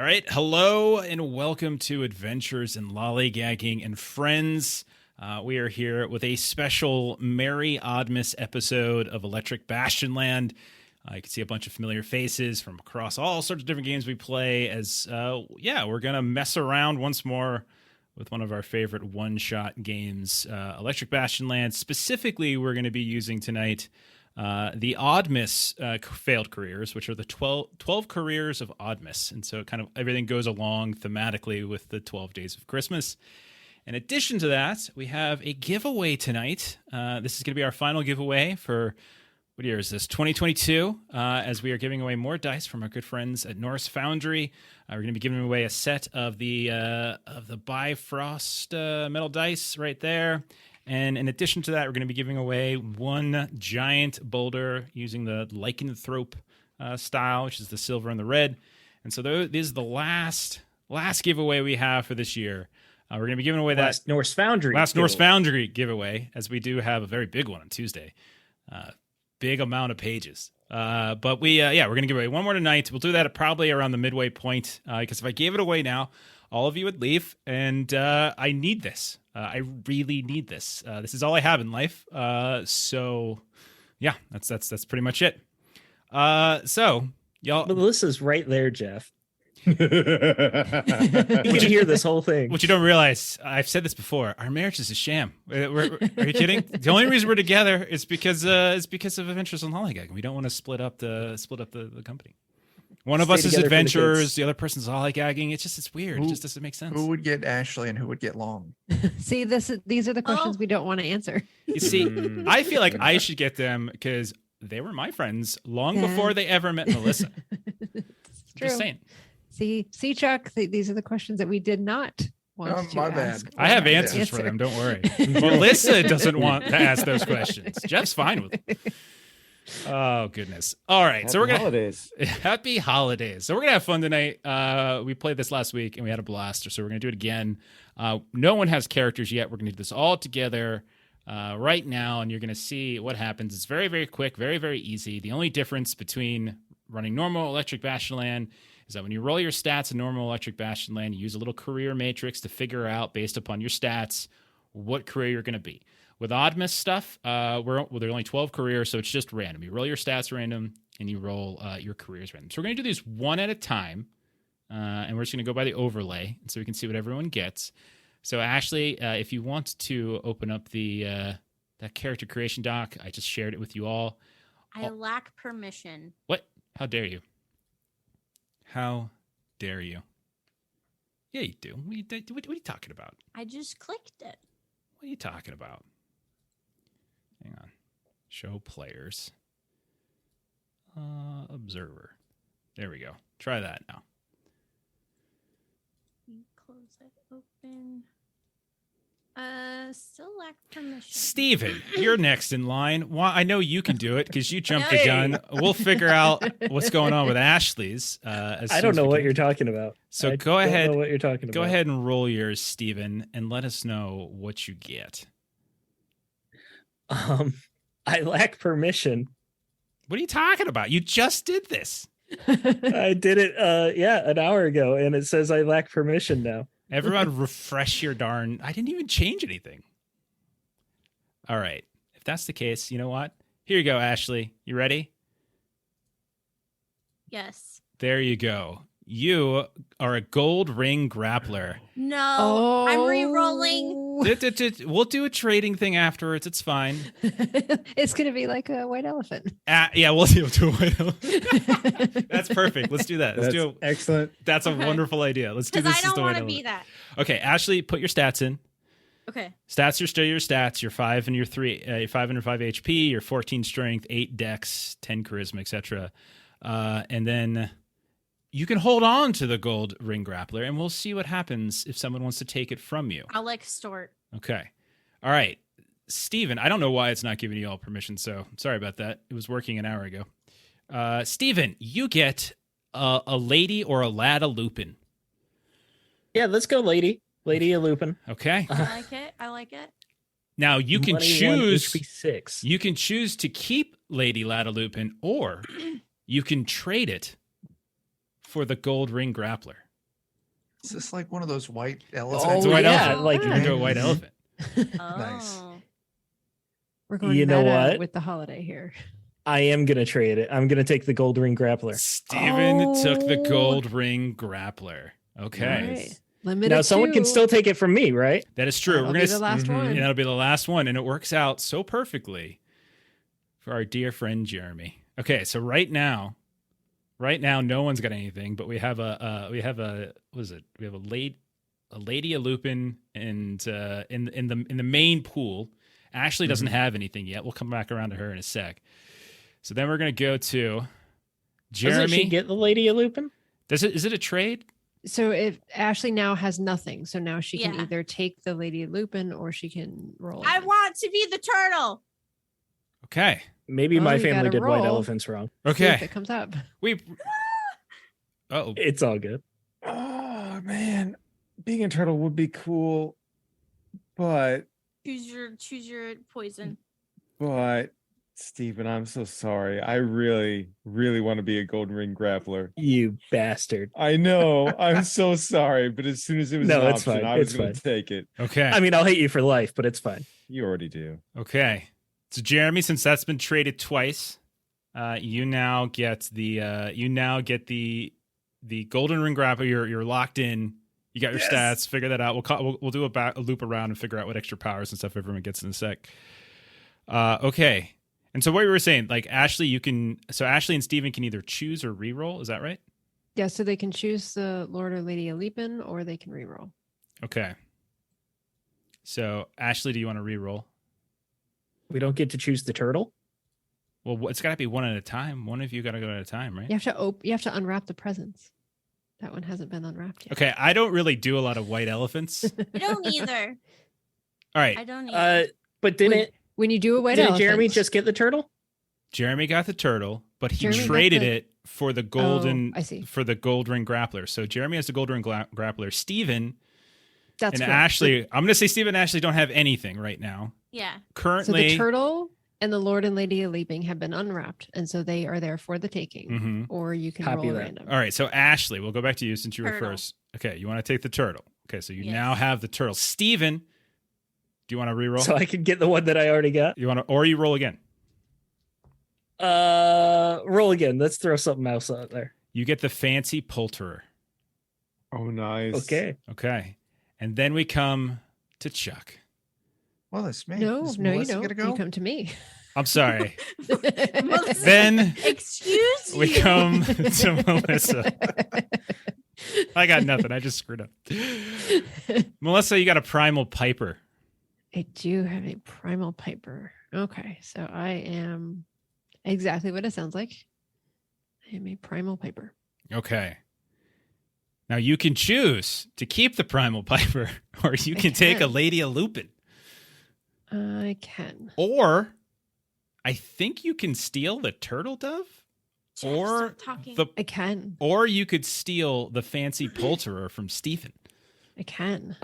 All right, hello and welcome to Adventures in Lollygagging and Friends. We are here with a special Merry Oddmas episode of Electric Bastionland. You can see a bunch of familiar faces from across all sorts of different games we play as, we're going to mess around once more with one of our favorite one-shot games, Electric Bastionland. Specifically, we're going to be using tonight the Oddmas failed careers, which are the 12 careers of Oddmas. And so kind of everything goes along thematically with the 12 days of Christmas. In addition to that, we have a giveaway tonight. This is going to be our final giveaway for, what year is this? 2022, as we are giving away more dice from our good friends at Norse Foundry. We're going to be giving away a set of the Bifrost metal dice right there. And in addition to that, we're going to be giving away one giant boulder using the lycanthrope style, which is the silver and the red. And so this is the last giveaway we have for this year. We're going to be giving away last Norse Foundry giveaway, as we do have a very big one on Tuesday. Big amount of pages. But we're going to give away one more tonight. We'll do that at probably around the midway point, because if I gave it away now, all of you would leave, and I need this. I really need this. This is all I have in life. So yeah, that's pretty much it. So y'all, Melissa's right there, Jeff. You can hear this whole thing. What you don't realize, I've said this before, our marriage is a sham. Are you kidding? The only reason we're together is because of Adventures in Lollygagging. We don't want to split up the company. One of us is adventurers, the other person's lollygagging. It's weird. It just doesn't make sense. Who would get Ashley and who would get Long? See, these are the questions we don't want to answer. You see, I feel like I should get them because they were my friends long before they ever met Melissa. It's true. Just saying. See, Chuck, these are the questions that we did not want to ask. I have answers for them. Don't worry. Melissa doesn't want to ask those questions. Jeff's fine with it. Oh goodness! All right, Happy holidays. Happy holidays. So we're gonna have fun tonight. We played this last week and we had a blast. So we're gonna do it again. No one has characters yet. We're gonna do this all together right now, and you're gonna see what happens. It's very, very quick, very, very easy. The only difference between running normal Electric Bastionland is that when you roll your stats in normal Electric Bastionland, you use a little career matrix to figure out based upon your stats what career you're gonna be. With Oddmas stuff, there are only 12 careers, so it's just random. You roll your stats random, and you roll your careers random. So we're going to do these one at a time, and we're just going to go by the overlay, so we can see what everyone gets. So Ashley, if you want to open up that character creation doc, I just shared it with you all. I lack permission. What? How dare you? How dare you? Yeah, you do. What are you talking about? I just clicked it. What are you talking about? Hang on. Show players. Observer. There we go. Try that now. Close it open. Still lack permission. Steven, you're next in line. Well, I know you can do it because you jumped the gun. We'll figure out what's going on with Ashley's. I don't know what you're talking about. So go ahead. Know what you're talking about. Go ahead and roll yours, Steven, and let us know what you get. I lack permission. What are you talking about? You just did this. I did it an hour ago, and it says I lack permission now. Everyone refresh your darn... I didn't even change anything. All right. If that's the case, you know what? Here you go, Ashley. You ready? Yes. There you go. You are a gold ring grappler. No, I'm re-rolling. We'll do a trading thing afterwards. It's fine. It's going to be like a white elephant. Yeah, we'll do a white elephant. That's perfect. Let's do that. Excellent. That's a wonderful idea. Let's do this. Because I don't want to be that. Okay, Ashley, put your stats in. Okay. Stats are still your stats. Your 5 and your 3, 5 and 5 HP, your 14 strength, 8 dex, 10 charisma, etc. And then you can hold on to the gold ring grappler, and we'll see what happens if someone wants to take it from you. I'll extort. Okay. All right. Steven, I don't know why it's not giving you all permission, so sorry about that. It was working an hour ago. Steven, you get a lady or a lad a lupin. Yeah, let's go, lady. Lady a lupin. Okay. I like it. Now you can 21 choose. HP 6. You can choose to keep Lady Lada Lupin, or you can trade it for the gold ring grappler. Is this like one of those white It's elephants? a white yeah, elephant. like- You're into a white elephant. Nice. Oh. We're going You know meta what? with the holiday here. I am gonna trade it. I'm gonna take the gold ring grappler. Steven took the Oh. gold ring grappler. Okay. Right. Limited Now someone can two. still take it from me, right? That is true. That'll We're be going the last one. and that'll be the last one. And it works out so perfectly for our dear friend Jeremy. Okay, so right now, no one's got anything, but we have a what is it? We have a lady, a lupin, and in the main pool. Ashley doesn't have anything yet. We'll come back around to her in a sec. So then we're gonna go to Jeremy. Doesn't she get the Lady of Lupin? Is it a trade? So if Ashley now has nothing, so now she can Yeah. either take the Lady Lupin or she can roll. I again. want to be the turtle. Okay. Maybe Oh, my you family gotta did white roll. elephants wrong. See if Okay. it comes up. We. Oh. It's all good. Oh man, being a turtle would be cool, but Choose your poison. Stephen, I'm so sorry. I really, really want to be a golden ring grappler. You bastard. I know. I'm so sorry, but as soon as it was No, an it's option, fine. I was It's going fine. to take it. Okay. I mean, I'll hate you for life, but it's fine. You already do. Okay. So Jeremy, since that's been traded twice, you now get the golden ring grappler. You're locked in. You got your stats. Figure that out. We'll do a loop around and figure out what extra powers and stuff everyone gets in a sec. Okay. And so what you were saying, like Ashley and Steven can either choose or reroll. Is that right? Yeah, so they can choose the Lord or Lady Lupin or they can reroll. Okay. So Ashley, do you want to reroll? We don't get to choose the turtle. Well, it's got to be one at a time. One of you got to go at a time, right? You have to unwrap the presents. That one hasn't been unwrapped yet. Okay. I don't really do a lot of white elephants. I don't either. All right. I don't either. But didn't When you do a white didn't elephant, Jeremy just get the turtle? Jeremy got the turtle, but he Jeremy got traded the- it for the golden I see. for the gold ring grappler. So Jeremy has the gold ring grappler. Steven That's and correct. Ashley, I'm going to say Steven and Ashley don't have anything right now. Yeah. So Currently, the turtle and the Lord and Lady Leaping have been unwrapped, and so they are there for the taking. Mhm. Or you can Copy roll that. random. All right, so Ashley, we'll go back to you since you were Turtle. first. Okay, you want to take the turtle. Okay, so you Yes. now have the turtle. Steven, do you want to reroll? So I could get the one that I already got. You want to, or you roll again? Roll again. Let's throw something else out there. You get the fancy poulterer. Oh, nice. Okay. Okay, and then we come to Chuck. Well, it's me. No, Is no, you Melissa don't. gonna go? You come to me. I'm sorry. Melissa- Then Excuse we you. come to Melissa. I got nothing. I just screwed up. Melissa, you got a primal piper. I do have a primal piper. Okay, so I am exactly what it sounds like. I am a primal piper. Okay. Now you can choose to keep the primal piper, or you can take a can. Lady of Lupin, I can. or I think you can steal the turtle dove, Jeff, or stop talking. I can. or you could steal the fancy poulterer from Stephen. I can.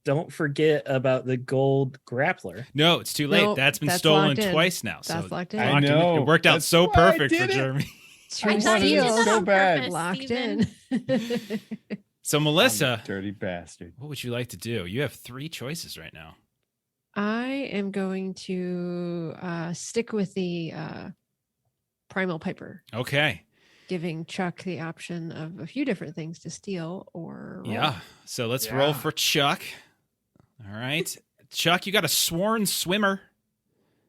Don't forget about the gold grappler. No, it's too late. No, That's been that's stolen locked in. twice now. That's so locked in. I locked know. It worked out That's so why I perfect for did it. Jeremy. I Two thought you did steals that so on bad. purpose, locked Steven. in. So Melissa, Dirty bastard. what would you like to do? You have 3 choices right now. I am going to stick with the primal piper, Okay. giving Chuck the option of a few different things to steal or roll. Yeah. So let's roll Yeah. for Chuck. All right. Chuck, you got a sworn swimmer.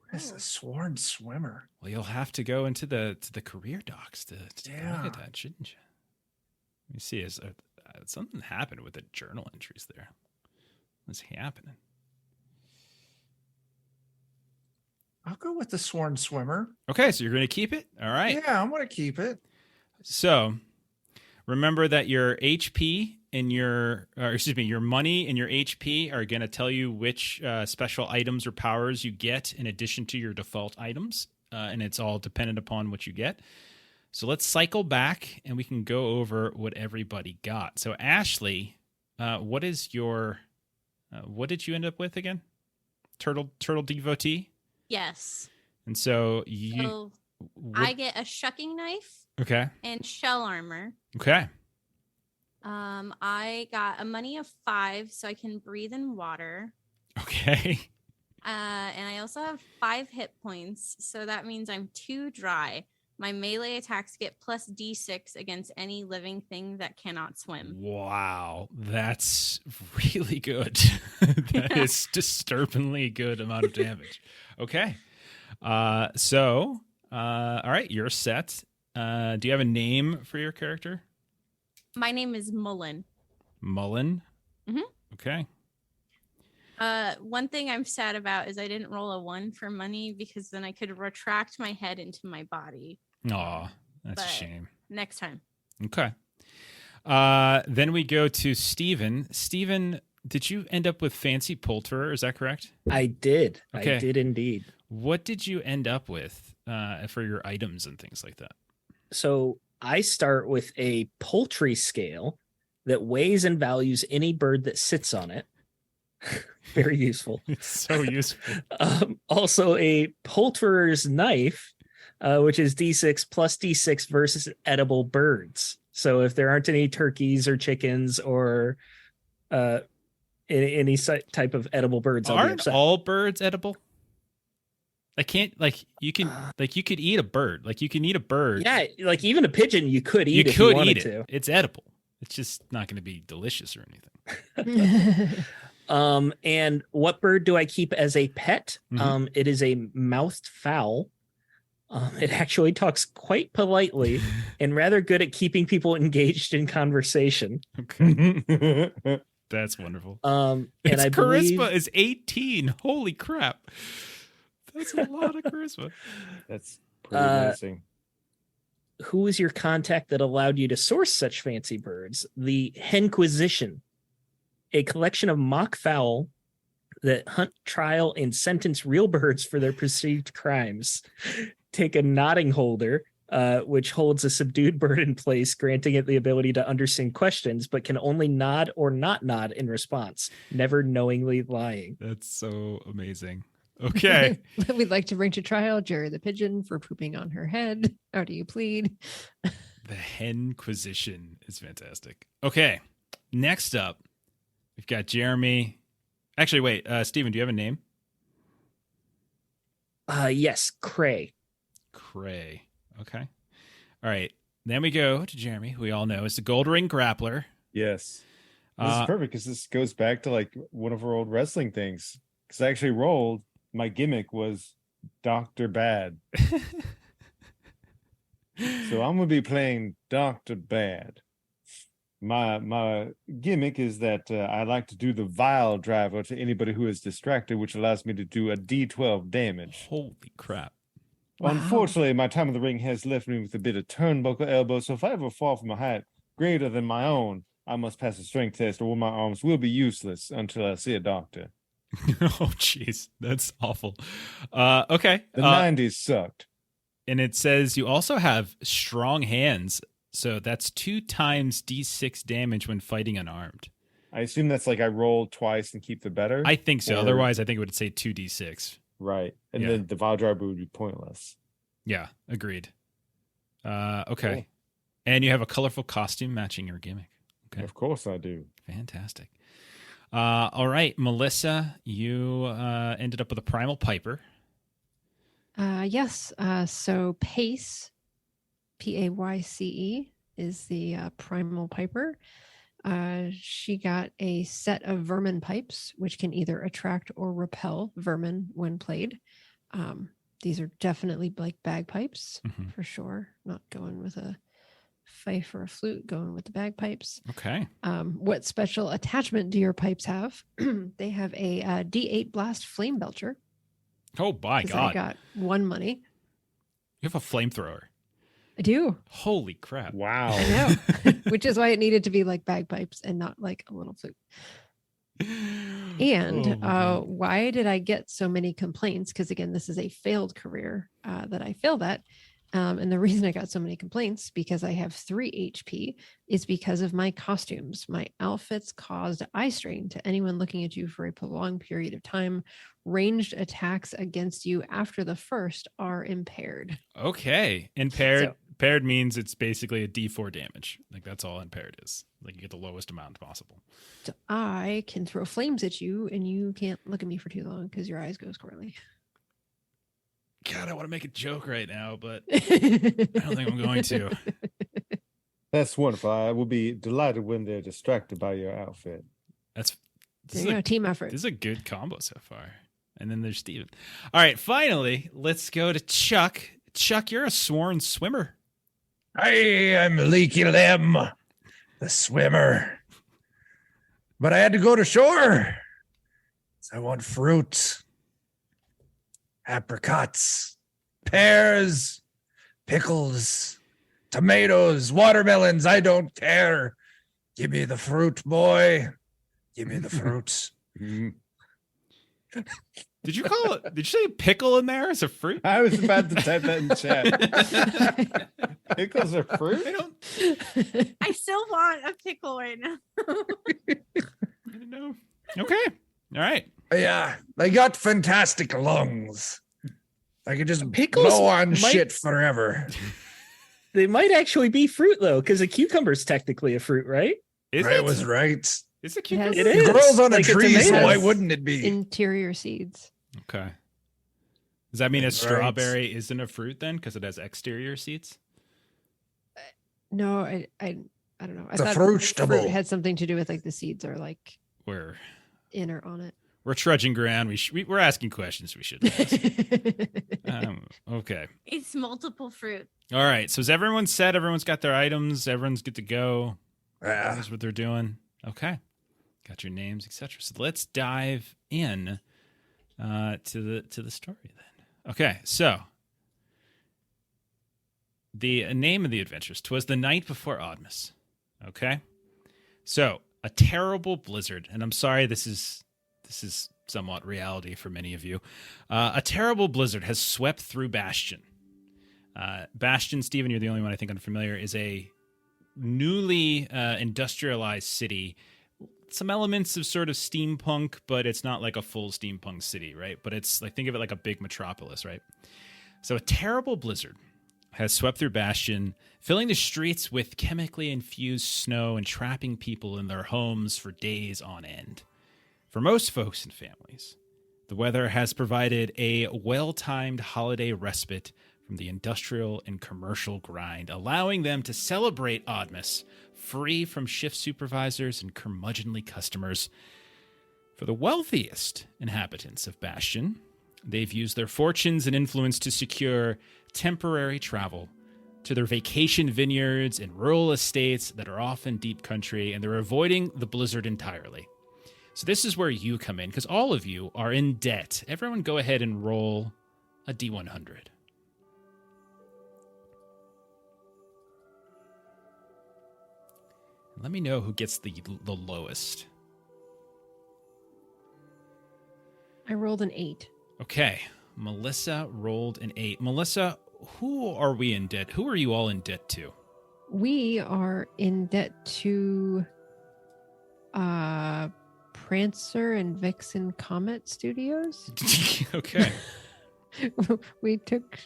What is a sworn swimmer? Well, you'll have to go into the career docs to take a look Yeah. at that, shouldn't you? Let me see. Is something happened with the journal entries there? What's happening? I'll go with the sworn swimmer. Okay, so you're going to keep it. All right. Yeah, I'm gonna keep it. So remember that your HP and your money and your HP are going to tell you which special items or powers you get in addition to your default items, and it's all dependent upon what you get. So let's cycle back and we can go over what everybody got. So Ashley, what is your what did you end up with again? Turtle devotee. Yes. And so you So what- I get a shucking knife okay. and shell armor. Okay. I got a money of 5, so I can breathe in water. Okay. And I also have 5 hit points, so that means I'm 2 dry. My melee attacks get plus D6 against any living thing that cannot swim. Wow, that's really good. That is disturbingly good amount of damage. Okay. All right, you're set. Do you have a name for your character? My name is Mullen. Mullen? Mhm. Okay. One thing I'm sad about is I didn't roll a 1 for money because then I could retract my head into my body. Aw, that's a But- shame. Next time. Okay. Then we go to Steven. Steven, did you end up with Fancy Poulterer? Is that correct? I did. Okay. I did indeed. What did you end up with for your items and things like that? So I start with a poultry scale that weighs and values any bird that sits on it. Very useful. It's so useful. Also, a poulterer's knife, which is D6 plus D6 versus edible birds. So if there aren't any turkeys or chickens or any type of edible birds, I'll be Aren't upset. all birds edible? I can't you could eat a bird. Like you can eat a bird. Yeah, like even a pigeon you could you eat if could you wanted eat it. to. It's edible. It's just not going to be delicious or anything. And what bird do I keep as a pet? Mhm. It is a mouthed fowl. It actually talks quite politely and rather good at keeping people engaged in conversation. Okay. That's wonderful. And Its I charisma believe is 18. Holy crap. That's a lot of charisma. That's pretty menacing. who was your contact that allowed you to source such fancy birds? The Henquisition, a collection of mock fowl that hunt, trial, and sentence real birds for their perceived crimes. Take a nodding holder, which holds a subdued bird in place, granting it the ability to understand questions, but can only nod or not nod in response, never knowingly lying. That's so amazing. Okay. We'd like to bring to trial Jerry the pigeon for pooping on her head. How do you plead? The Henquisition is fantastic. Okay. Next up, we've got Jeremy. Actually, wait, Steven, do you have a name? Yes, Cray. Cray. Okay. All right. Then we go to Jeremy, who we all know is the Gold Ring Grappler. Yes. This is perfect because this goes back to like one of our old wrestling things. Because I actually rolled, my gimmick was Dr. Bad. So I'm going to be playing Dr. Bad. My gimmick is that I like to do the Vile Driver to anybody who is distracted, which allows me to do a D12 damage. Holy crap. Wow. Unfortunately, my time in the ring has left me with a bit of turnbuckle elbow, so if I ever fall from a height greater than my own, I must pass a strength test or my arms will be useless until I see a doctor. Oh, jeez. That's awful. Okay. The 90s sucked. And it says you also have strong hands. So that's 2 times D6 damage when fighting unarmed. I assume that's like I roll twice and keep the better. I think so. Or- Otherwise, I think it would say 2D6. Right. And Yeah. then the Vile Driver would be pointless. Yeah, agreed. Okay. Cool. And you have a colorful costume matching your gimmick. Okay. Of course I do. Fantastic. All right, Melissa, you ended up with a Primal Piper. Yes. So Pace, Payce, is the primal piper. She got a set of vermin pipes, which can either attract or repel vermin when played. These are definitely like bagpipes Mhm. for sure. Not going with a fife or a flute, going with the bagpipes. Okay. What special attachment do your pipes have? They have a D8 blast flame belcher. Oh, by 'Cause God. I got 1 money. You have a flamethrower. I do. Holy crap. Wow. I know. Which is why it needed to be like bagpipes and not like a little flute. And Oh, my God. why did I get so many complaints? Because again, this is a failed career that I failed at. And the reason I got so many complaints because I have 3 HP is because of my costumes. My outfits caused eye strain to anyone looking at you for a prolonged period of time. Ranged attacks against you after the first are impaired. Okay. Impaired So- Paired means it's basically a D4 damage. Like that's all unpaired is. Like you get the lowest amount possible. So I can throw flames at you, and you can't look at me for too long because your eyes go squirrely. God, I want to make a joke right now, but I don't think I'm going to. That's wonderful. I will be delighted when they're distracted by your outfit. This There is you a go, team effort. This is a good combo so far. And then there's Steven. All right, finally, let's go to Chuck. Chuck, you're a sworn swimmer. I'm Leaky Lem, the swimmer. But I had to go to shore. I want fruit, apricots, pears, pickles, tomatoes, watermelons. I don't care. Give me the fruit, boy. Give me the fruit. Did you call it? Did you say pickle in there as a fruit? I was about to type that in chat. Pickles are fruit? I don't I still want a pickle right now. know. Okay. All right. Yeah, they got fantastic lungs. I could just Pickles blow on might- shit forever. They might actually be fruit though, because a cucumber's technically a fruit, right? Is Right it? was right. Is it It cucumber? has- It It is. grows on a Like a tree, so tomato. why wouldn't it be? Interior seeds. Okay. Does that mean a Right. strawberry isn't a fruit then because it has exterior seeds? No, I don't know. I It's a thought fruitable. fruit had something to do with like the seeds are like We're in or on we're trudging ground. We're asking questions we shouldn't ask. it. Okay. It's multiple fruit. All right. So is everyone set? Everyone's got their items. Everyone's good to go. Yeah. That's what they're doing. Okay. Got your names, etc. So let's dive in to the story then. Okay. So the name of the adventures, 'Twas the night before Oddmas. Okay. So a terrible blizzard, and I'm sorry this is somewhat reality for many of you. A terrible blizzard has swept through Bastion. Bastion, Stephen, you're the only one I think unfamiliar, is a newly industrialized city. Some elements of sort of steampunk, but it's not like a full steampunk city, right? But it's like, think of it like a big metropolis, right? So a terrible blizzard has swept through Bastion, filling the streets with chemically infused snow and trapping people in their homes for days on end. For most folks and families, the weather has provided a well-timed holiday respite from the industrial and commercial grind, allowing them to celebrate Oddmas free from shift supervisors and curmudgeonly customers. For the wealthiest inhabitants of Bastion, they've used their fortunes and influence to secure temporary travel to their vacation vineyards and rural estates that are often deep country, and they're avoiding the blizzard entirely. So this is where you come in, because all of you are in debt. Everyone go ahead and roll a D100. Let me know who gets the lowest. I rolled an 8. Okay, Melissa rolled an 8. Melissa, who are we in debt? Who are you all in debt to? We are in debt to Prancer and Vixen Comet Studios. Okay. We took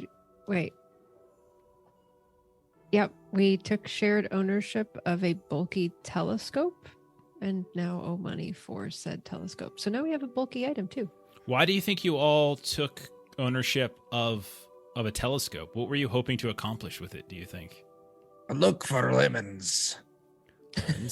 we took shared ownership of a bulky telescope and now owe money for said telescope. So now we have a bulky item too. Why do you think you all took ownership of a telescope? What were you hoping to accomplish with it, do you think? Look for lemons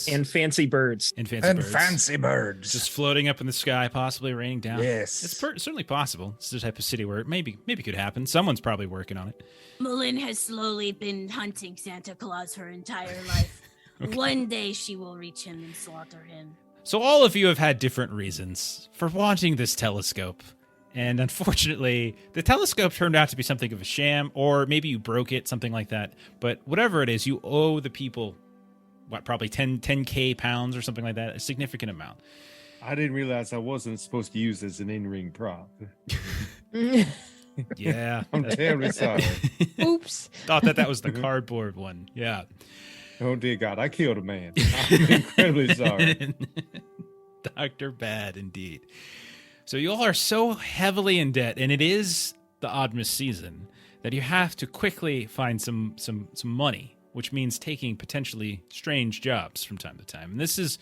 And fancy birds. And fancy and birds. fancy birds. Just floating up in the sky, possibly raining down. Yes. It's certainly possible. It's the type of city where it maybe could happen. Someone's probably working on it. Mullen has slowly been hunting Santa Claus her entire life. Okay. One day she will reach him and slaughter him. So all of you have had different reasons for wanting this telescope. And unfortunately, the telescope turned out to be something of a sham, or maybe you broke it, something like that. But whatever it is, you owe the people, probably 10K pounds or something like that, a significant amount. I didn't realize I wasn't supposed to use it as an in-ring prop. Yeah. I'm terribly sorry. Oops. Thought that was the cardboard one. Yeah. Oh dear God, I killed a man. I'm incredibly sorry. Dr. Bad, indeed. So you all are so heavily in debt, and it is the Oddmas season that you have to quickly find some money, which means taking potentially strange jobs from time to time. And this is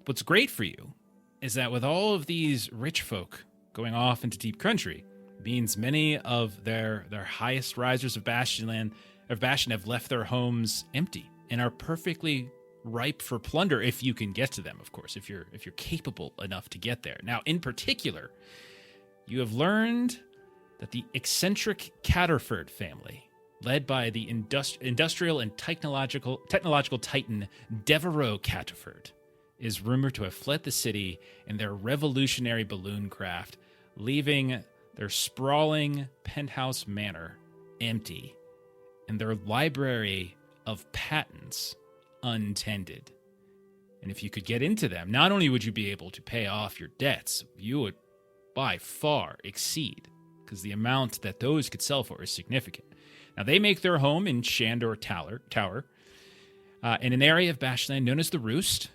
what's great for you, is that with all of these rich folk going off into deep country, means many of their highest risers of Bastion have left their homes empty and are perfectly ripe for plunder if you can get to them, of course, if you're capable enough to get there. Now, in particular, you have learned that the eccentric Catterford family, led by the industrial and technological titan Devereaux Catterford, is rumored to have fled the city in their revolutionary balloon craft, leaving their sprawling penthouse manor empty and their library of patents untended. And if you could get into them, not only would you be able to pay off your debts, you would by far exceed, because the amount that those could sell for is significant. Now, they make their home in Shandor Tower, in an area of Bastionland known as the Roost.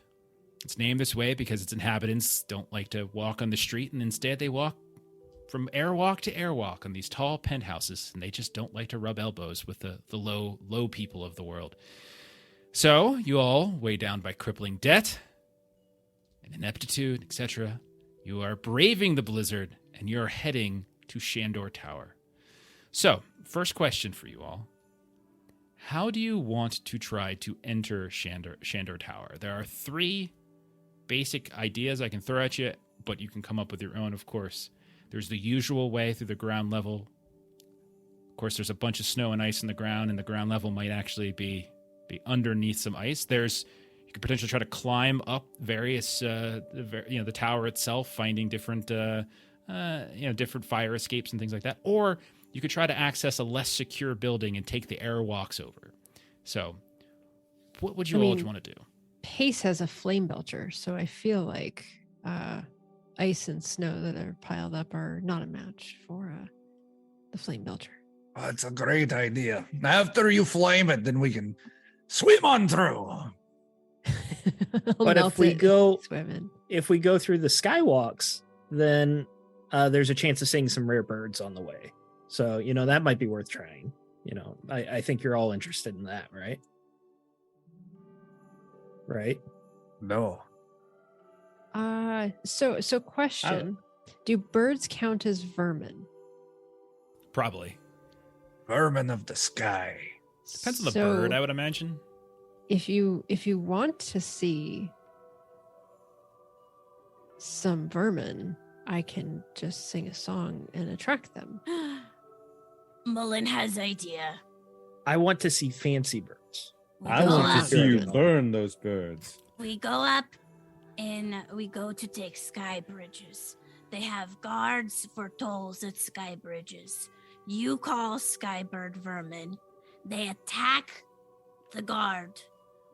It's named this way because its inhabitants don't like to walk on the street, and instead they walk from airwalk to airwalk on these tall penthouses, and they just don't like to rub elbows with the low people of the world. So, you all, weighed down by crippling debt and ineptitude, etc., you are braving the blizzard, and you're heading to Shandor Tower. So, first question for you all. How do you want to try to enter Shandor Tower? There are 3 basic ideas I can throw at you, but you can come up with your own, of course. There's the usual way through the ground level. Of course, there's a bunch of snow and ice in the ground, and the ground level might actually be underneath some ice. You could potentially try to climb up various, the tower itself, finding different, different fire escapes and things like that. Or you could try to access a less secure building and take the airwalks over. So, what would you all want to do? Pace has a flame belcher, so I feel like ice and snow that are piled up are not a match for the flame belcher. Oh, it's a great idea. After you flame it, then we can swim on through. But if we go through the skywalks, then there's a chance of seeing some rare birds on the way. So, that might be worth trying. I think you're all interested in that, right? Right? No. So question. Do birds count as vermin? Probably. Vermin of the sky. Depends on the bird, I would imagine. If you want to see some vermin, I can just sing a song and attract them. Mullen has idea. I want to see fancy birds. I want to see you burn those birds. We go up and we go to take sky bridges. They have guards for tolls at sky bridges. You call skybird vermin. They attack the guard.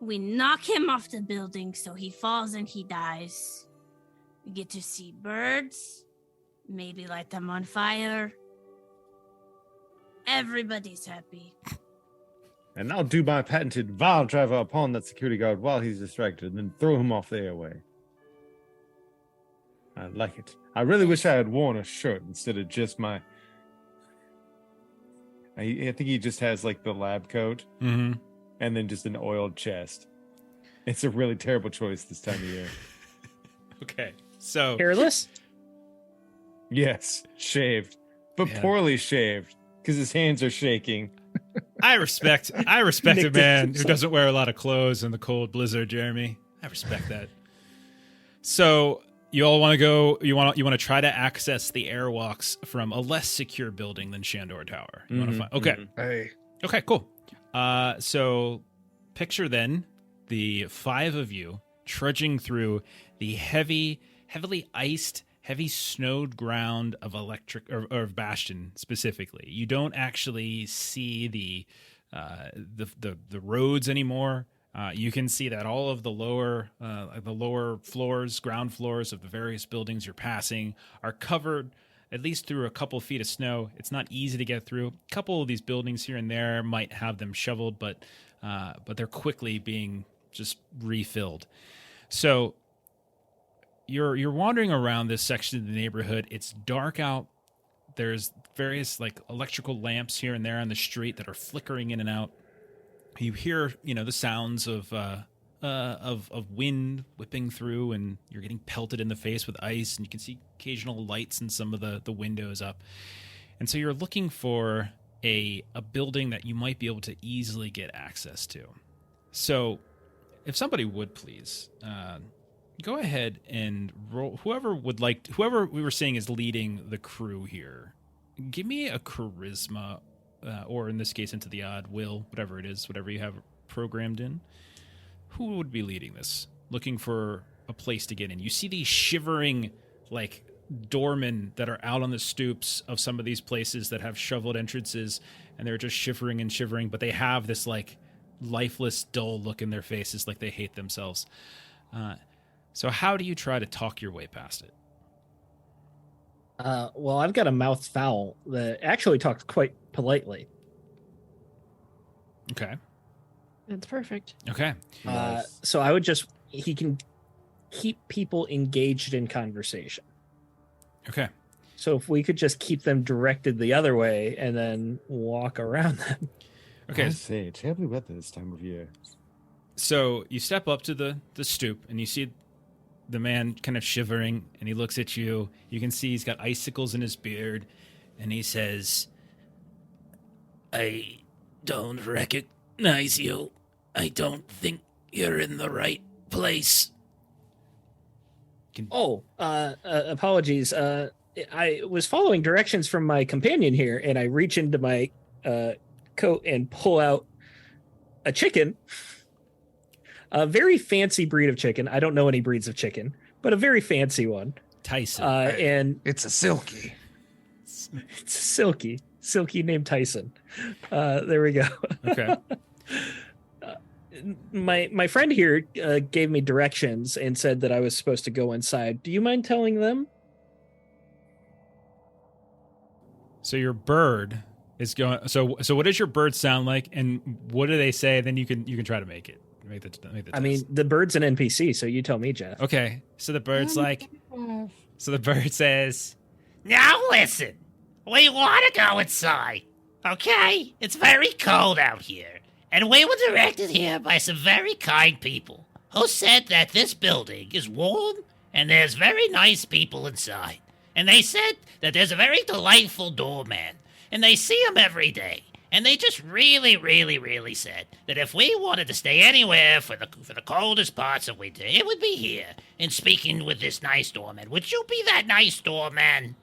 We knock him off the building so he falls and he dies. We get to see birds, maybe light them on fire. Everybody's happy. And I'll do my patented vile driver upon that security guard while he's distracted and then throw him off the airway. I like it. I really wish I had worn a shirt instead of just my... I think he just has like the lab coat and then just an oiled chest. It's a really terrible choice this time of year. Okay, so... Hairless? Yes, shaved. But poorly shaved because his hands are shaking. I respect a man who doesn't wear a lot of clothes in the cold blizzard, Jeremy. I respect that. So you all want to go? You want to try to access the airwalks from a less secure building than Shandor Tower. You want to find? Okay. Hey. Okay. Cool. So picture then the 5 of you trudging through the heavily iced, heavy snowed ground of or Bastion specifically. You don't actually see the roads anymore. You can see that all of the lower floors, ground floors of the various buildings you're passing are covered at least through a couple feet of snow. It's not easy to get through. A couple of these buildings here and there might have them shoveled, but they're quickly being just refilled. So you're wandering around this section of the neighborhood. It's dark out. There's various like electrical lamps here and there on the street that are flickering in and out. You hear, the sounds of wind whipping through, and you're getting pelted in the face with ice, and you can see occasional lights in some of the windows up. And so you're looking for a building that you might be able to easily get access to. So if somebody would please go ahead and roll, whoever we were saying is leading the crew here, give me a charisma, or in this case intotheodd, will, whatever it is, whatever you have programmed in. Who would be leading this? Looking for a place to get in. You see these shivering, like, doormen that are out on the stoops of some of these places that have shoveled entrances, and they're just shivering and shivering, but they have this, like, lifeless, dull look in their faces, like they hate themselves. So how do you try to talk your way past it? Well, I've got a mouth foul that actually talks quite politely. Okay. That's perfect. Okay. So I would he can keep people engaged in conversation. Okay. So if we could just keep them directed the other way and then walk around them. Okay. I say, terribly weather this time of year. So you step up to the stoop, and you see the man kind of shivering, and he looks at you. You can see he's got icicles in his beard, and he says, "I don't recognize you. I don't think you're in the right place." Apologies. I was following directions from my companion here, and I reach into my coat and pull out a chicken. A very fancy breed of chicken. I don't know any breeds of chicken, but a very fancy one. Tyson. And It's a silky. it's silky named Tyson. There we go. Okay. My friend here gave me directions and said that I was supposed to go inside. Do you mind telling them? So your bird is going. So what does your bird sound like, and what do they say? Then you can try to make it. Make the I test. mean, the bird's an NPC, so you tell me, Jeff. Okay. So the bird's like. So the bird says, "Now listen, we want to go inside. Okay, it's very cold out here, and we were directed here by some very kind people who said that this building is warm and there's very nice people inside. And they said that there's a very delightful doorman, and they see him every day. And they just really, really, really said that if we wanted to stay anywhere for the coldest parts of winter, it would be here. And speaking with this nice doorman, would you be that nice doorman?"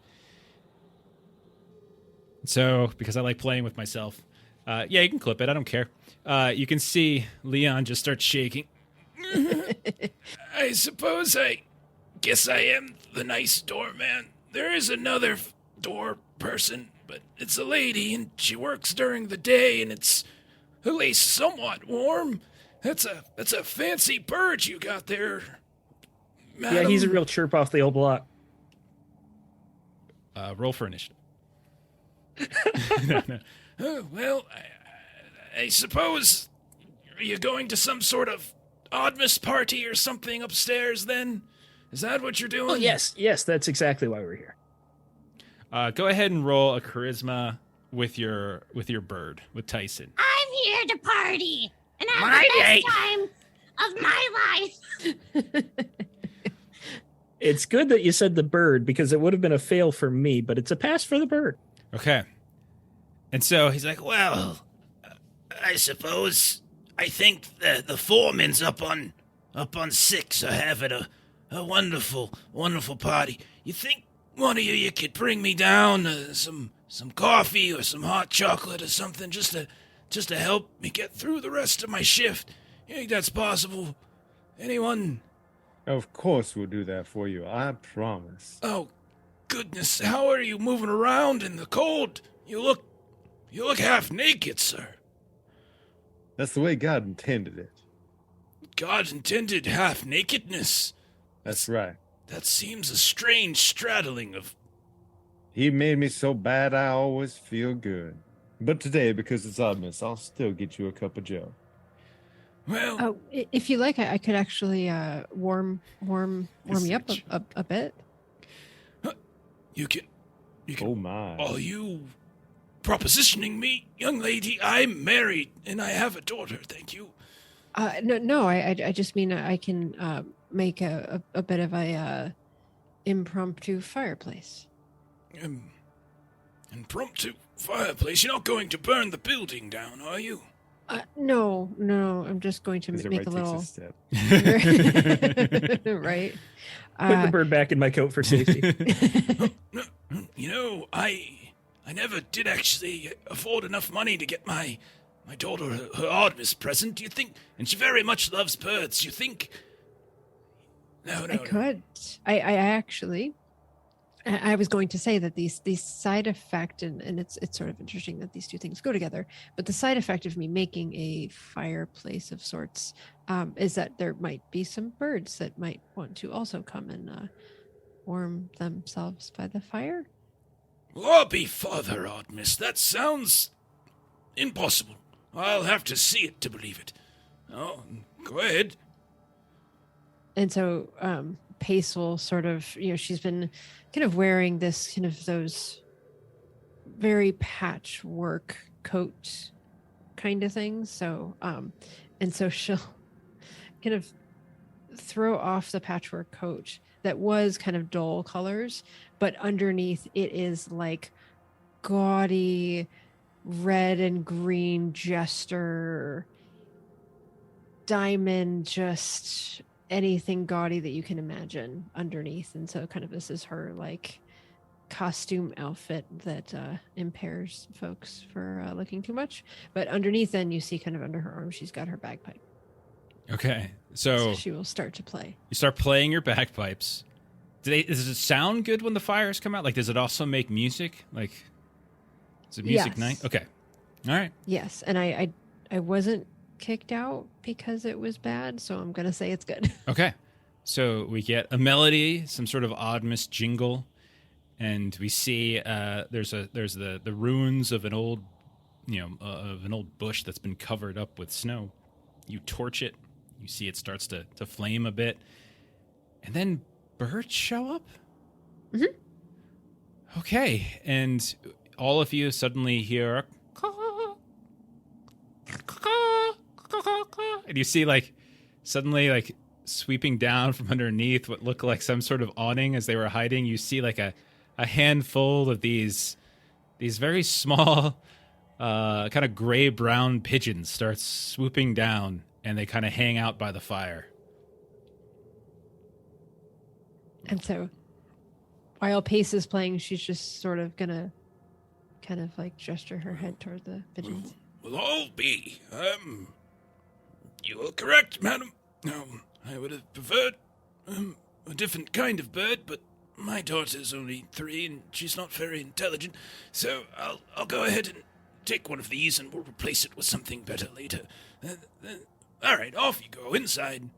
So, because I like playing with myself, yeah, you can clip it. I don't care. You can see Leon just start shaking. I guess I am the nice doorman. There is another door person, but it's a lady, and she works during the day, and it's at least somewhat warm. That's a fancy bird you got there, madam. Yeah, he's a real chirp off the old block. Roll for initiative. No. Well, I suppose, are you going to some sort of Oddmas party or something upstairs then? Is that what you're doing? Oh, yes, that's exactly why we're here. Go ahead and roll a charisma with your bird, with Tyson. I'm here to party and have My the day. best time of my life. It's good that you said the bird, because it would have been a fail for me, but it's a pass for the bird. Okay. And so he's like, "Well, I suppose I think the foreman's up on 6 are having a wonderful, wonderful party. You think one of you could bring me down some coffee or some hot chocolate or something just to help me get through the rest of my shift? You think that's possible? Anyone?" Of course we'll do that for you, I promise. "Oh, goodness, how are you moving around in the cold? You look half naked, sir." That's the way God intended it. God intended half nakedness. That's right. That seems a strange straddling of... He made me so bad I always feel good. But today, because it's Oddmas, I'll still get you a cup of joe. Well, Oh, if you like, I could actually warm you up Message. a bit. you can Oh my. Are you propositioning me, young lady? I'm married and I have a daughter. Thank you. No. I just mean I can make a bit of a impromptu fireplace. Impromptu fireplace. You're not going to burn the building down, are you? No. I'm just going to As make a everybody little. takes a step. Right. Put the bird back in my coat for safety. No, you know, I never did actually afford enough money to get my daughter her Oddmas present. Do you think? And she very much loves birds. You think? No. I could. I actually. I was going to say that these side effect, and it's sort of interesting that these two things go together. But the side effect of me making a fireplace of sorts is that there might be some birds that might want to also come and warm themselves by the fire. Well, I'll be Father Oddmas. That sounds impossible. I'll have to see it to believe it. Oh, go ahead. And so Pace will sort of, she's been kind of wearing this kind of those very patchwork coat kind of things. So, and so she'll kind of throw off the patchwork coat that was kind of dull colors, but underneath it is like gaudy red and green jester diamond, just anything gaudy that you can imagine underneath. And so kind of this is her like costume outfit that impairs folks for looking too much. But underneath, then you see kind of under her arm, she's got her bagpipe. Okay, so she will start to play. You start playing your bagpipes. Does it sound good when the fires come out? Like, does it also make music? Like, is it music night? Okay, all right. Yes, and I wasn't kicked out because it was bad, so I'm gonna say it's good. Okay, so we get a melody, some sort of Oddmas jingle, and we see there's the ruins of an old bush that's been covered up with snow. You torch it, you see it starts to flame a bit, and then birds show up. Mm-hmm. Okay, and all of you suddenly hear and you see like suddenly like sweeping down from underneath what looked like some sort of awning as they were hiding, you see like a handful of these very small kind of gray brown pigeons start swooping down, and they kind of hang out by the fire. And so while Pace is playing, she's just sort of gonna kind of like gesture her head toward the pigeons. Will all be. You are correct, madam. I would have preferred a different kind of bird, but my daughter's only 3 and she's not very intelligent, so I'll go ahead and take one of these and we'll replace it with something better later. All right, off you go, inside.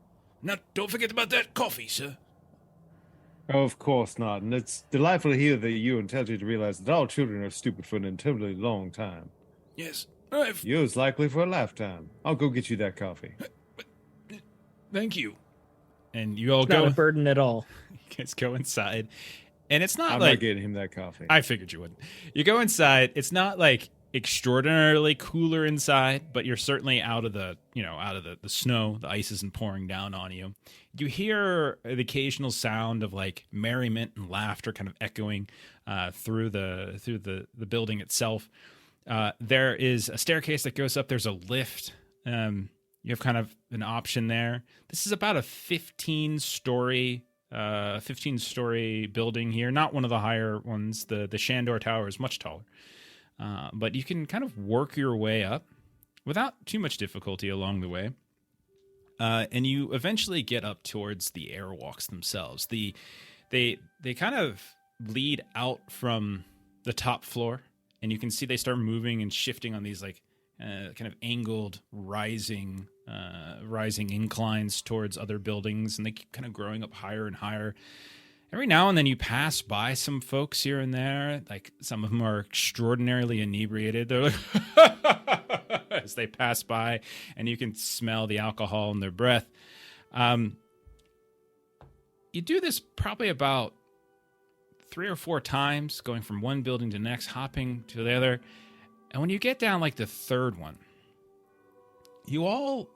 Now, don't forget about that coffee, sir. Oh, of course not. And it's delightful to hear that you intelligent to realize that all children are stupid for an incredibly long time. Yes, Yours likely for a lifetime. I'll go get you that coffee. Thank you. And you all It's go. not a burden at all. You guys go inside, and it's not I'm like not getting him that coffee. I figured you wouldn't. You go inside. It's not like extraordinarily cooler inside, but you're certainly out of the snow. The ice isn't pouring down on you. You hear the occasional sound of like merriment and laughter kind of echoing through the building itself. There is a staircase that goes up. There's a lift. You have kind of an option there. This is about a 15-story building here. Not one of the higher ones. The Shandor Tower is much taller. But you can kind of work your way up without too much difficulty along the way. And you eventually get up towards the airwalks themselves. They kind of lead out from the top floor, and you can see they start moving and shifting on these like kind of angled rising inclines towards other buildings, and they keep kind of growing up higher and higher. Every now and then you pass by some folks here and there, like some of them are extraordinarily inebriated. They're like as they pass by, and you can smell the alcohol in their breath. You do this probably about 3 or 4 times, going from one building to the next, hopping to the other. And when you get down like the third one, you all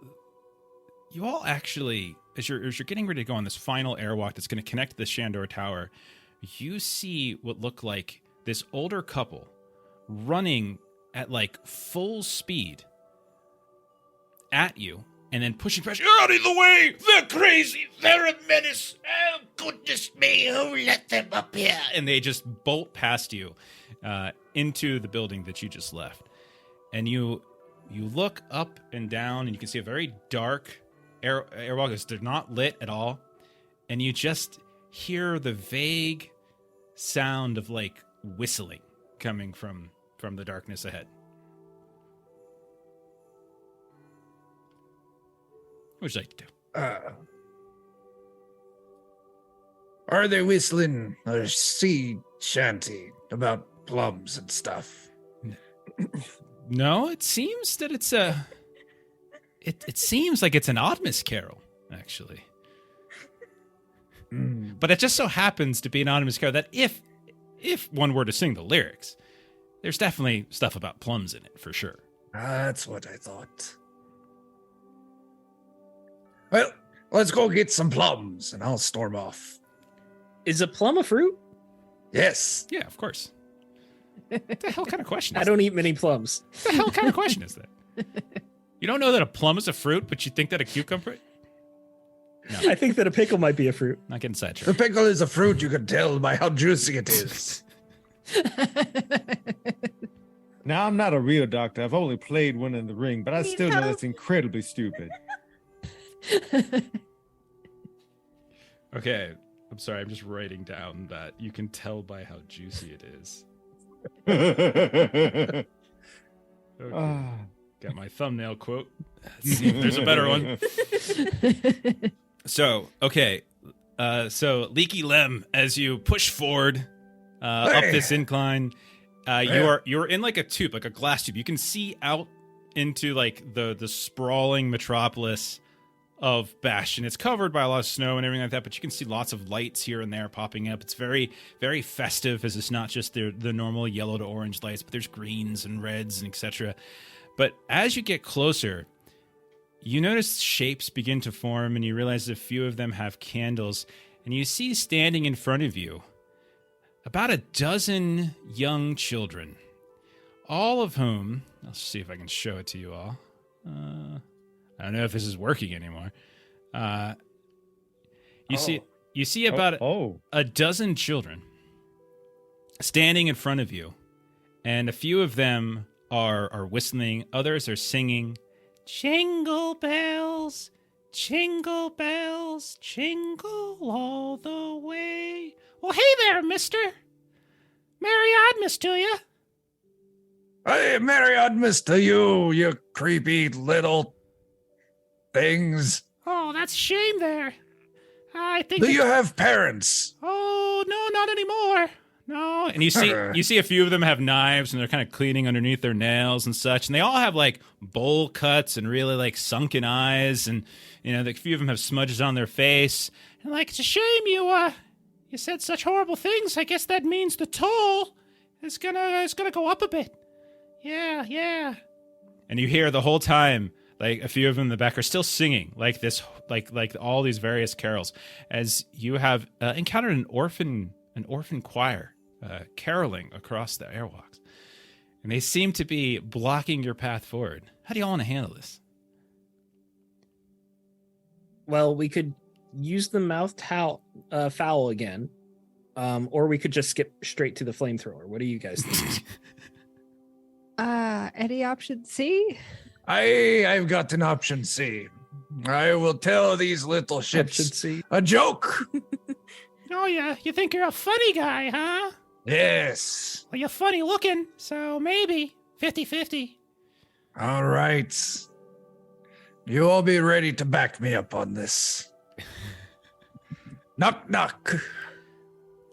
actually, as you're getting ready to go on this final airwalk that's going to connect to the Shandor Tower, you see what look like this older couple running at like full speed at you, and then pushing pressure. Out of the way! They're crazy! They're a menace! Oh, goodness me! Who let them up here? And they just bolt past you into the building that you just left. And you look up and down, and you can see a very dark airwalk. They're not lit at all. And you just hear the vague sound of like whistling coming from the darkness ahead. What would you like to do? Are they whistling a sea shanty about plums and stuff? No, it seems that it's it seems like it's an Oddmas carol, actually. But it just so happens to be an Oddmas carol that if one were to sing the lyrics, there's definitely stuff about plums in it, for sure. That's what I thought. Well, let's go get some plums, and I'll storm off. Is a plum a fruit? Yes. Yeah, of course. What the hell kind of question is I don't eat many plums. that? What the hell kind of question is that? You don't know that a plum is a fruit, but you think that a cucumber... No, I think that a pickle might be a fruit. not getting The sidetracked. pickle is a fruit, you can tell by how juicy it is. Now, I'm not a real doctor. I've only played one in the ring, but I still know that's incredibly stupid. Okay, I'm sorry, I'm just writing down that you can tell by how juicy it is. Okay. Got my thumbnail quote. Let's see if there's a better one. So, okay. So, Leaky Lem, as you push forward up this incline, you're in like a tube, like a glass tube. You can see out into like the sprawling metropolis of Bastion. It's covered by a lot of snow and everything like that, but you can see lots of lights here and there popping up. It's very, very festive, as it's not just the normal yellow to orange lights, but there's greens and reds and etc. But as you get closer, you notice shapes begin to form, and you realize a few of them have candles, and you see standing in front of you about a dozen young children, all of whom, I'll see if I can show it to you all. I don't know if this is working anymore. You see about a dozen children standing in front of you, and a few of them are whistling, others are singing, jingle bells, jingle all the way. Well, hey there, mister. Merry Oddmas to you. Hey, Merry Oddmas to you, you creepy little things. Oh, that's a shame there. I think. Do you have parents? Oh, no, not anymore. No. And you see a few of them have knives, and they're kind of cleaning underneath their nails and such. And they all have like bowl cuts and really like sunken eyes, and a few of them have smudges on their face. And like, it's a shame you said such horrible things. I guess that means the toll is gonna go up a bit. Yeah. And you hear the whole time, like a few of them in the back are still singing like this, like all these various carols, as you have encountered an orphan choir caroling across the airwalks, and they seem to be blocking your path forward. How do you all want to handle this? Well, we could use the mouth foul again, or we could just skip straight to the flamethrower. What do you guys think? Any option C? I've got an option C. I will tell these little Option shits C. a joke. Oh yeah, you think you're a funny guy, huh? Yes. Well, you're funny looking, so maybe 50-50. All right. You all be ready to back me up on this. Knock, knock.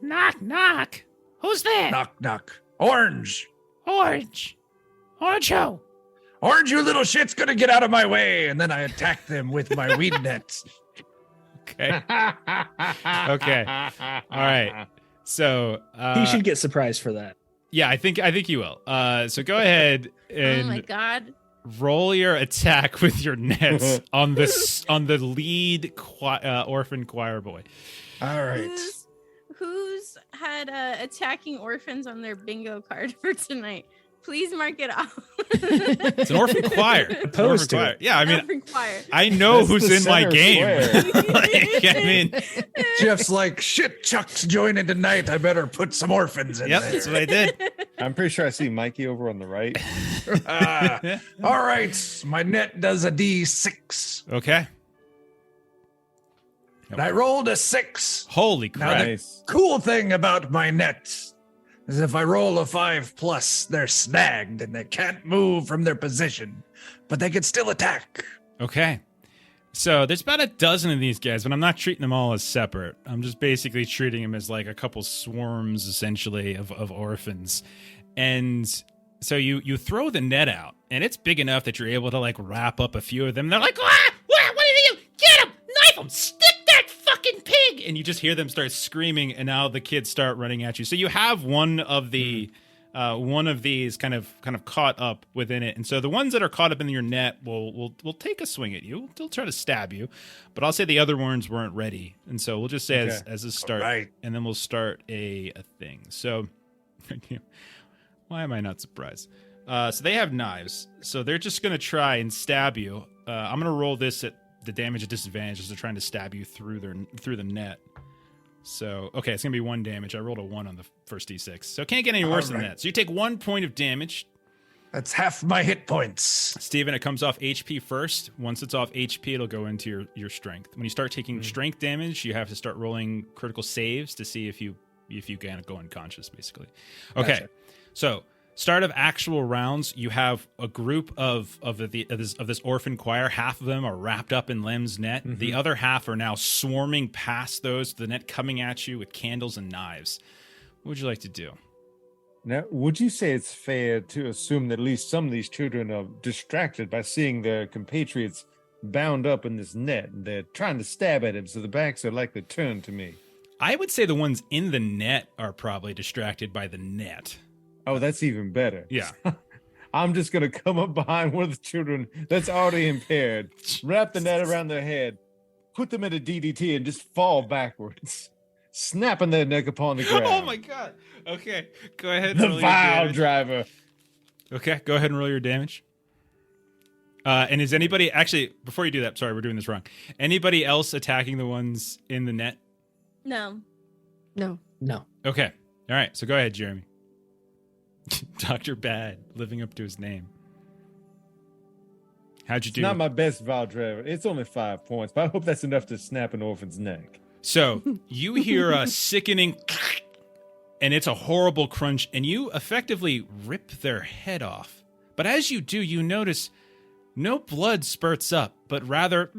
Knock, knock. Who's there? Knock, knock. Orange. Orange. Orange who? Orange, you little shit's gonna get out of my way. And then I attack them with my weed nets. Okay. Okay. All right. So He should get surprised for that. yeah, I think you will. So go ahead Oh my and god. roll your attack with your nets on the lead orphan choir boy. All right. Who's had attacking orphans on their bingo card for tonight? Please mark it off. It's an orphan choir. It's an orphan Opposed to choir. it. Yeah, I mean, Orphan choir. I know That's who's the in my center game. square. Like, I mean, Jeff's like, shit, Chuck's joining tonight. I better put some orphans in yep, there. that's what I did. I'm pretty sure I see Mikey over on the right. All right. My net does a D6. Okay. And I rolled a 6. Holy Now crap. the Nice. cool thing about my net is if I roll a 5+, they're snagged and they can't move from their position, but they can still attack. Okay. So there's about a dozen of these guys, but I'm not treating them all as separate. I'm just basically treating them as like a couple swarms, essentially, of orphans. And so you throw the net out, and it's big enough that you're able to like wrap up a few of them. They're like, what are you? Get him! Knife him! Stick that fucking pig! And you just hear them start screaming, and now the kids start running at you. So you have one of these kind of caught up within it, and so the ones that are caught up in your net will take a swing at you. They'll try to stab you, but I'll say the other ones weren't ready, and so we'll just say Okay. as a start, Right. and then we'll start a thing. So why am I not surprised? So they have knives, so they're just gonna try and stab you. I'm gonna roll this at the damage at disadvantage as they're trying to stab you through the net. So, okay, it's going to be 1 damage. I rolled a 1 on the first d6. So it can't get any worse than Alright. that. So you take 1 point of damage. That's half my hit points. Steven, it comes off HP first. Once it's off HP, it'll go into your strength. When you start taking strength damage, you have to start rolling critical saves to see if you kind of go unconscious, basically. Okay, Gotcha. so start of actual rounds, you have a group of this orphan choir. Half of them are wrapped up in Lem's net. The other half are now swarming past those, the net coming at you with candles and knives. What would you like to do? Now, would you say it's fair to assume that at least some of these children are distracted by seeing their compatriots bound up in this net and they're trying to stab at him, so the backs are likely turned to me? I would say the ones in the net are probably distracted by the net. Oh, that's even better. Yeah. I'm just going to come up behind one of the children that's already impaired, wrap the net around their head, put them in a DDT, and just fall backwards, snapping their neck upon the ground. Oh my god. Okay, go ahead and The roll your vile damage. driver. Okay, go ahead and roll your damage. And is anybody actually before you do that? Sorry, we're doing this wrong. Anybody else attacking the ones in the net? No. No. No. Okay, all right. So go ahead, Jeremy. Dr. Bad, living up to his name. How'd you It's do? not my best vile driver. It's only 5 points, but I hope that's enough to snap an orphan's neck. So you hear a sickening, and it's a horrible crunch, and you effectively rip their head off. But as you do, you notice no blood spurts up, but rather,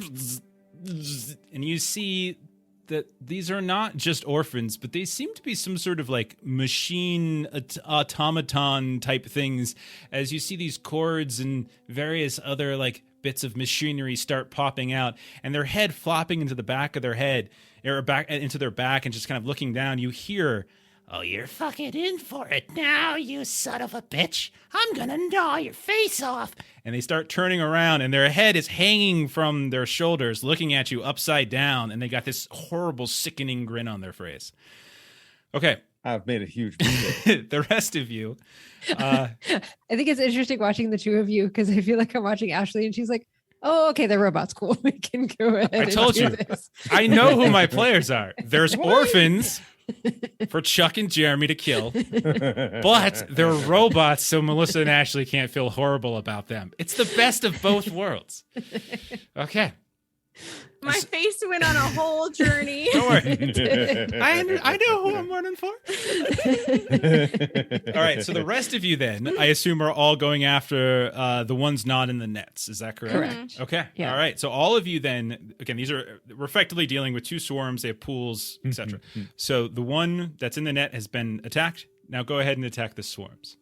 and you see that these are not just orphans, but they seem to be some sort of like machine automaton type things, as you see these cords and various other like bits of machinery start popping out, and their head flopping into the back of their head, or back into their back, and just kind of looking down. You hear, "Oh, you're fucking in for it now, you son of a bitch. I'm gonna gnaw your face off." And they start turning around, and their head is hanging from their shoulders, looking at you upside down, and they got this horrible, sickening grin on their face. Okay, I've made a huge mistake. the rest of you. I think it's interesting watching the two of you because I feel like I'm watching Ashley and she's like, "Oh, okay, they're robots. Cool. We can go ahead." I and told do you. this." I know who my players are. There's orphans for Chuck and Jeremy to kill, but they're robots, so Melissa and Ashley can't feel horrible about them. It's the best of both worlds. Okay. My face went on a whole journey. Don't worry. I know who I'm running for. All right, so the rest of you then, I assume, are all going after the ones not in the nets. Is that correct? Correct. Okay. Yeah. All right. So all of you then, again, we're effectively dealing with 2 swarms. They have pools, etc. So the one that's in the net has been attacked. Now go ahead and attack the swarms.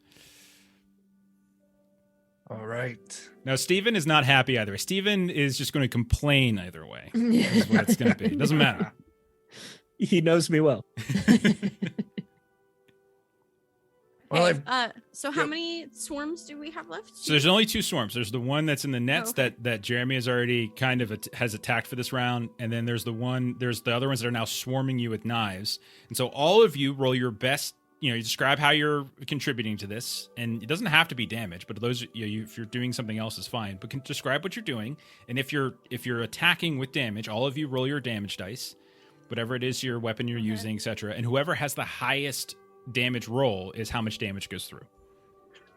All right. Now, Steven is not happy either. Steven is just going to complain either way. Is what it's going to be. It doesn't matter. He knows me well. Well, Okay, I've- so how Yep. many swarms do we have left? So there's only 2 swarms. There's the one that's in the nets okay. that Jeremy has already kind of has attacked for this round, and then there's the other ones that are now swarming you with knives. And so all of you roll your best. You describe how you're contributing to this, and it doesn't have to be damage, but those if you're doing something else is fine. But describe what you're doing, and if you're attacking with damage, all of you roll your damage dice, whatever it is your weapon you're using, etc. And whoever has the highest damage roll is how much damage goes through.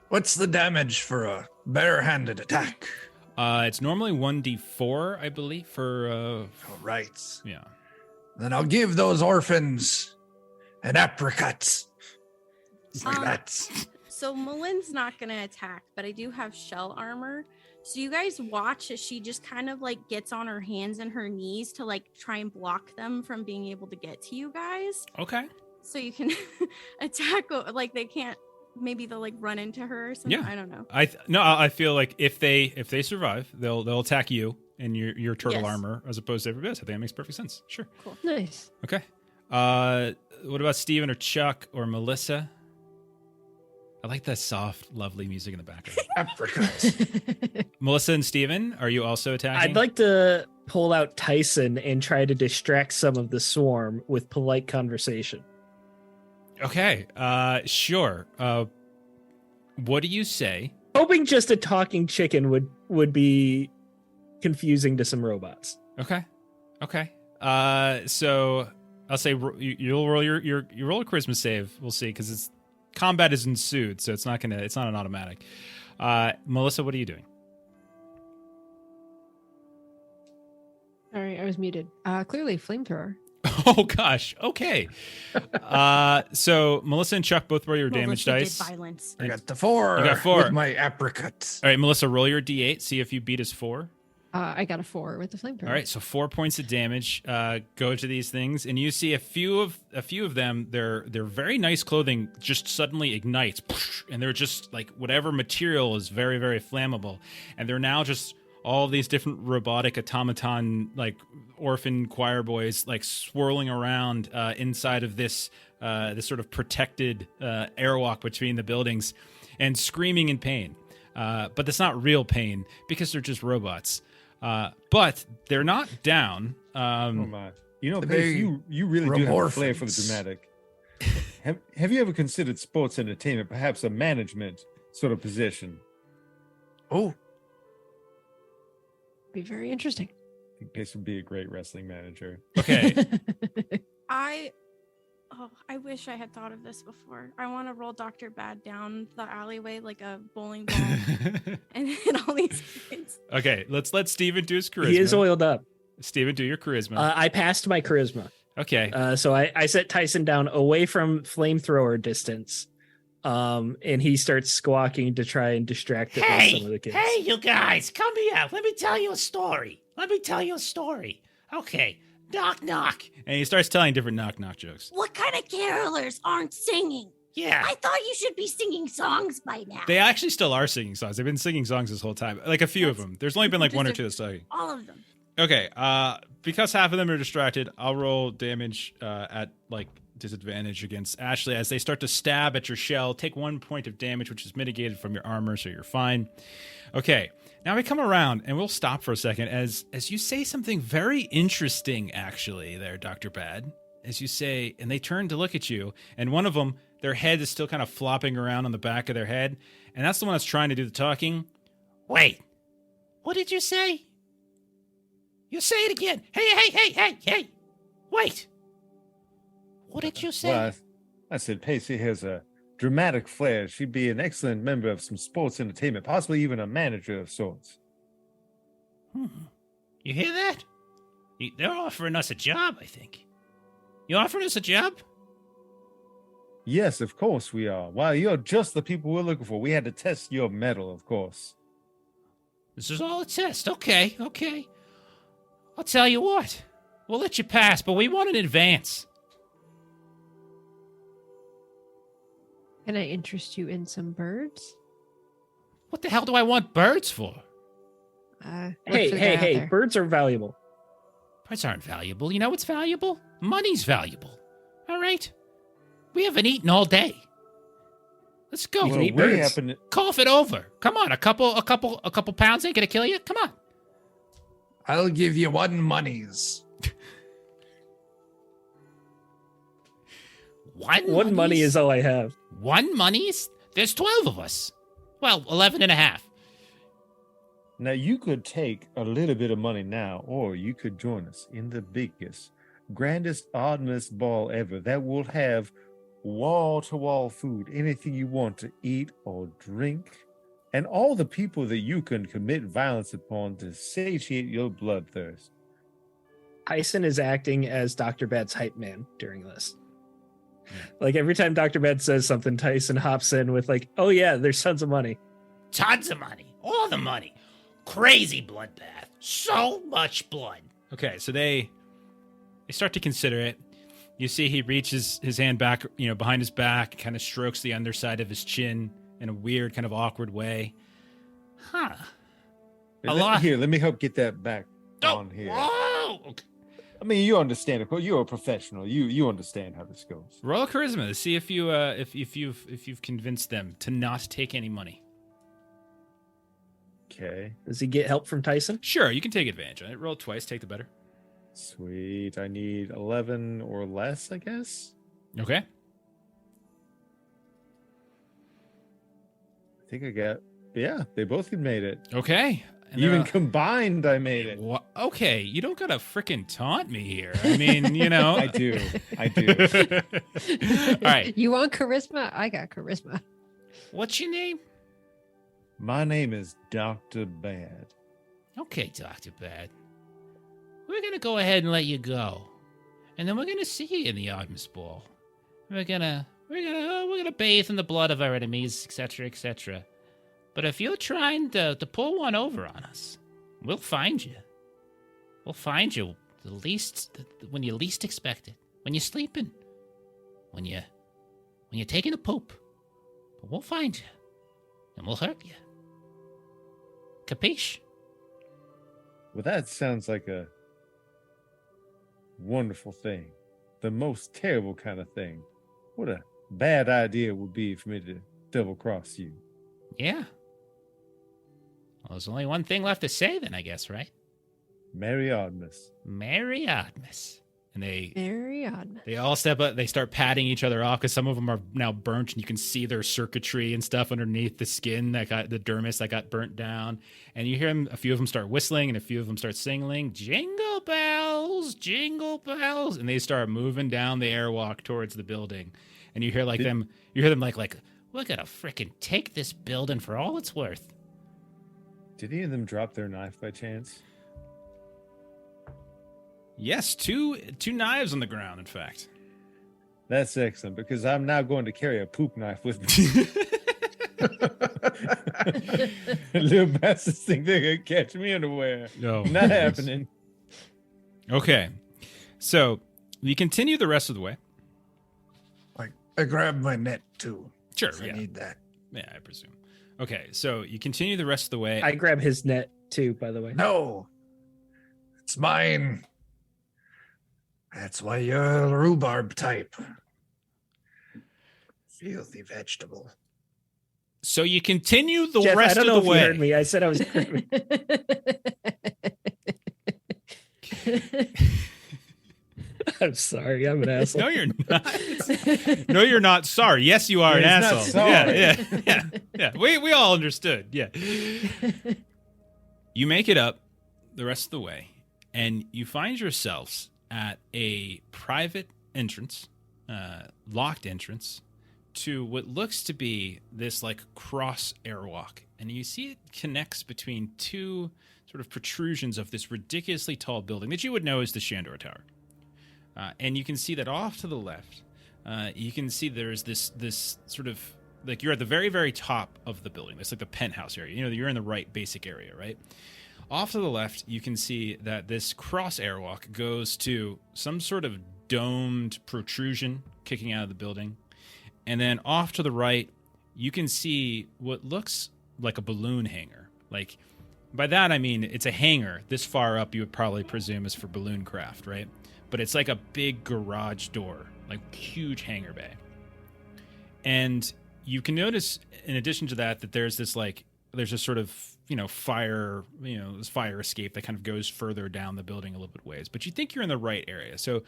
What's the damage for a barehanded attack? It's normally 1d4, I believe, for All right. yeah. Then I'll give those orphans an apricot. Like Um, that. So Malin's not gonna attack, but I do have shell armor. So you guys watch as she just kind of like gets on her hands and her knees to like try and block them from being able to get to you guys. Okay. So you can attack, like they can't. Maybe they'll like run into her or something. Yeah. I don't know. I feel like if they survive, they'll attack you and your turtle Yes. armor as opposed to everybody else. I think that makes perfect sense. Sure. Nice. Okay. What about Steven or Chuck or Melissa? I like that soft, lovely music in the background. Apricot. Melissa and Steven, are you also attacking? I'd like to pull out Tyson and try to distract some of the swarm with polite conversation. Okay. Sure. What do you say? Hoping just a talking chicken would be confusing to some robots. Okay. So I'll say you'll roll you roll a charisma save. We'll see, because it's combat is ensued, so it's not an automatic. Melissa, what are you doing? Sorry, I was muted. Clearly, flamethrower. Oh gosh. Okay. So Melissa and Chuck both roll your damage Melissa dice. did violence. I got the 4. You got 4. With my apricot. All right, Melissa, roll your d8. See if you beat his 4. I got a 4 with the flamethrower. All right, so 4 points of damage go to these things, and you see a few of them. Their very nice clothing just suddenly ignites, and they're just like whatever material is very, very flammable, and they're now just all these different robotic automaton like orphan choir boys like swirling around inside of this sort of protected airwalk between the buildings, and screaming in pain. But that's not real pain because they're just robots. But they're not down. Oh my! You know, The Pace, big you really do have a flair for the Remorphins. dramatic. Have you ever considered sports entertainment, perhaps a management sort of position? Oh, Be very interesting. I think Pace would be a great wrestling manager. Okay. I wish I had thought of this before. I want to roll Dr. Bad down the alleyway like a bowling ball and hit all these kids. Okay, let's let Steven do his charisma. He is oiled up. Steven, do your charisma. I passed my charisma. Okay. So I set Tyson down away from flamethrower distance. And he starts squawking to try and distract it with some of the kids. Hey, you guys, come here. Let me tell you a story. Okay, knock, knock. And he starts telling different knock-knock jokes. What kind of carolers aren't singing? Yeah. I thought you should be singing songs by now. They actually still are singing songs. They've been singing songs this whole time. Like a few of them. There's only been like one or two that's singing. All of them. Okay, because half of them are distracted, I'll roll damage at like disadvantage against Ashley as they start to stab at your shell. Take 1 point of damage, which is mitigated from your armor, so you're fine. Okay, now we come around and we'll stop for a second as you say something very interesting, actually, there, Dr. Bad. As you say, and they turn to look at you, and one of them, their head is still kind of flopping around on the back of their head, and that's the one that's trying to do the talking. Wait. What did you say? You say it again. Hey. Wait. What did you say? Well, I said Pacey has a dramatic flair. She'd be an excellent member of some sports entertainment, possibly even a manager of sorts. You hear that? They're offering us a job, I think. You offering us a job? Yes, of course we are. Well, you're just the people we're looking for. We had to test your metal, of course. This is all a test. Okay. I'll tell you what. We'll let you pass, but we want an advance. Can I interest you in some birds? What the hell do I want birds for? Look for the guy out Hey, there. birds are valuable. Birds aren't valuable. You know what's valuable? Money's valuable. All right? We haven't eaten all day. Let's go. You can eat we birds. happen to, Cough it over. Come on, a couple pounds ain't gonna kill you. Come on. I'll give you 1 monies. One money is all I have. 1 monies? There's 12 of us. Well, 11 and a half. now you could take a little bit of money now, or you could join us in the biggest, grandest Oddmas ball ever that will have wall-to-wall food, anything you want to eat or drink, and all the people that you can commit violence upon to satiate your bloodthirst. Tyson is acting as Dr. Bad's hype man during this. Like every time Dr. Bad says something, Tyson hops in with like, oh yeah, there's tons of money. Tons of money. All the money. Crazy bloodbath. So much blood. Okay, so they start to consider it. You see he reaches his hand back, behind his back, kind of strokes the underside of his chin in a weird, kind of awkward way. Huh. A lot. Here, let me help get that back on here. Whoa. Okay. I mean, you understand, of course. You're a professional. You understand how this goes. Roll charisma to see if you've convinced them to not take any money. Okay, Does he get help from Tyson? Sure, you can take advantage of it. Roll twice, take the better. sweet. I need 11 or less, I guess. Okay. I think I got. Yeah, they both made it. Okay. And Even they're- combined, I made it. Okay, you don't gotta frickin' taunt me here. I mean, I do. All right. You want charisma? I got charisma. What's your name? My name is Dr. Bad. Okay, Dr. Bad. We're gonna go ahead and let you go. And then we're gonna see you in the Oddmas Ball. We're gonna bathe in the blood of our enemies, etc., etc. But if you're trying to pull one over on us, we'll find you. We'll find you when you least expect it. When you're sleeping. When you're taking a poop. But we'll find you. And we'll hurt you. Capiche? Well, that sounds like a wonderful thing. The most terrible kind of thing. What a bad idea it would be for me to double cross you. Yeah. Well, there's only one thing left to say then, I guess, right? Merry Oddmas. Merry Oddmas. And Very odd. they all step up. They start patting each other off because some of them are now burnt, and you can see their circuitry and stuff underneath the skin the dermis that got burnt down. And you hear them. A few of them start whistling, and a few of them start singing "Jingle bells, jingle bells," and they start moving down the airwalk towards the building. And you hear them. You hear them like We're gonna frickin' take this building for all it's worth. Did any of them drop their knife by chance? yes, two knives on the ground. In fact, That's excellent, because I'm now going to carry a poop knife with me. Little bastards think they're going to catch me unaware. no, Not happening. Okay, so you continue the rest of the way. I grabbed my net too. Sure, if I yeah, need that. I presume. Okay, so you continue the rest of the way. I grab his net too, by the way. No, it's mine. That's why you're a rhubarb type. Filthy vegetable. So you continue the Jeff, rest I don't know of if the you way. heard me. I said I was. I'm sorry. I'm an asshole. No, you're not. No, you're not. Sorry. Yes, you are an Yeah, he's not asshole. sorry. Yeah. We all understood. Yeah. You make it up the rest of the way, and you find yourselves at a private entrance, locked entrance, to what looks to be this like cross airwalk, and you see it connects between two sort of protrusions of this ridiculously tall building that you would know as the Shandor Tower. And you can see that off to the left, you can see there's this sort of like you're at the very, very top of the building. It's like the penthouse area. You know, you're in the right basic area, right? Off to the left, you can see that this cross airwalk goes to some sort of domed protrusion kicking out of the building. And then off to the right, you can see what looks like a balloon hangar. Like, by that I mean it's a hangar this far up you would probably presume is for balloon craft, right? But it's like a big garage door, like huge hangar bay. And you can notice, in addition to that, that there's this sort of, fire, this fire escape that kind of goes further down the building a little bit ways. But you think you're in the right area. So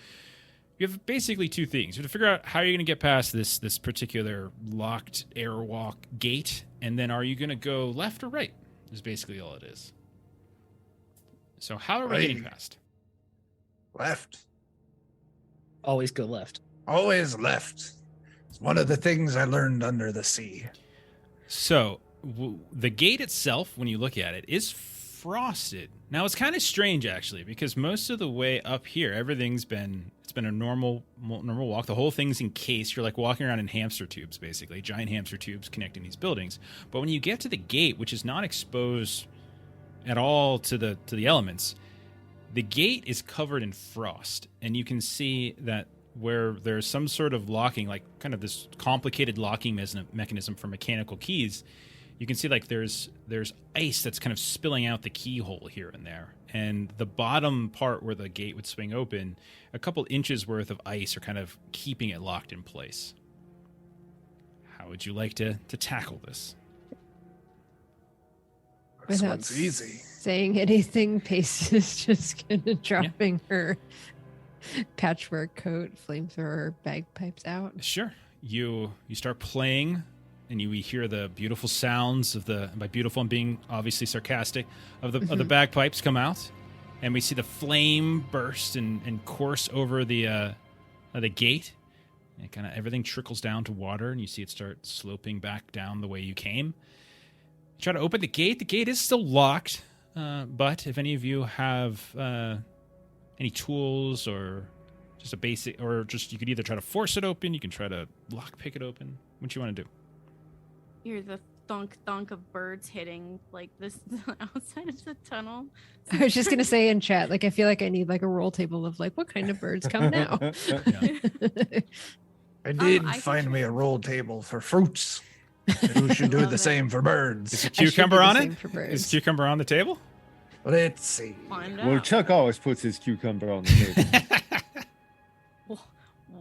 you have basically two things. You have to figure out how you're going to get past this particular locked airwalk gate, and then are you going to go left or right is basically all it is. So how are we getting past? Left. Always go left. Always left. It's one of the things I learned under the sea. So the gate itself, when you look at it, is frosted. Now it's kind of strange actually, because most of the way up here, it's been a normal walk. The whole thing's encased. You're like walking around in hamster tubes, basically, giant hamster tubes connecting these buildings. But when you get to the gate, which is not exposed at all to the elements, the gate is covered in frost, and you can see that where there's some sort of locking, like kind of this complicated locking mechanism for mechanical keys, you can see like there's ice that's kind of spilling out the keyhole here and there. And the bottom part where the gate would swing open, a couple inches worth of ice are kind of keeping it locked in place. How would you like to tackle this? This Without one's easy. saying anything, Pace is just kind of dropping her patchwork coat, flamethrower, bagpipes out. Sure. You start playing, and we hear the beautiful sounds of by beautiful I'm being obviously sarcastic, of the bagpipes come out, and we see the flame burst and course over the gate, and kind of everything trickles down to water, and you see it start sloping back down the way you came. You try to open the gate. The gate is still locked, but if any of you have any tools or just a basic, or just you could either try to force it open, you can try to lock pick it open. What do you want to do? Hear the thunk of birds hitting like this outside of the tunnel. I was just gonna say in chat, like I feel like I need like a roll table of like what kind of birds come now. I did I find can- me a roll table for fruits. Maybe should do Love the it. same for birds. Is a I should do cucumber the on same it? for birds. Is cucumber on the table? Let's see. Find Well, out. Chuck always puts his cucumber on the table.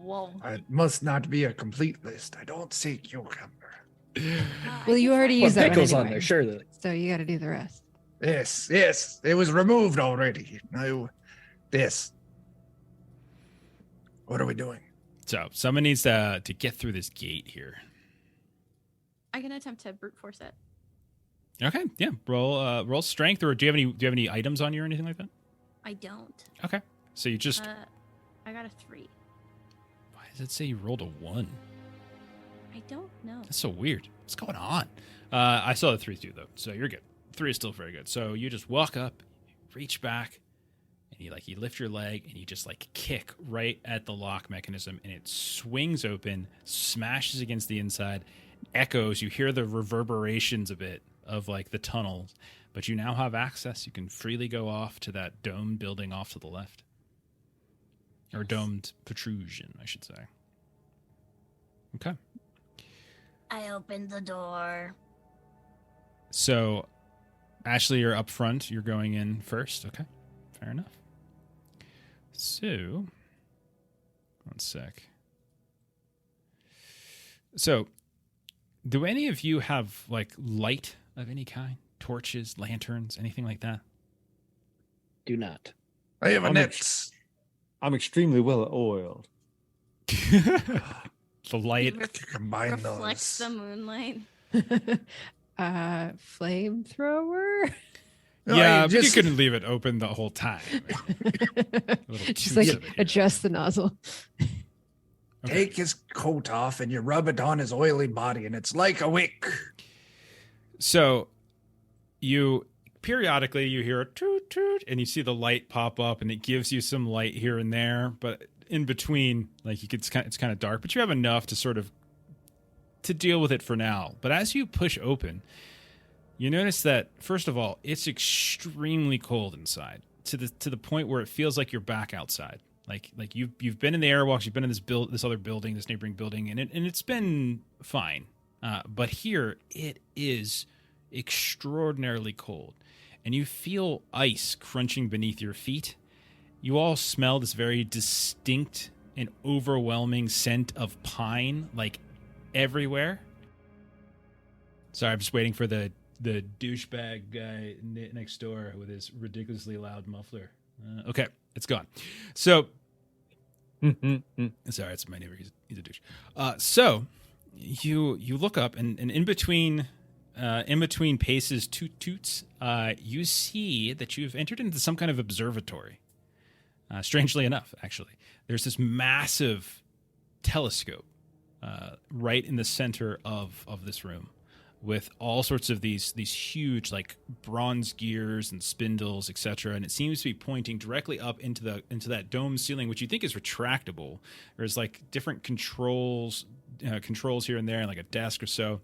Whoa. It must not be a complete list. I don't see cucumber. Well, you already Well, used that one pickles on anyway, there, surely. so you got to do the rest. Yes, it was removed already. Now, this. What are we doing? So someone needs to get through this gate here. I can attempt to brute force it. Okay, yeah. Roll strength, or do you have any items on you or anything like that? I don't. Okay, so you just. I got a 3. Why does it say you rolled a 1? I don't know. That's so weird. What's going on? I saw the 3 too, though, so you're good. 3 is still very good. So you just walk up, reach back, and you lift your leg, and you just like kick right at the lock mechanism, and it swings open, smashes against the inside, echoes. You hear the reverberations of it, of like the tunnels, but you now have access. You can freely go off to that domed building off to the left. Or domed protrusion, I should say. Okay. I opened the door. So, Ashley, you're up front. You're going in first. Okay. Fair enough. So, one sec. So, do any of you have, like, light of any kind? Torches, lanterns, anything like that? Do not. I have a I'm net. I'm extremely well oiled. The light. Combine Reflects those. the moonlight. Flamethrower. No, Yeah, I but you just- couldn't leave it open the whole time. A little Just too like of it here. adjust the nozzle. Okay. Take his coat off and you rub it on his oily body, and it's like a wick. So you periodically you hear a toot toot and you see the light pop up, and it gives you some light here and there, but in between, like it's kind of dark, but you have enough to sort of to deal with it for now. But as you push open, you notice that first of all, it's extremely cold inside to the point where it feels like you're back outside. Like you've been in the airwalks, you've been in this other building, this neighboring building, and it's been fine. But here it is extraordinarily cold, and you feel ice crunching beneath your feet. You all smell this very distinct and overwhelming scent of pine, like everywhere. Sorry, I'm just waiting for the douchebag guy next door with his ridiculously loud muffler. Okay, it's gone. So, sorry, it's my neighbor. He's a douche. So you look up, and in between paces, toots, you see that you've entered into some kind of observatory. Strangely enough, actually, there's this massive telescope right in the center of this room, with all sorts of these huge like bronze gears and spindles, etc. And it seems to be pointing directly up into that dome ceiling, which you think is retractable. There's like different controls here and there, and like a desk or so.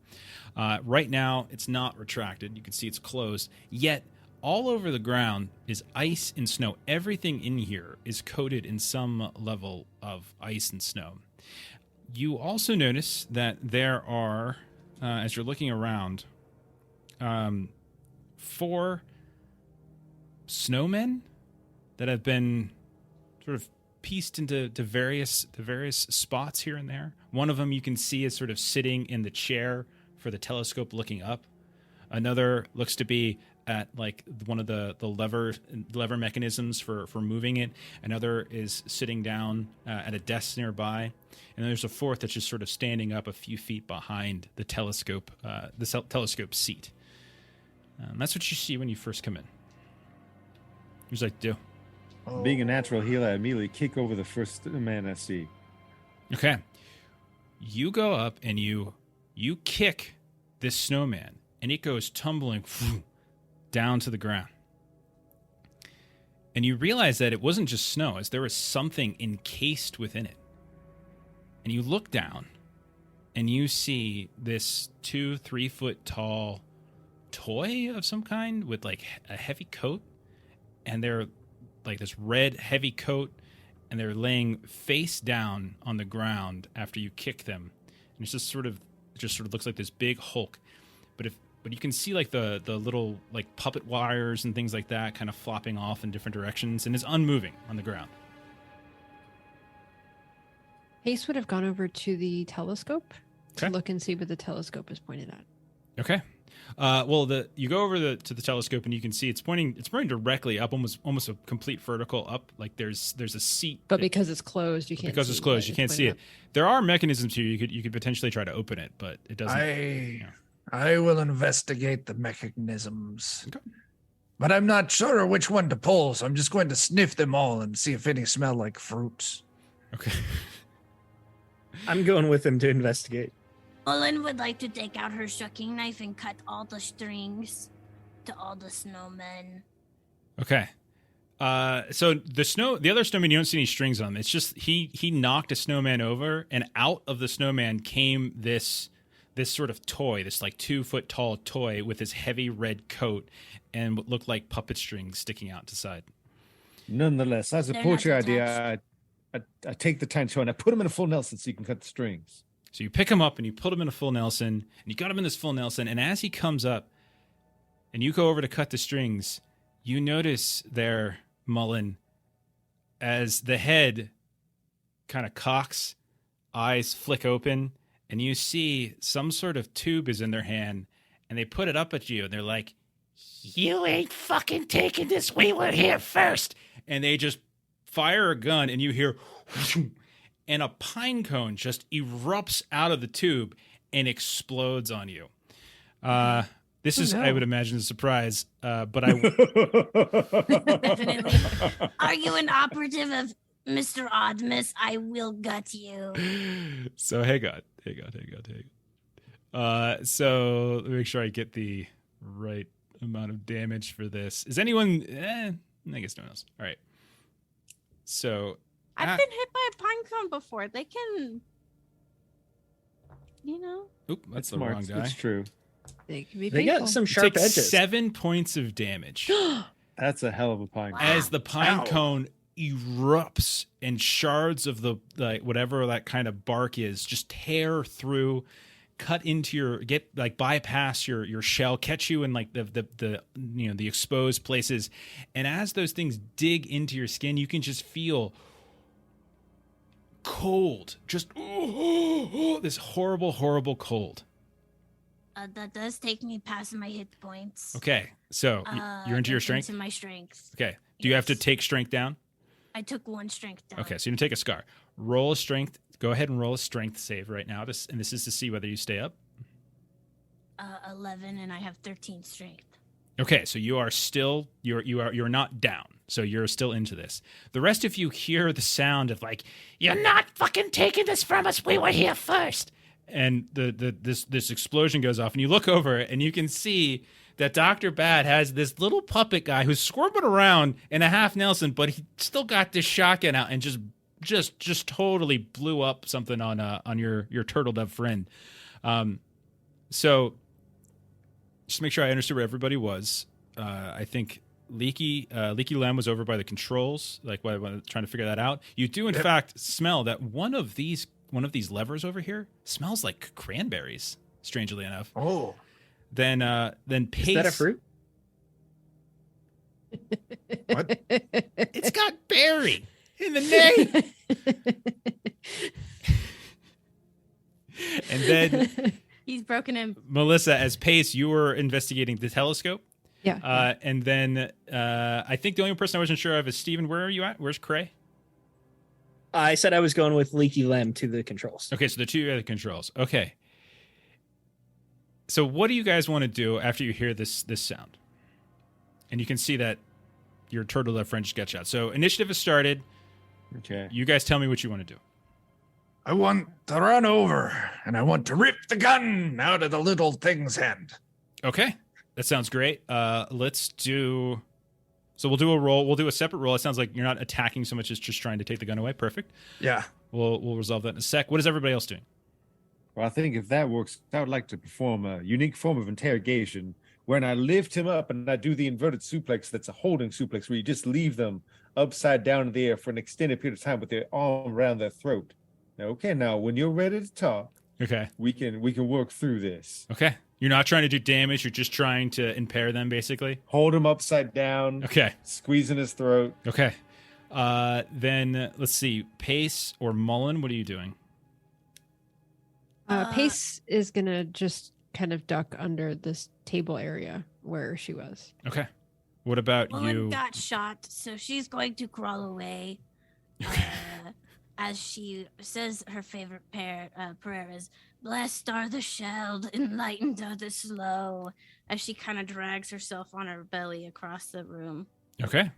Right now, it's not retracted. You can see it's closed. Yet, all over the ground is ice and snow. Everything in here is coated in some level of ice and snow. You also notice that there are, as you're looking around, 4 snowmen that have been sort of pieced into various spots here and there. One of them you can see is sort of sitting in the chair for the telescope looking up. Another looks to be at like one of the lever mechanisms for moving it. Another is sitting down at a desk nearby. And there's a fourth that's just sort of standing up a few feet behind the telescope seat. That's what you see when you first come in. Here's like do. Being a natural healer, I immediately kick over the first man I see. Okay. You go up and you kick this snowman, and it goes tumbling down to the ground. And you realize that it wasn't just snow, as there was something encased within it. And you look down, and you see this 2-3 foot tall toy of some kind with like a heavy coat, and they're like this red heavy coat, and they're laying face down on the ground after you kick them. And it just sort of looks like this big hulk. But you can see like the little like puppet wires and things like that kind of flopping off in different directions, and is unmoving on the ground. Haste would have gone over to the telescope to Okay. look and see what the telescope is pointed at. Okay. You go over to the telescope, and you can see it's pointing directly up, almost a complete vertical up. Like there's a seat. But because it's closed, you can't. Because it's closed, you can't see it. There are mechanisms here. You could potentially try to open it, but it doesn't. I will investigate the mechanisms. Okay. But I'm not sure which one to pull, so I'm just going to sniff them all and see if any smell like fruits. Okay. I'm going with him to investigate. Olin would like to take out her shucking knife and cut all the strings to all the snowmen. Okay. So the other snowman, you don't see any strings on them. It's just he knocked a snowman over, and out of the snowman came this sort of toy, this like 2 foot tall toy with this heavy red coat and what looked like puppet strings sticking out to side. Nonetheless, as a They're poacher not idea, I take the tancho and I put him in a full Nelson so you can cut the strings. So you pick him up and you put him in a full Nelson, and you got him in this full Nelson, and as he comes up and you go over to cut the strings, you notice there, Mullen, as the head kind of cocks, eyes flick open, and you see some sort of tube is in their hand, and they put it up at you, and they're like, You ain't fucking taking this. We were here first. and they just fire a gun, and you hear, and a pine cone just erupts out of the tube and explodes on you. This is, I would imagine, a surprise, but I... Definitely. Are you an operative of Mr. Oddmas? I will gut you. So hang on. So let me make sure I get the right amount of damage for this. Is anyone? I guess no one else. All right. So I've been hit by a pine cone before. They can, Oop, that's the Smart. wrong die. It's true. They can be They painful. got some You sharp take edges. 7 points of damage That's a hell of a pine. Wow. as the pine Ow. cone erupts and shards of the like whatever that kind of bark is just tear through, cut into your bypass your shell, catch you in like the exposed places, and as those things dig into your skin, you can just feel cold, just this horrible cold. That does take me past my hit points. Okay, so you're into your strength? Into my strength. Okay. Do you have to Yes. take strength down? I took 1 strength down. Okay, so you're going to take a scar. Roll a strength. Go ahead and roll a strength save right now, and this is to see whether you stay up. 11, and I have 13 strength. Okay, so you are still you're not down. So you're still into this. The rest of you hear the sound of like, "You're not fucking taking this from us. We were here first." And this explosion goes off, and you look over and you can see that Dr. Bad has this little puppet guy who's squirming around in a half Nelson, but he still got this shotgun out and just totally blew up something on your turtle dove friend. So just to make sure I understood where everybody was. I think Leaky Lem was over by the controls, like while trying to figure that out. You do in fact smell that one of these levers over here smells like cranberries, strangely enough. Oh. Then Pace. Is that a fruit? What? It's got berry in the name. And then He's broken him. Melissa, as Pace, you were investigating the telescope. Yeah. And then I think the only person I wasn't sure of is Steven. Where are you at? Where's Cray? I said I was going with Leaky Lem to the controls. Okay, so the two other controls. Okay. So what do you guys want to do after you hear this sound? And you can see that your turtle dove friend just got shot. So initiative has started. Okay. You guys tell me what you want to do. I want to run over and I want to rip the gun out of the little thing's hand. Okay, that sounds great. Let's do. So we'll do a roll. We'll do a separate roll. It sounds like you're not attacking so much as just trying to take the gun away. Perfect. Yeah. We'll resolve that in a sec. What is everybody else doing? Well, I think if that works, I would like to perform a unique form of interrogation wherein I lift him up and I do the inverted suplex. That's a holding suplex where you just leave them upside down in the air for an extended period of time with their arm around their throat. Okay, now when you're ready to talk, Okay. we can work through this. Okay. You're not trying to do damage. You're just trying to impair them, basically. Hold him upside down. Okay. Squeezing his throat. Okay. Then let's see. Pace or Mullen, what are you doing? Pace is gonna just kind of duck under this table area where she was. Okay. What about Mullen you? got shot, so she's going to crawl away. As she says her favorite prayer is, "Blessed are the shelled, enlightened are the slow," as she kind of drags herself on her belly across the room. Okay.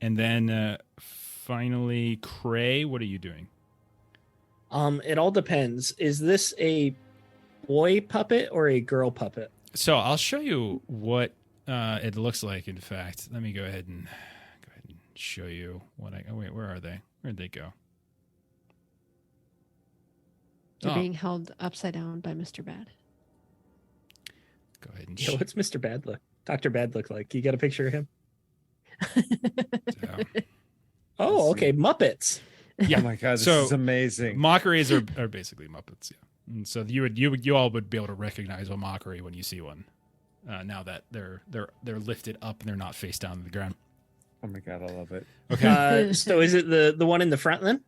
And then finally, Cray, what are you doing? It all depends. Is this a boy puppet or a girl puppet? So I'll show you what it looks like. In fact, let me go ahead and show you what I. Oh wait, where are they? Where'd they go? They're Oh. being held upside down by Mr. Bad. Go ahead and. Yeah, what's Mr. Bad look? Dr. Bad look like? You got a picture of him? Oh, okay. Muppets. Yeah. Oh my god, this So, is amazing. Mockeries are basically Muppets. Yeah. And so you all would be able to recognize a mockery when you see one. Now that they're lifted up and they're not face down to the ground. Oh my god, I love it. Okay. So is it the one in the front then?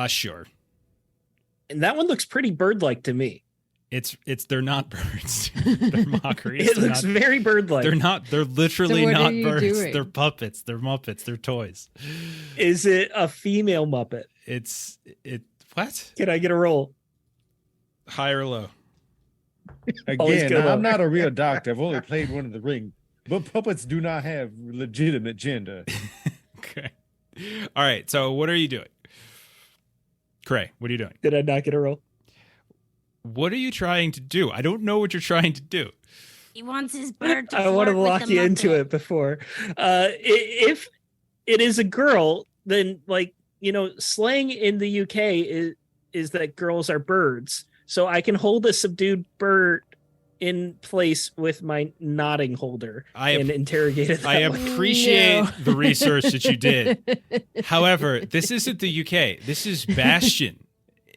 Sure. And that one looks pretty bird-like to me. They're not birds. They're mockeries. It They're looks not- very bird-like. They're literally So what not are you birds. doing? They're puppets. They're Muppets. They're toys. Is it a female Muppet? What? Can I get a roll? High or low? Always Again, go I'm low. not a real doctor. I've only played one in the ring. But puppets do not have legitimate gender. Okay. All right. So what are you doing? Cray, what are you doing? Did I not get a roll? What are you trying to do? I don't know what you're trying to do. He wants his bird to I want to flirt with lock the you into Muppet. it before. If it is a girl, then slang in the UK is that girls are birds. So I can hold a subdued bird in place with my nodding holder and interrogate it. I that way. appreciate No. the research that you did. However, this isn't the UK. This is Bastion.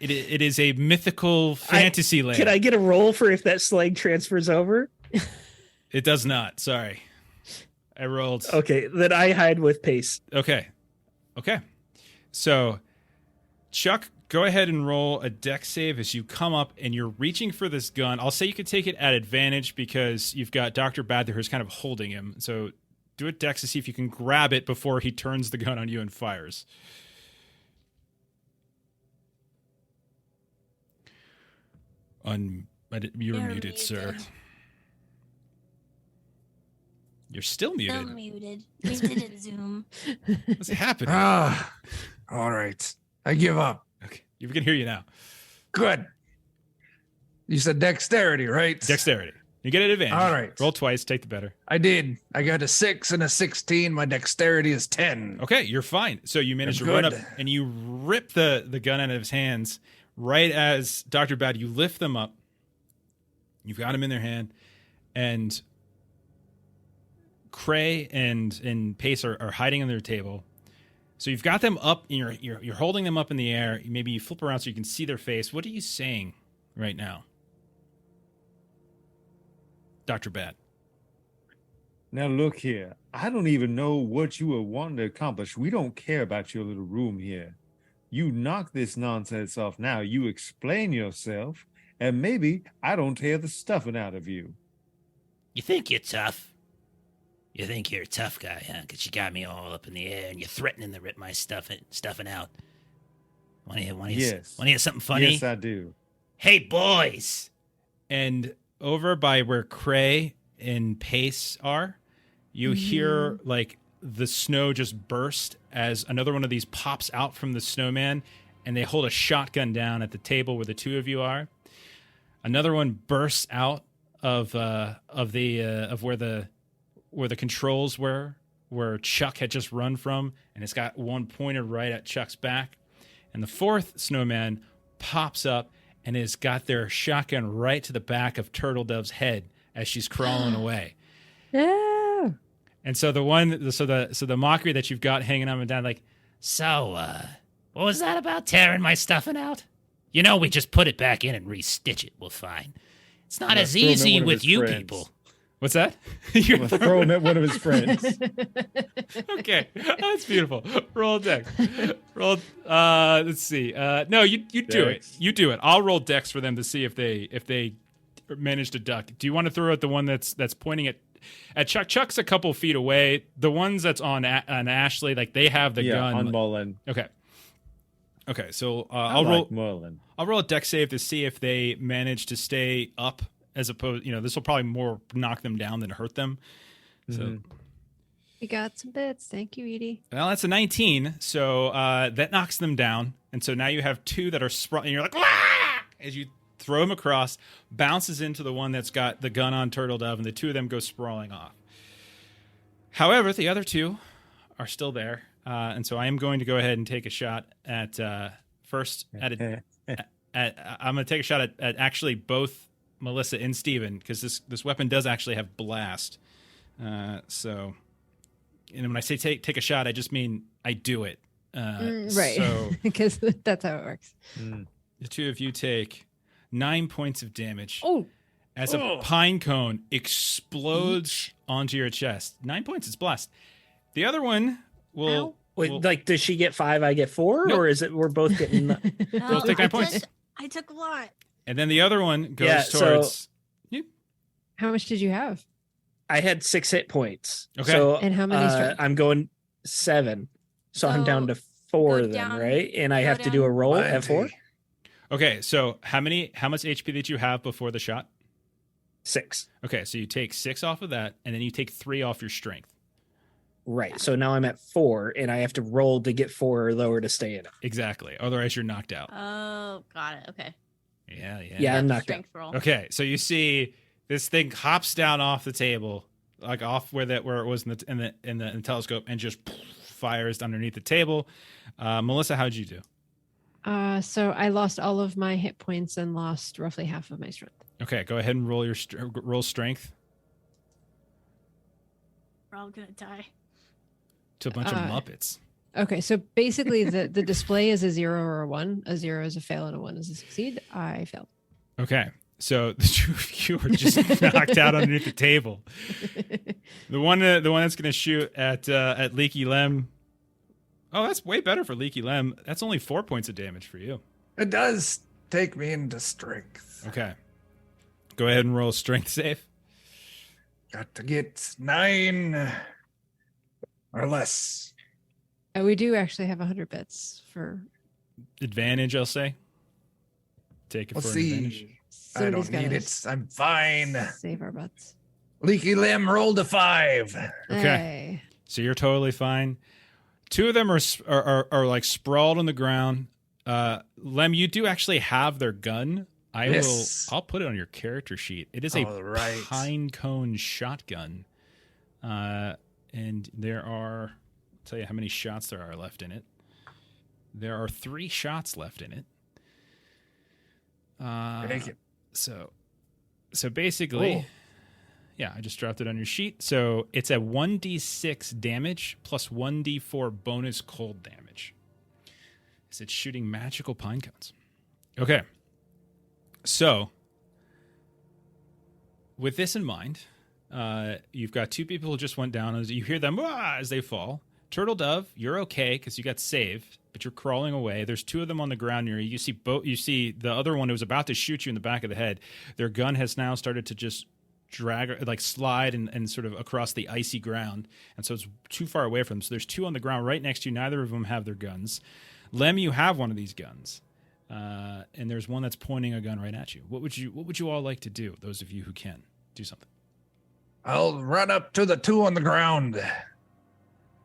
It is a mythical fantasy land. Can I get a roll for if that slang transfers over? It does not. Sorry. I rolled. Okay, then I hide with Pace. Okay. So Chuck Go ahead and roll a dex save as you come up and you're reaching for this gun. I'll say you could take it at advantage because you've got Dr. Bad there who's kind of holding him. So do a dex to see if you can grab it before he turns the gun on you and fires. You're muted, sir. You're still muted. Still muted. Muted in Zoom. What's happening? All right. I give up. Okay, we can hear you now. Good. You said dexterity, right? Dexterity. You get an advantage. All right. Roll twice, take the better. I did. I got a 6 and a 16. My dexterity is 10. Okay, you're fine. So you manage to Good. run up and you rip the gun out of his hands right as Dr. Bad, you lift them up. You've got him in their hand. And Cray and Pace are hiding on their table. So you've got them up and you're holding them up in the air. Maybe you flip around so you can see their face. What are you saying right now? Dr. Bad. Now look here. I don't even know what you are wanting to accomplish. We don't care about your little room here. You knock this nonsense off now. You explain yourself, and maybe I don't tear the stuffing out of you. You think you're tough? You think you're a tough guy, huh? Because you got me all up in the air and you're threatening to rip my stuffing out. Want to hear something funny? Yes, I do. Hey, boys! And over by where Cray and Pace are, you hear like the snow just burst as another one of these pops out from the snowman, and they hold a shotgun down at the table where the two of you are. Another one bursts out of where the controls were, where Chuck had just run from, and it's got one pointed right at Chuck's back. And the fourth snowman pops up and has got their shotgun right to the back of Turtle Dove's head as she's crawling away. Yeah. And so the mockery that you've got hanging up and down, like, So, what was that about tearing my stuffing out? You know, we just put it back in and re-stitch it. We're fine. It's not as easy with you people. what's that? I'm gonna throw him at one of his friends. Okay, that's beautiful. Roll dex. Roll. Let's see. No, you do it. You do it. I'll roll dex for them to see if they manage to duck. Do you want to throw at the one that's pointing at Chuck? Chuck's a couple feet away. The ones that's on Ashley, like they have the gun. On Mullen. Okay. So I'll roll Mullen. I'll roll a dex save to see if they manage to stay up. As opposed, this will probably more knock them down than hurt them. So, We got some bits. Thank you, Edie. well, that's a 19. So that knocks them down, and so now you have two that are sprung, and you're like, "Wah!" As you throw them across, bounces into the one that's got the gun on Turtle Dove, and the two of them go sprawling off. However, the other two are still there, and so I am going to go ahead and take a shot at first at I'm going to take a shot at actually both Melissa and Steven, because this weapon does actually have blast. So, and when I say take a shot, I just mean I do it. Right. So Because that's how it works. the two of you take 9 points of damage. Oh. As a pine cone explodes onto your chest. 9 points, it's blast. The other one will... Wait, like, does she get 5, I get 4? Nope. Or is it we're both getting... Both take 9 points. I took a lot. And then the other one goes Yeah, towards... How much did you have? I had 6 hit points. Okay. So, And how many strength? I'm going 7. So I'm So, down to 4 go then, down- right? And I go have to do down- a roll at 4? Okay, so how much HP did you have before the shot? 6. Okay, so you take 6 off of that, and then you take 3 off your strength. Right. So now I'm at 4, and I have to roll to get 4 or lower to stay in it. Exactly. Otherwise, you're knocked out. Oh, got it. Okay. Yeah. I'm knocked out. Strength roll. Okay, so you see this thing hops down off the table, like off where it was in the telescope, and just fires underneath the table. Melissa, how'd you do? So I lost all of my hit points and lost roughly half of my strength. Okay, go ahead and roll your roll strength We're all gonna die. to a bunch of Muppets. Okay, so basically the display is a 0 or a 1. A 0 is a fail and a 1 is a succeed. I failed. Okay, so the two of you were just knocked out underneath the table. The one that's going to shoot at Leaky Lem. Oh, that's way better for Leaky Lem. That's only 4 points of damage for you. It does take me into strength. Okay. Go ahead and roll a strength save. Got to get 9 or less. We do actually have 100 bits for. Advantage, I'll say. Take it We'll for an see. advantage. I Somebody's don't need gotta it. I'm fine. Save our butts. Leaky limb rolled a 5. Okay. Hey. So you're totally fine. 2 of them are like sprawled on the ground. Lem, you do actually have their gun. I'll put it on your character sheet. It is a All right. pine cone shotgun. And there are, I'll tell you how many shots there are left in it. There are 3 shots left in it. Take it. So basically, yeah, I just dropped it on your sheet. So it's a 1d6 damage plus 1d4 bonus cold damage. Is it shooting magical pine cones? Okay. So with this in mind, you've got 2 people who just went down. As you hear them as they fall. Turtle Dove, you're okay because you got saved, but you're crawling away. There's 2 of them on the ground near you. You see the other one who was about to shoot you in the back of the head. Their gun has now started to just drag, like slide and sort of across the icy ground, and so it's too far away from them. So there's 2 on the ground right next to you. Neither of them have their guns. Lem, you have one of these guns, and there's one that's pointing a gun right at you. What would you all like to do? Those of you who can do something. I'll run up to the 2 on the ground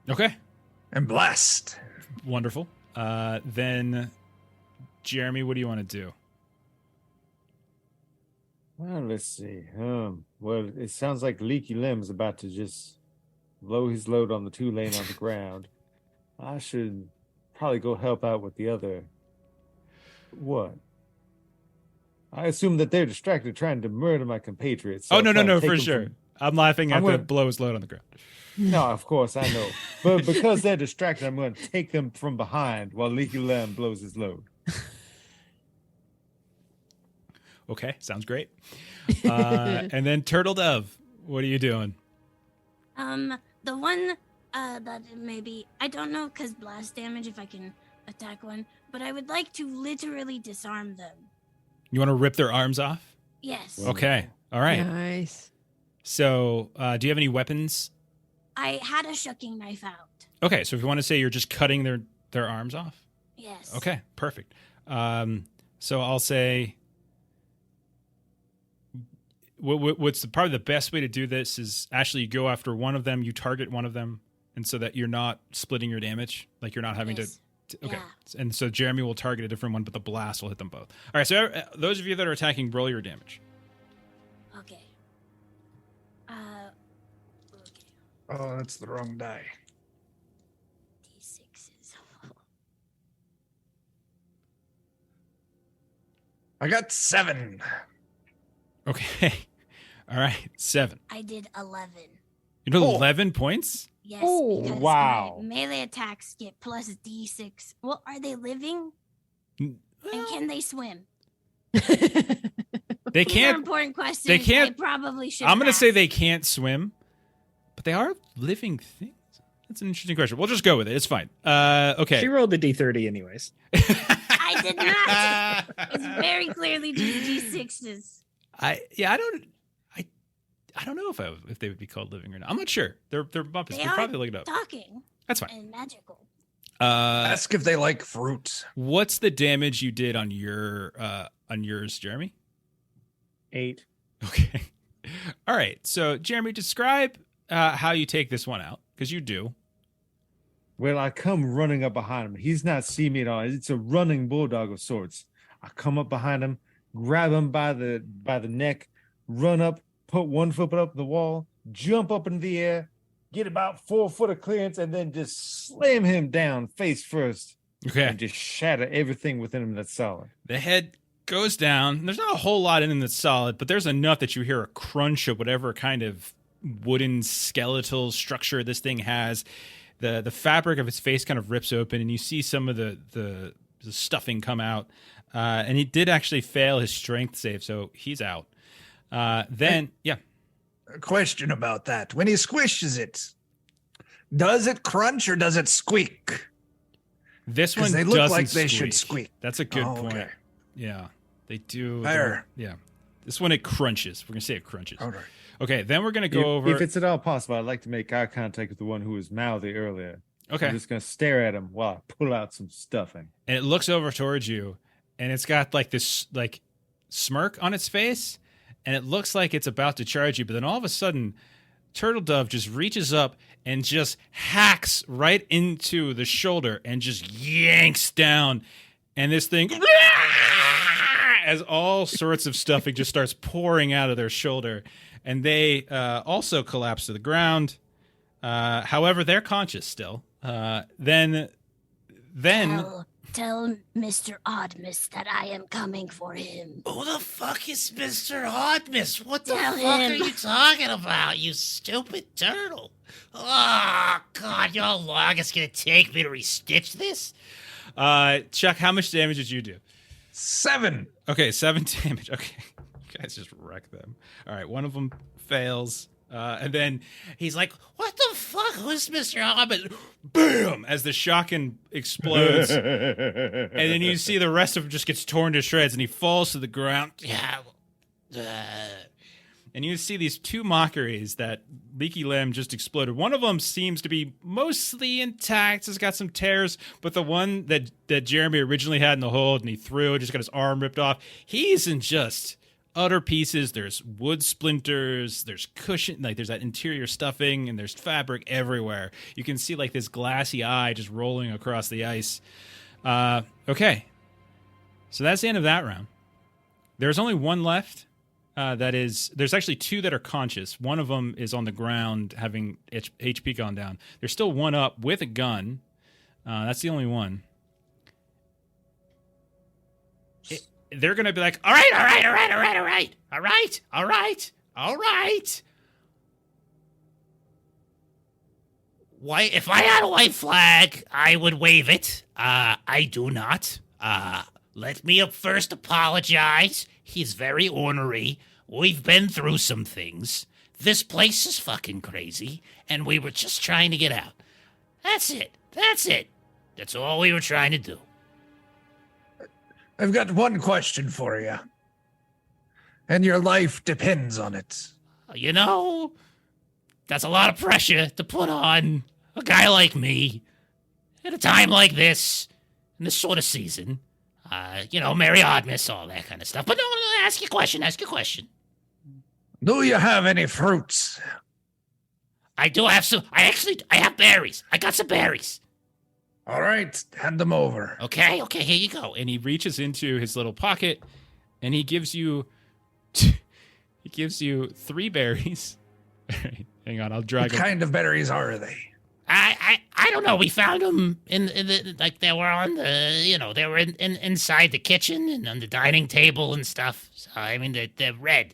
Okay. and blast. Wonderful. Then, Jeremy, what do you want to do? Well, let's see. Well, it sounds like Leaky Limb's about to just blow his load on the 2 laying on the ground. I should probably go help out with the other. What? I assume that they're distracted trying to murder my compatriots. So Oh, no, I'll try to take for them sure. from- I'm laughing at I'm the gonna- blow his load on the ground. No, of course, I know. But because they're distracted, I'm going to take them from behind while Leaky Limb blows his load. Okay, sounds great. And then Turtle Dove, what are you doing? The one that maybe I don't know because blast damage if I can attack one, but I would like to literally disarm them. You want to rip their arms off? Yes. Okay, all right. Nice. So, do you have any weapons? I had a shucking knife out. Okay, so if you want to say you're just cutting their arms off. Yes. Okay, perfect. So I'll say, what's probably the best way to do this is actually you go after one of them, you target one of them, and so that you're not splitting your damage, like you're not having Yes. to. Okay, Yeah. and so Jeremy will target a different one, but the blast will hit them both. All right, so those of you that are attacking, roll your damage. Okay. Okay. Oh, that's the wrong die. D6s. I got 7. Okay, all right, 7. I did 11. You know, Oh. 11 points. Yes. Oh, because wow. my melee attacks get plus D6. Well, are they living? Well, And can they swim? they These are can't. important questions. they can't- I probably should. I'm going to say they can't swim, but they are living things. That's an interesting question. We'll just go with it. It's fine. Okay. She rolled a d30 anyways. I did not. It's very clearly just D6s. I don't know if they would be called living or not. I'm not sure. They're Muppets. They We are probably look it up. Talking That's fine. and magical. Ask if they like fruit. What's the damage you did on yours, Jeremy? 8. Okay. All right. So, Jeremy, describe how you take this one out, because you do. Well, I come running up behind him. He's not seeing me at all. It's a running bulldog of sorts. I come up behind him, grab him by the neck, run up, put one foot up the wall, jump up in the air, get about 4 foot of clearance, and then just slam him down face first Okay. and just shatter everything within him that's solid. The head goes down. There's not a whole lot in him that's solid, but there's enough that you hear a crunch of whatever kind of wooden skeletal structure this thing has. The fabric of its face kind of rips open, and you see some of the stuffing come out. And he did actually fail his strength save, so he's out. Yeah. A question about that. When he squishes it, does it crunch or does it squeak? This 'Cause one they look doesn't like they should squeak. That's a good Oh, point. okay. Yeah, they do. There. Yeah. This one, it crunches. We're going to say it crunches. All right. Okay, then we're going to go over. If it's at all possible, I'd like to make eye contact with the one who was mouthy earlier. Okay. I'm just going to stare at him while I pull out some stuffing. And it looks over towards you, and it's got like this like smirk on its face, and it looks like it's about to charge you, but then all of a sudden Turtle Dove just reaches up and just hacks right into the shoulder and just yanks down, and this thing as all sorts of stuffing just starts pouring out of their shoulder, and they also collapse to the ground. However, they're conscious still. Then Tell Mr. Oddmas that I am coming for him. Who the fuck is Mr. Oddmas? What the Tell fuck him. are you talking about, you stupid turtle? Oh, God, you know how long it's going to take me to restitch this? Chuck, how much damage did you do? 7. Okay, 7 damage. Okay, you guys just wreck them. All right, one of them fails. And then he's like, "What the fuck? Who's Mr. Oddmas?" Boom! As the shotgun explodes, and then you see the rest of him just gets torn to shreds, and he falls to the ground. Yeah. And you see these 2 mockeries that Leaky Limb just exploded. One of them seems to be mostly intact. It's got some tears, but the one that Jeremy originally had in the hold and he threw, just got his arm ripped off. He's in just utter pieces. There's wood splinters, there's cushion, like there's that interior stuffing, and there's fabric everywhere. You can see like this glassy eye just rolling across the ice. Okay, so that's the end of that round. There's only one left. There's actually 2 that are conscious. One of them is on the ground having HP gone down. There's still one up with a gun. That's the only one. They're going to be like, all right. Why, if I had a white flag, I would wave it. I do not. Let me up first apologize. He's very ornery. We've been through some things. This place is fucking crazy, and we were just trying to get out. That's it. That's all we were trying to do. I've got one question for you. And your life depends on it. You know, that's a lot of pressure to put on a guy like me at a time like this, in this sort of season. Merry Oddmas, all that kind of stuff. But no, ask your question. Do you have any fruits? I do have some. I have berries. I got some berries. All right, hand them over. Okay, here you go. And he reaches into his little pocket, and he gives you 3 berries. Hang on, I'll drag What them. kind of berries are they? I don't know. We found them in the, like they were on the, they were inside the kitchen and on the dining table and stuff. So, I mean, they're red.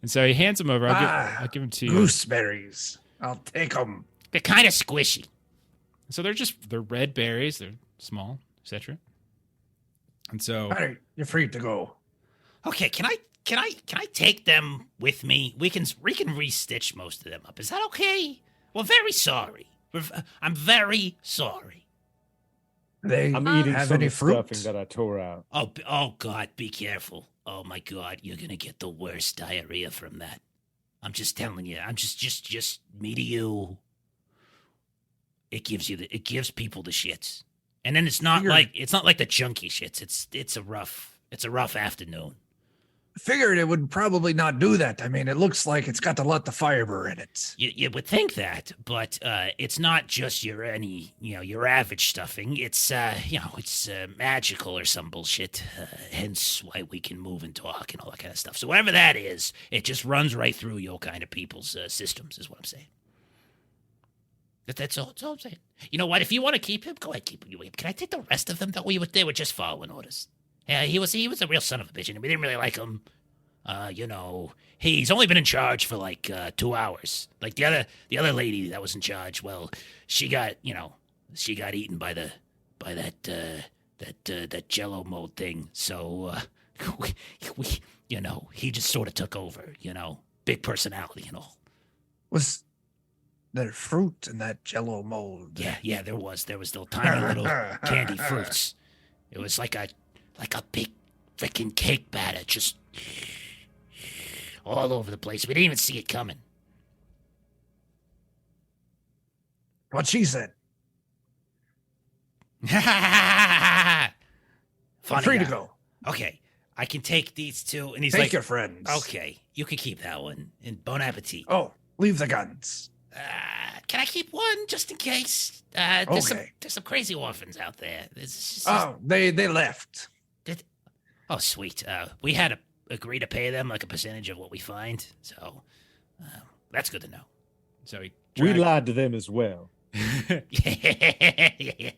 And so he hands them over. I'll give them to you. Gooseberries. I'll take them. They're kind of squishy. So they're red berries. They're small, etc. And so, All right, you're free to go. Okay, can I take them with me? We can restitch most of them up. Is that okay? We're very sorry. I'm very sorry. They I'm eating have some any of the fruit? stuffing that I tore out. Oh God, be careful. Oh my God, you're gonna get the worst diarrhea from that. I'm just telling you. I'm just me to you. It gives people the shits. And then it's not like the junky shits. It's a rough afternoon. Figured it would probably not do that. I mean, it looks like it's got a lot of fiber in it. You would think that, but it's not just your average stuffing. It's it's magical or some bullshit. Hence why we can move and talk and all that kind of stuff. So whatever that is, it just runs right through your kind of people's systems. Is what I'm saying. That's all I'm saying. You know what? If you want to keep him, go ahead, keep him. Can I take the rest of them? They were just following orders. Yeah, he was a real son of a bitch, and we didn't really like him. He's only been in charge for like 2 hours. Like the other lady that was in charge, well, she got eaten by that Jello mold thing. So he just sort of took over. Big personality and all. There's fruit in that jello mold. Yeah, there was little tiny little candy fruits. It was like a big freaking cake batter, just all over the place. We didn't even see it coming. What she said. Funny Free to guy. go. Okay, I can take these two, and he's Take like, your friends. okay, you can keep that one, and bon appetit. Oh, leave the guns. Can I keep one just in case? There's Okay. some crazy orphans out there. Oh, they left. Oh, sweet. We had to agree to pay them like a percentage of what we find, so that's good to know. So he We lied to them as well. Yeah,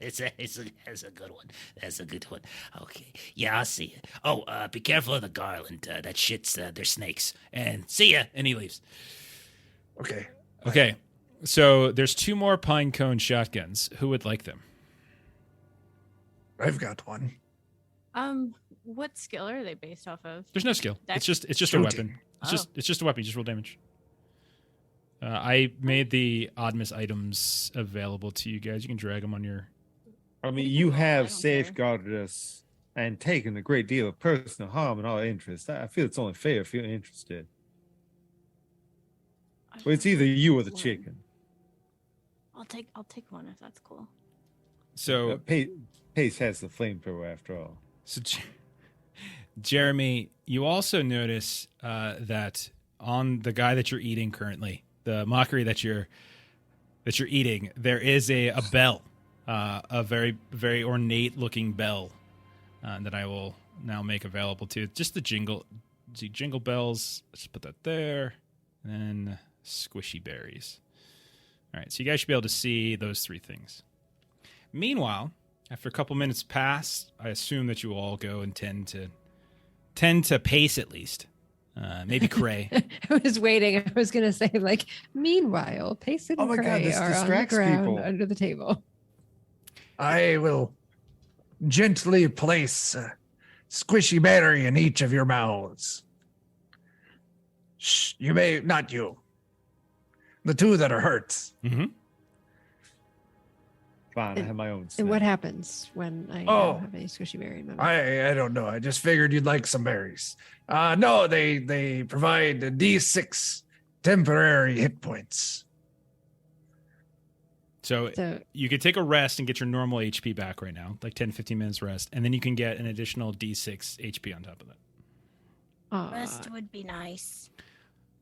it's a good one. That's a good one. Okay, yeah, I'll see you. Oh, be careful of the garland. That shit's they're snakes. And see ya. And he leaves. Okay. Okay, so there's 2 more pine cone shotguns. Who would like them? I've got one. What skill are they based off of? There's no skill. Dex? It's just a Shooting. weapon. It's just a weapon. You just roll damage. I made the Oddmas items available to you guys. You can drag them on your. I mean, can you roll, I don't have care. safeguarded us and taken a great deal of personal harm in our interest. I feel it's only fair if you're interested. Well, it's either you or the One. chicken. I'll take one if that's cool. So Pace has the flamethrower after all. So, Jeremy, you also notice that on the guy that you're eating currently, the mockery that you're eating, there is a bell, a very, very ornate looking bell that I will now make available to you. Just the jingle bells. Let's put that there, and then squishy berries. All right, so you guys should be able to see those 3 things. Meanwhile, after a couple minutes pass, I assume that you will all go and tend to pace at least. Maybe Cray. I was waiting. I was going to say, like, meanwhile, Pace and Oh my God, Cray this are on the distracts ground people. under the table. I will gently place a squishy berry in each of your mouths. Shh, you may, not you. The 2 that are hurt. Mm-hmm. Fine, I have my own. And what snack. happens when I Oh. have a squishy berry in my mouth? I don't know. I just figured you'd like some berries. No, they provide a D6 temporary hit points. So So you could take a rest and get your normal HP back right now, like 10, 15 minutes rest, and then you can get an additional D6 HP on top of that. Rest would be nice.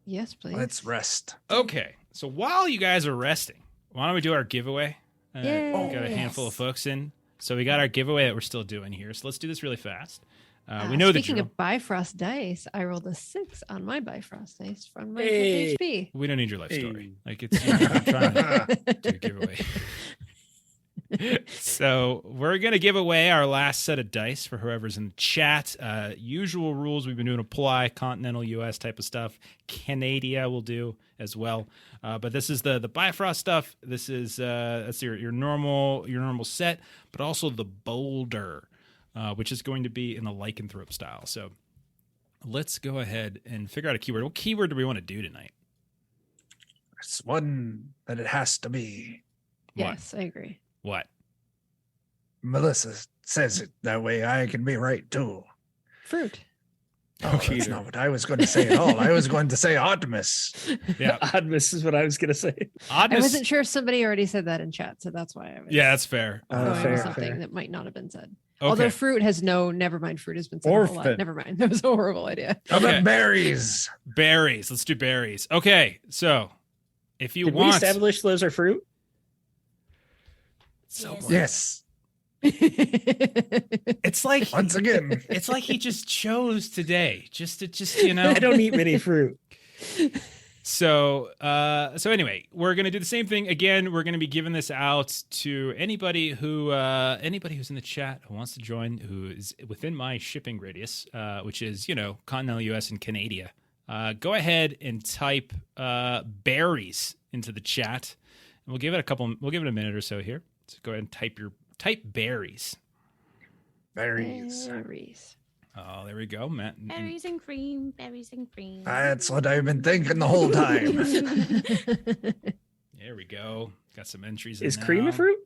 yes, please. Let's rest. Okay, so while you guys are resting, why don't we do our giveaway? We got a handful of Yes. folks in. So we got our giveaway that we're still doing here. So let's do this really fast. We know the Speaking drill. of Bifrost dice, I rolled a 6 on my Bifrost dice from my Hey. HP. We don't need your life Hey. story. Like it's I'm trying to do a giveaway. So we're gonna give away our last set of dice for whoever's in the chat. Usual rules we've been doing apply, continental US type of stuff. Canada will do as well. But this is the Bifrost stuff. This is that's your normal set, but also the boulder, which is going to be in a lycanthrope style. So let's go ahead and figure out a keyword. What keyword do we want to do tonight? It's one that it has to be. Yes, I agree. What? Melissa says it that way. I can be right too. Fruit. Oh, that's not what I was going to say at all. I was going to say Oddmas. Yeah, Oddmas is what I was going to say. I Oddness. wasn't sure if somebody already said that in chat, so that's why I was Yeah, that's fair. going with Fair, something fair. that might not have been said. Okay. Although fruit has never mind, fruit has been said a whole lot. Orphan. Never mind. That was a horrible idea. How Okay. about berries? Berries. Let's do berries. Okay, so if you Did we want, establish those are fruit? so Yes. Yes. it's like Once again. it's like he just chose today, just you know. I don't eat many fruit. So anyway, we're gonna do the same thing again. We're gonna be giving this out to anybody who's in the chat who wants to join, who is within my shipping radius, which is continental U.S. and Canada. Go ahead and type berries into the chat, and we'll give it a minute or so here. So go ahead and type berries. Berries. Berries. Oh, there we go, Matt. Berries and cream, berries and cream. That's what I've been thinking the whole time. There we go. Got some entries. Is in cream now. a fruit?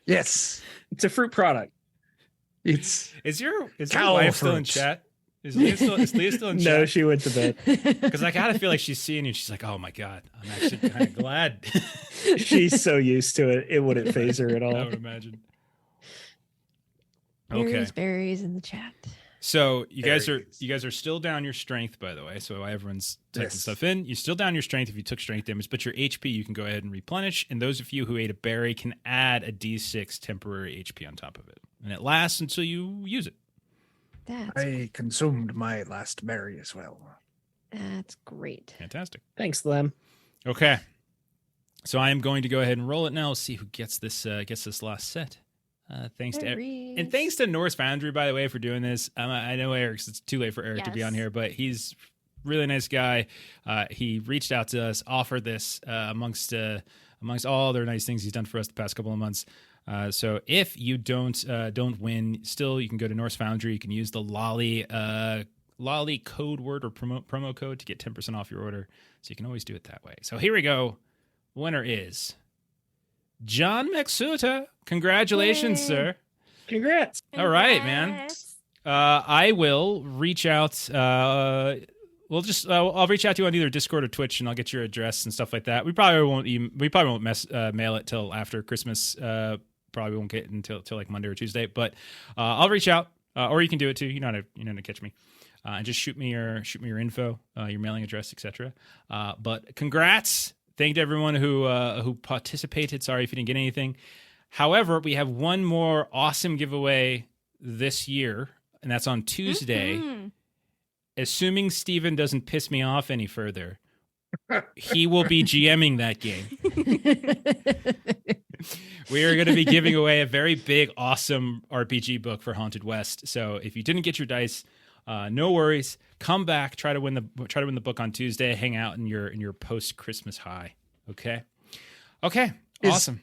Yes. It's a fruit product. It's Is your Cow wife still in fruit. chat? Is Leah still in No, chat? she went to bed. Because I gotta feel like she's seeing you. She's like, oh my god, I'm actually kind of glad. She's so used to it, it wouldn't phase her at I all. would imagine. Okay. Berries in the chat. So you guys Berries. are still down your strength, by the way. So everyone's typing Yes. stuff in. You're still down your strength if you took strength damage, but your HP you can go ahead and replenish. And those of you who ate a berry can add a D6 temporary HP on top of it, and it lasts until you use it. I consumed my last berry as well. That's great. Fantastic. Thanks, Lem. Okay. So I am going to go ahead and roll it now. Let's see who gets this last set. Thanks to Norse Foundry, by the way, for doing this. I know Eric's. It's too late for Eric to be on Yes. here, but he's a really nice guy. He reached out to us, offered this amongst all other nice things he's done for us the past couple of months. So if you don't win, still you can go to Norse Foundry. You can use the Lolly code word or promo code to get 10% off your order. So you can always do it that way. So here we go. Winner is John Maxuta. Congratulations, Yay. sir. Congrats. All right, man. Congrats. I will reach out. I'll reach out to you on either Discord or Twitch, and I'll get your address and stuff like that. We probably won't mail it till after Christmas. Probably won't get it until like Monday or Tuesday. But I'll reach out, or you can do it too. You know how to catch me, and just shoot me your info, your mailing address, etc. But congrats! Thank you to everyone who participated. Sorry if you didn't get anything. However, we have one more awesome giveaway this year, and that's on Tuesday. Mhm. Assuming Steven doesn't piss me off any further, he will be GMing that game. We are going to be giving away a very big, awesome RPG book for Haunted West. So if you didn't get your dice, no worries. Come back, try to win the book on Tuesday. Hang out in your post Christmas high. Okay. Awesome.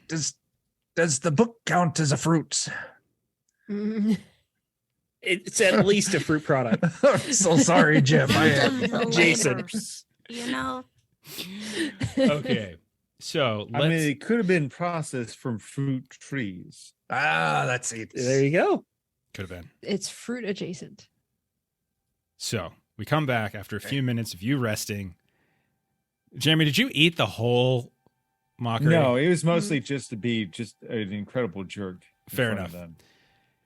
Does the book count as a fruit? It's at least a fruit product. I'm so sorry, Jeff. Jason. You know, Okay. So I mean, it could have been processed from fruit trees. That's it. There you go. could have been. It's fruit adjacent. So we come back after a few minutes of you resting. Jeremy, did you eat the whole mockery? No, it was mostly just to be just an incredible jerk. in Fair front of enough. them.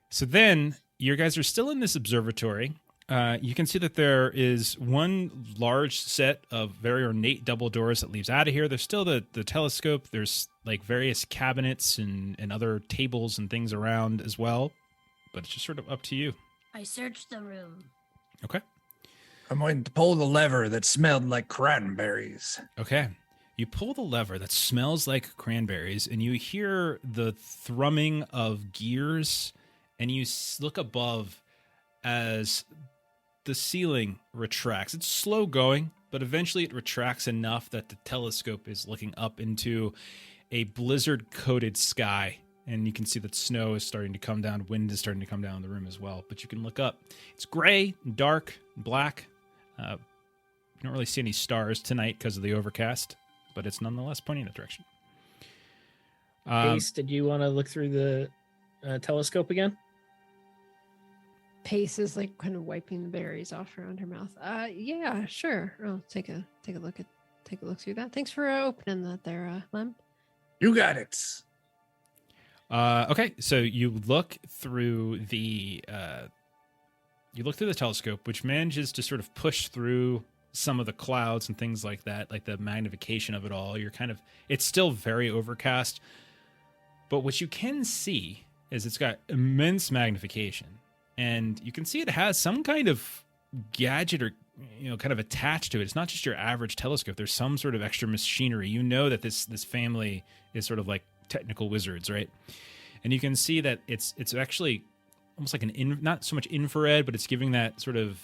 So then you guys are still in this observatory. You can see that there is one large set of very ornate double doors that leads out of here. There's still the telescope. There's like various cabinets and other tables and things around as well. But it's just sort of up to you. I searched the room. Okay. I'm going to pull the lever that smelled like cranberries. Okay. You pull the lever that smells like cranberries, and you hear the thrumming of gears, and you look above as the ceiling retracts. It's slow going, but eventually it retracts enough that the telescope is looking up into a blizzard-coated sky, and you can see that snow is starting to come down. Wind is starting to come down in the room as well, but you can look up. It's gray, dark, black. You don't really see any stars tonight because of the overcast, but it's nonetheless pointing in that direction. Ace, did you want to look through the telescope again? Pace is like kind of wiping the berries off around her mouth. Yeah, sure. I'll take a look through that. Thanks for opening that there, Lem. You got it. Okay, so you look through the telescope, which manages to sort of push through some of the clouds and things like that, like the magnification of it all. It's still very overcast, but what you can see is it's got immense magnification, and you can see it has some kind of gadget or kind of attached to it. It's not just your average telescope. There's some sort of extra machinery. You know that this family is sort of like technical wizards, right? And you can see that it's actually almost like not so much infrared, but it's giving that sort of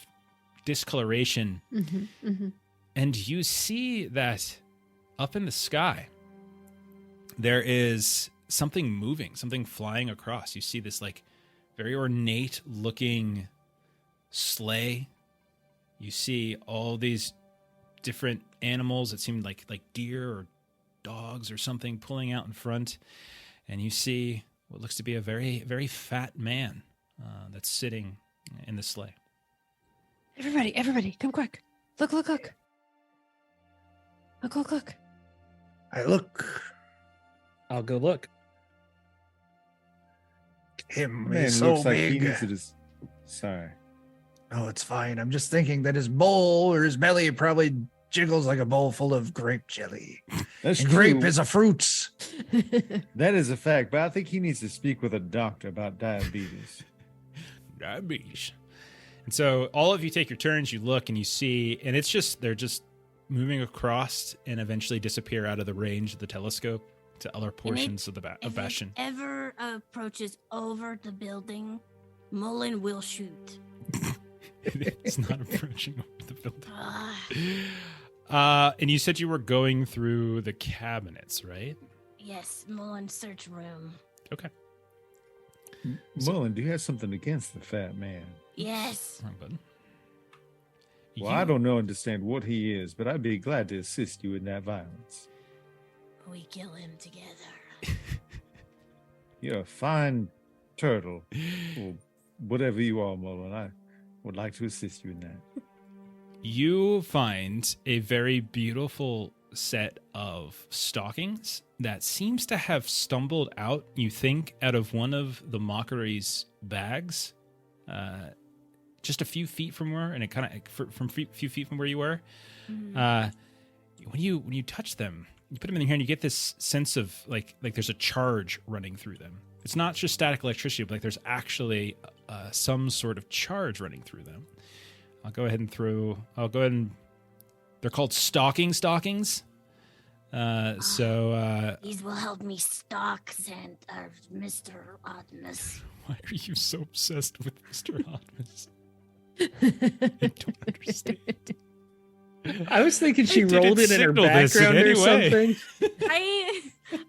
discoloration. Mm-hmm, mm-hmm. And you see that up in the sky, there is something moving, something flying across. You see this like very ornate looking sleigh. You see all these different animals that seem like deer or dogs or something pulling out in front, and you see what looks to be a very, very fat man that's sitting in the sleigh. Everybody, come quick. Look. Look. I look. I'll go look. Him Man, is so looks like he big. needs to just. Sorry. No, it's fine. I'm just thinking that his bowl or his belly probably jiggles like a bowl full of grape jelly. That's And true. grape is a fruit. That is a fact, but I think he needs to speak with a doctor about diabetes. Diabetes. And so all of you take your turns, you look and you see, and they're just moving across and eventually disappear out of the range of the telescope to other portions of If Bastion. it ever approaches over the building, Mullen will shoot. It's not approaching over the building. Ah, And you said you were going through the cabinets, right? yes, Mullen search room. Okay. Mullen, do you have something against the fat man? Yes. Wrong button. Well, I don't understand what he is, but I'd be glad to assist you in that violence. We kill him together. You're a fine turtle. Well, whatever you are, Mullen, I would like to assist you in that. You find a very beautiful set of stockings that seems to have stumbled out, you think, out of one of the mockery's bags, just a few feet from where, and it kind of from few feet from where you were. When you touch them, you put them in here, and you get this sense of like there's a charge running through them. It's not just static electricity, but like there's actually some sort of charge running through them. I'll go ahead and they're called stockings. These will help me stalk Mr. Oddmas. Why are you so obsessed with Mr. Oddmas? I don't understand. I was thinking she didn't rolled it in her signal this in background or any way. something.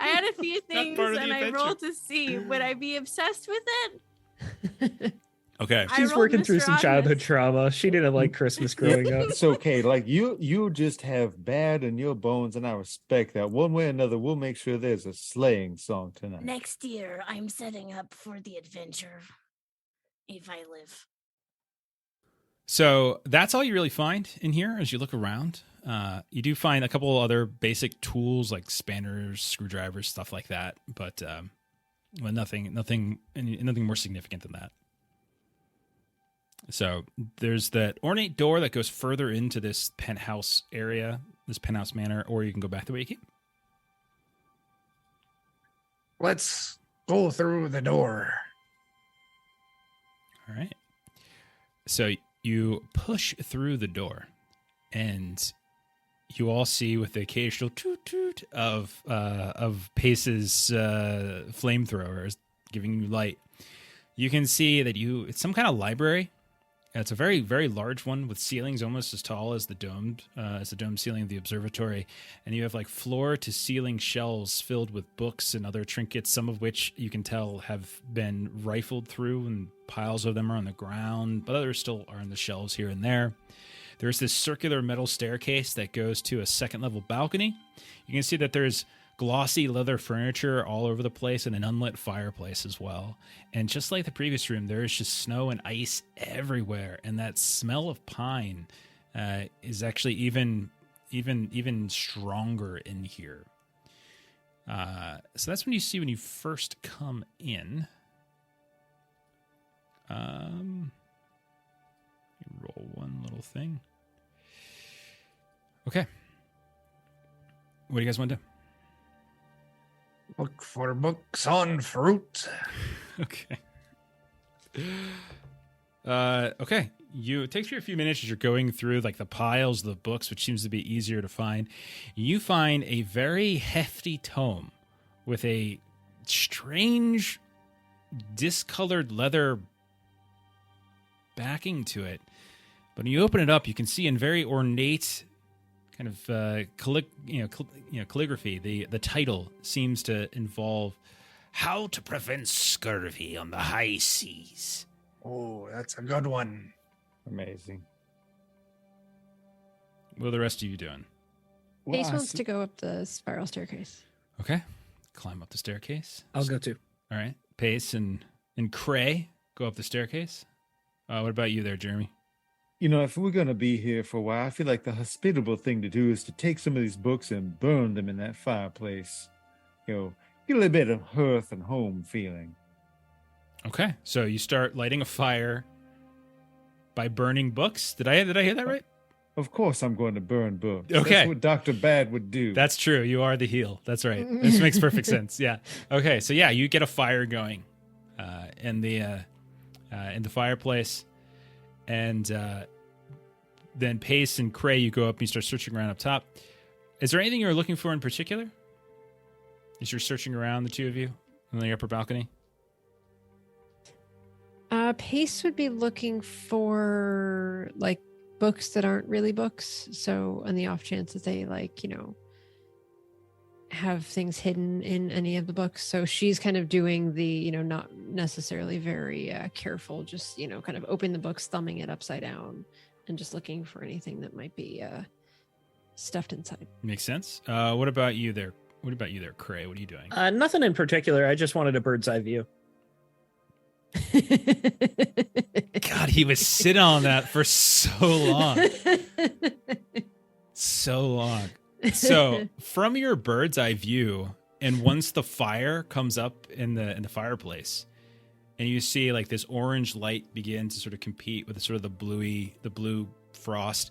I had a few things part of the and I adventure. rolled to see would I be obsessed with it? Okay. I She's rolled working through Mr. some childhood Oddmas. trauma. She didn't like Christmas growing up. It's okay. Like you just have bad in your bones, and I respect that. One way or another, we'll make sure there's a sleighing song tonight. Next year, I'm setting up for the adventure. If I live. So that's all you really find in here as you look around. You do find a couple other basic tools like spanners, screwdrivers, stuff like that, but well, nothing more significant than that. So there's that ornate door that goes further into this penthouse area, this penthouse manor, or you can go back the way you came. Let's go through the door. All right. So you push through the door, and you all see with the occasional toot toot of Pace's flamethrowers giving you light. You can see that it's some kind of library. It's a very, very large one with ceilings almost as tall as the domed ceiling of the observatory, and you have like floor to ceiling shelves filled with books and other trinkets, some of which you can tell have been rifled through, and piles of them are on the ground, but others still are on the shelves here and there. There's this circular metal staircase that goes to a second level balcony. You can see that there's glossy leather furniture all over the place and an unlit fireplace as well. And just like the previous room, there is just snow and ice everywhere. And that smell of pine is actually even stronger in here. So that's when you first come in. Roll one little thing. Okay. What do you guys want to do? Look for books on fruit. Okay. Okay. It takes you a few minutes as you're going through like the piles of the books, which seems to be easier to find. You find a very hefty tome with a strange discolored leather backing to it. But when you open it up, you can see in very ornate kind of calligraphy, the title seems to involve "How to Prevent Scurvy on the High Seas." Oh, that's a good one. Amazing. What are the rest of you doing? Well, Ace I wants s- to go up the spiral staircase. Okay. Climb up the staircase. I'll go too. All right. Pace and Cray go up the staircase. What about you there, Jeremy? You know, if we're going to be here for a while, I feel like the hospitable thing to do is to take some of these books and burn them in that fireplace. You know, get a little bit of hearth and home feeling. Okay. So you start lighting a fire by burning books. Did I hear that right? Of course, I'm going to burn books. Okay. That's what Dr. Bad would do. That's true. You are the heel. That's right. This makes perfect sense. Yeah. Okay. So yeah, you get a fire going in the fireplace, and then Pace and Cray, you go up and you start searching around up top. Is there anything you're looking for in particular? As you're searching around, the two of you on the upper balcony. Pace would be looking for like books that aren't really books. So on the off chance that they like, have things hidden in any of the books. So she's kind of doing the, not necessarily very careful, just, kind of open the books, thumbing it upside down and just looking for anything that might be stuffed inside. Makes sense. What about you there? What about you there, Cray? What are you doing? Nothing in particular. I just wanted a bird's eye view. God, he was sitting on that for so long. So long. So from your bird's eye view, and once the fire comes up in the fireplace, and you see like this orange light begin to sort of compete with the blue frost,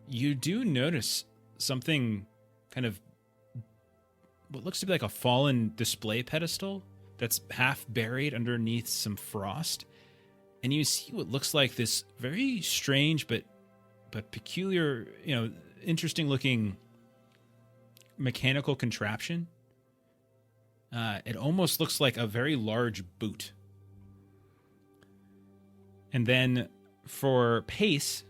you do notice something kind of what looks to be like a fallen display pedestal that's half buried underneath some frost. And you see what looks like this very strange but peculiar, interesting looking mechanical contraption. It almost looks like a very large boot. And then for Pace,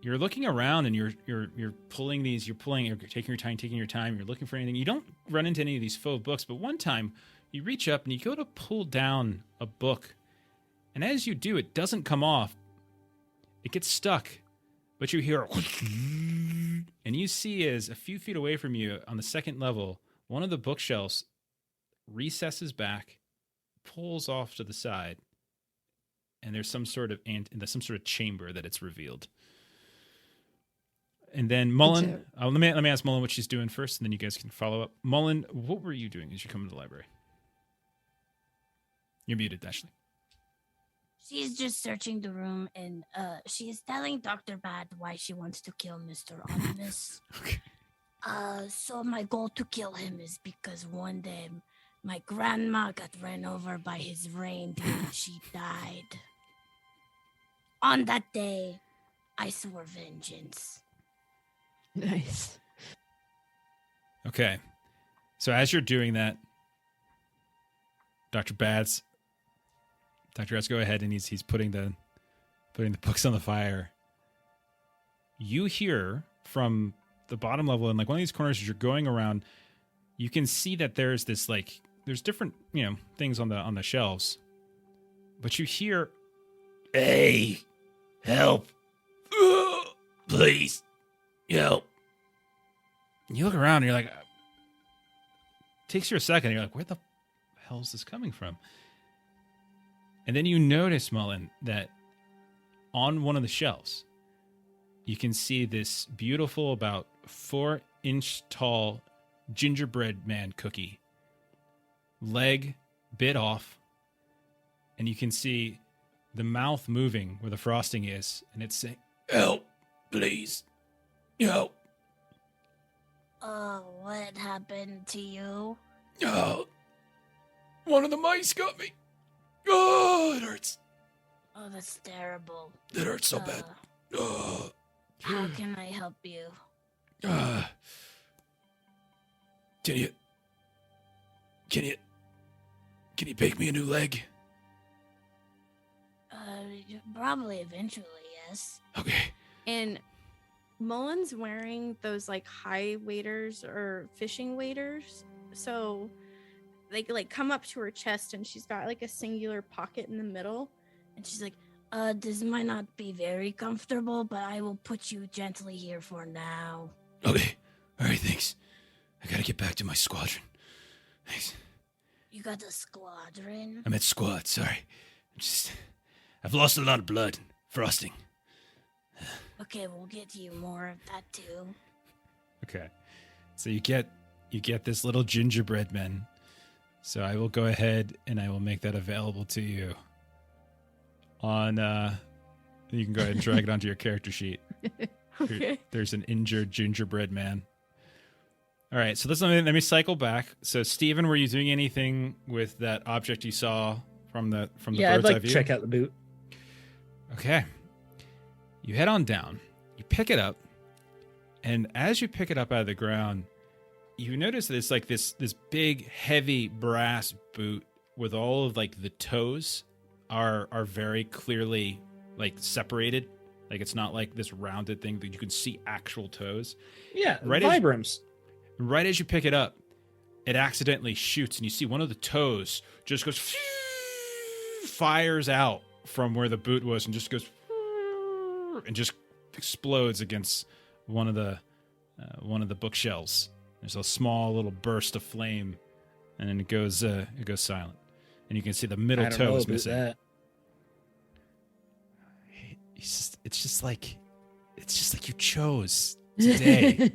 you're looking around and you're pulling these, you're taking your time, you're looking for anything. You don't run into any of these faux books, but one time you reach up and you go to pull down a book. And as you do, it doesn't come off. It gets stuck, but you hear and you see as a few feet away from you on the second level, one of the bookshelves recesses back, pulls off to the side, and there's some sort of chamber that it's revealed. And then Mullen, let me ask Mullen what she's doing first, and then you guys can follow up. Mullen, what were you doing as you come to the library? You're muted, Ashley. She's just searching the room, and she is telling Dr. Bad why she wants to kill Mr. Oddmas. Okay. So my goal to kill him is because one day my grandma got ran over by his reindeer and she died. On that day, I swore vengeance. Nice. Okay. So as you're doing that, Dr. Baz, go ahead and he's putting the books on the fire. You hear from the bottom level in like one of these corners as you're going around, you can see that there's this there's different, things on the shelves. But you hear, Hey, help. Please, help. you look around and you're like, it takes you a second. And you're like, where the hell is this coming from? And then you notice, Mullen, that on one of the shelves, you can see this beautiful, about 4-inch tall gingerbread man cookie. Leg bit off. And you can see the mouth moving where the frosting is. And it's saying, Help, please. Help. What happened to you? One of the mice got me. Oh, it hurts. Oh, that's terrible. It hurts so bad. How can I help you? Can you bake me a new leg? Probably eventually, yes. Okay. And Mullen's wearing those like high waders or fishing waders. So they like come up to her chest and she's got like a singular pocket in the middle. And she's like, this might not be very comfortable, but I will put you gently here for now. Okay. thanks. I gotta get back to my squadron. Thanks. You got a squadron? I'm at squad, sorry. I've lost a lot of blood. Frosting. Okay, we'll get you more of that too. Okay. So you get this little gingerbread man. So I will go ahead and I will make that available to you. On you can go ahead and drag it onto your character sheet. Okay. There's an injured gingerbread man. All right, so let me cycle back. So Steven, were you doing anything with that object you saw from the Yeah, I'd bird's eye like to view? check out the boot. Okay. You head on down. You pick it up, and as you pick it up out of the ground, you notice that it's like this big, heavy brass boot with all of like the toes are very clearly like separated. Like it's not like this rounded thing that you can see actual toes. Yeah, Right, Vibrams. Right as you pick it up, it accidentally shoots, and you see one of the toes just goes fires out from where the boot was, and just goes and just explodes against one of the bookshelves. There's a small little burst of flame, and then it goes silent, and you can see the middle I don't toe know is about missing. that. It's just like you chose today.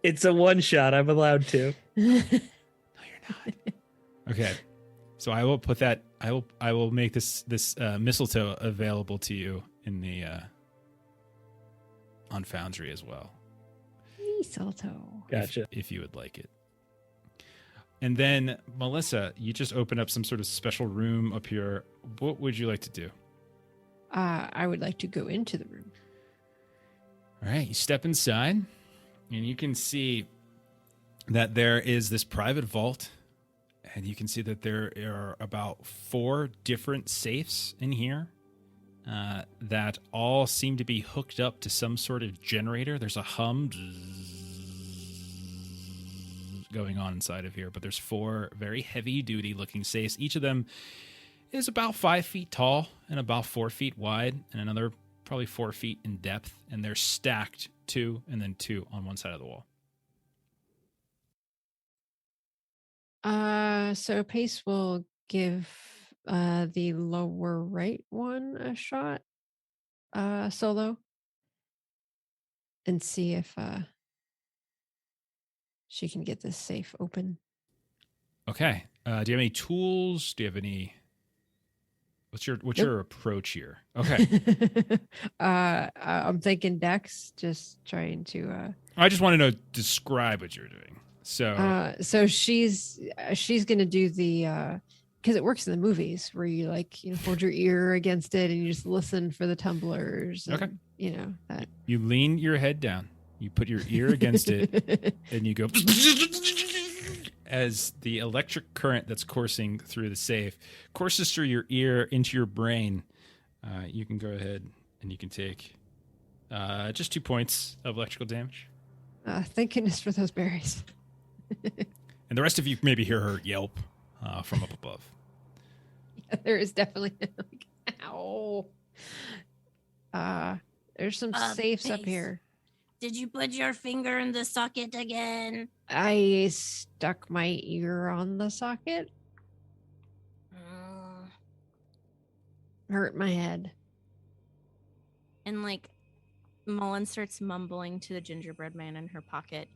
It's a one shot. I'm allowed to. No, you're not. Okay, so I will put that. I will make this mistletoe available to you in the on Foundry as well. Mistletoe. Gotcha. If you would like it. And then Melissa, you just open up some sort of special room up here. What would you like to do? I would like to go into the room. All right, you step inside, and you can see that there is this private vault, and you can see that there are about 4 different safes in here that all seem to be hooked up to some sort of generator. There's a hum going on inside of here, but there's 4 very heavy-duty looking safes. Each of them is about 5 feet tall and about 4 feet wide, and another probably 4 feet in depth, and they're stacked 2 and then 2 on one side of the wall. So Pace will give the lower right one a shot, solo, and see if she can get this safe open. Okay. Do you have any tools? Do you have any? What's your approach here? Okay. I'm thinking Dex, just trying to. I just want to know. Describe what you're doing. So she's gonna do the because it works in the movies where you hold your ear against it and you just listen for the tumblers. Okay. And, that. You lean your head down. You put your ear against it, and you go as the electric current that's coursing through the safe courses through your ear into your brain. You can go ahead and you can take just 2 points of electrical damage. Thank goodness for those berries. And the rest of you maybe hear her yelp from up above. Yeah, there is definitely ow. There's some safes up Pace. here. Did you put your finger in the socket again? I stuck my ear on the socket. Hurt my head. And Mullen starts mumbling to the gingerbread man in her pocket.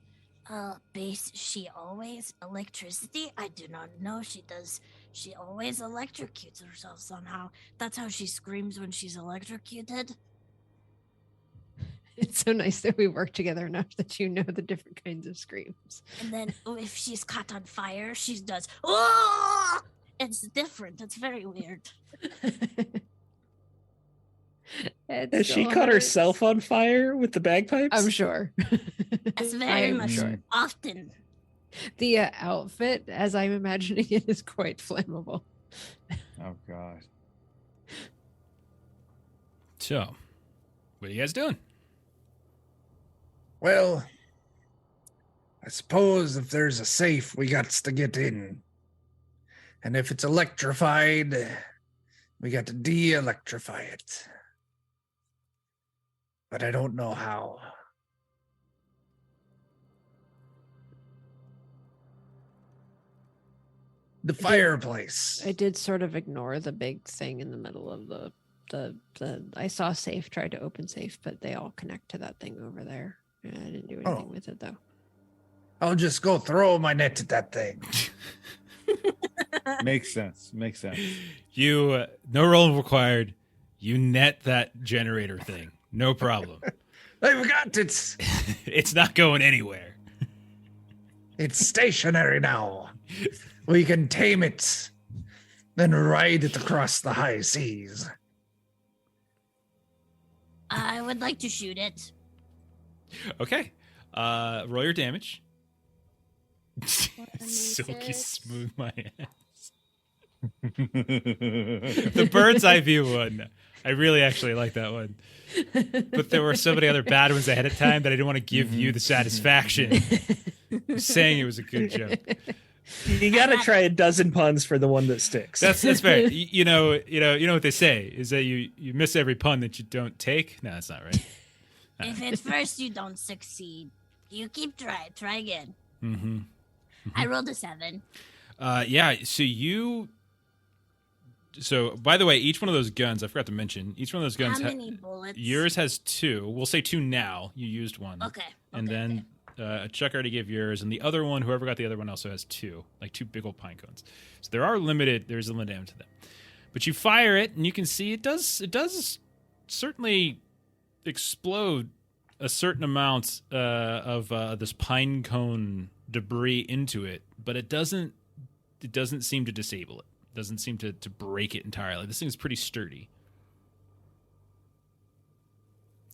Base, she always electricity? I do not know she does. She always electrocutes herself somehow. That's how she screams when she's electrocuted. It's so nice that we work together enough that you know the different kinds of screams. And then if she's caught on fire, she does, oh! It's different. It's very weird. Has she caught herself on fire with the bagpipes? I'm sure. That's very I'm much sure. often. The outfit, as I'm imagining it, is quite flammable. Oh God. So, what are you guys doing? Well, I suppose if there's a safe, we got to get in. And if it's electrified, we got to de-electrify it. But I don't know how. The fireplace. I did sort of ignore the big thing in the middle of the I saw safe, tried to open safe, but they all connect to that thing over there. And I didn't do anything with it though. I'll just go throw my net at that thing. Makes sense. Makes sense. You no roll required. You net that generator thing. No problem. I've got it. It's not going anywhere. It's stationary now. We can tame it, then ride it across the high seas. I would like to shoot it. Okay. Roll your damage. Silky Silky smooth my ass. The bird's eye view one. I really actually like that one. But there were so many other bad ones ahead of time that I didn't want to give you the satisfaction of saying it was a good joke. You got to try a dozen puns for the one that sticks. That's fair. You know what they say is that you miss every pun that you don't take. No, that's not right. If at first you don't succeed, you keep trying. Try again. Mm-hmm. I rolled a 7. Yeah. So by the way, each one of those guns, I forgot to mention, each one of those guns. How many bullets? Yours has 2. We'll say 2 now. You used 1. Okay. And then Chuck already gave yours, and the other one, whoever got the other one, also has 2, like 2 big old pine cones. So there's a limit to them. But you fire it, and you can see it does certainly explode a certain amount of this pine cone debris into it, but it doesn't seem to disable it. It doesn't seem to break it entirely. This thing's pretty sturdy.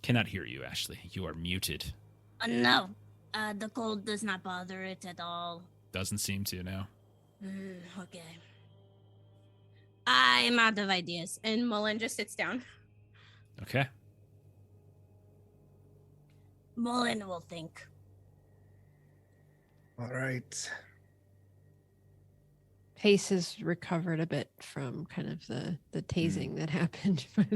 Cannot hear you, Ashley. You are muted. No. The cold does not bother it at all. Doesn't seem to now. Okay. I'm out of ideas. And Mullen just sits down. Okay. Mullen will think. All right. Pace has recovered a bit from kind of the tasing that happened by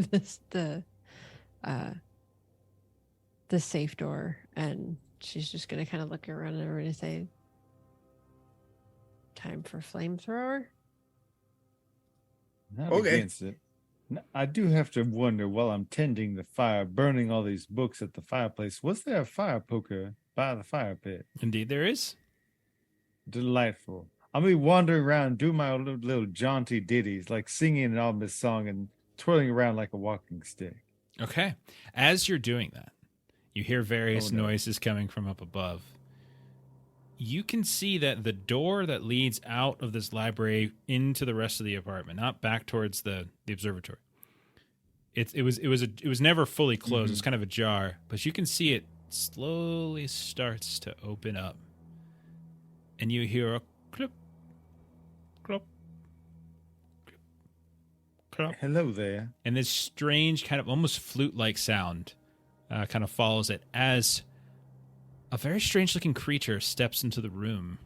the safe door, and she's just gonna kind of look around and everybody say, "Time for flamethrower." Not Okay. against it. I do have to wonder while I'm tending the fire, burning all these books at the fireplace, was there a fire poker by the fire pit? Indeed, there is. Delightful. I'll be wandering around, doing my little jaunty ditties, like singing an Oddmas song and twirling around like a walking stick. Okay. As you're doing that, you hear various Oh, no. noises coming from up above. You can see that the door that leads out of this library into the rest of the apartment, not back towards the observatory. It was never fully closed. It's kind of ajar, but you can see it slowly starts to open up, and you hear a clip, clop, clip, clop, Hello there. and this strange kind of almost flute-like sound kind of follows it as a very strange-looking creature steps into the room.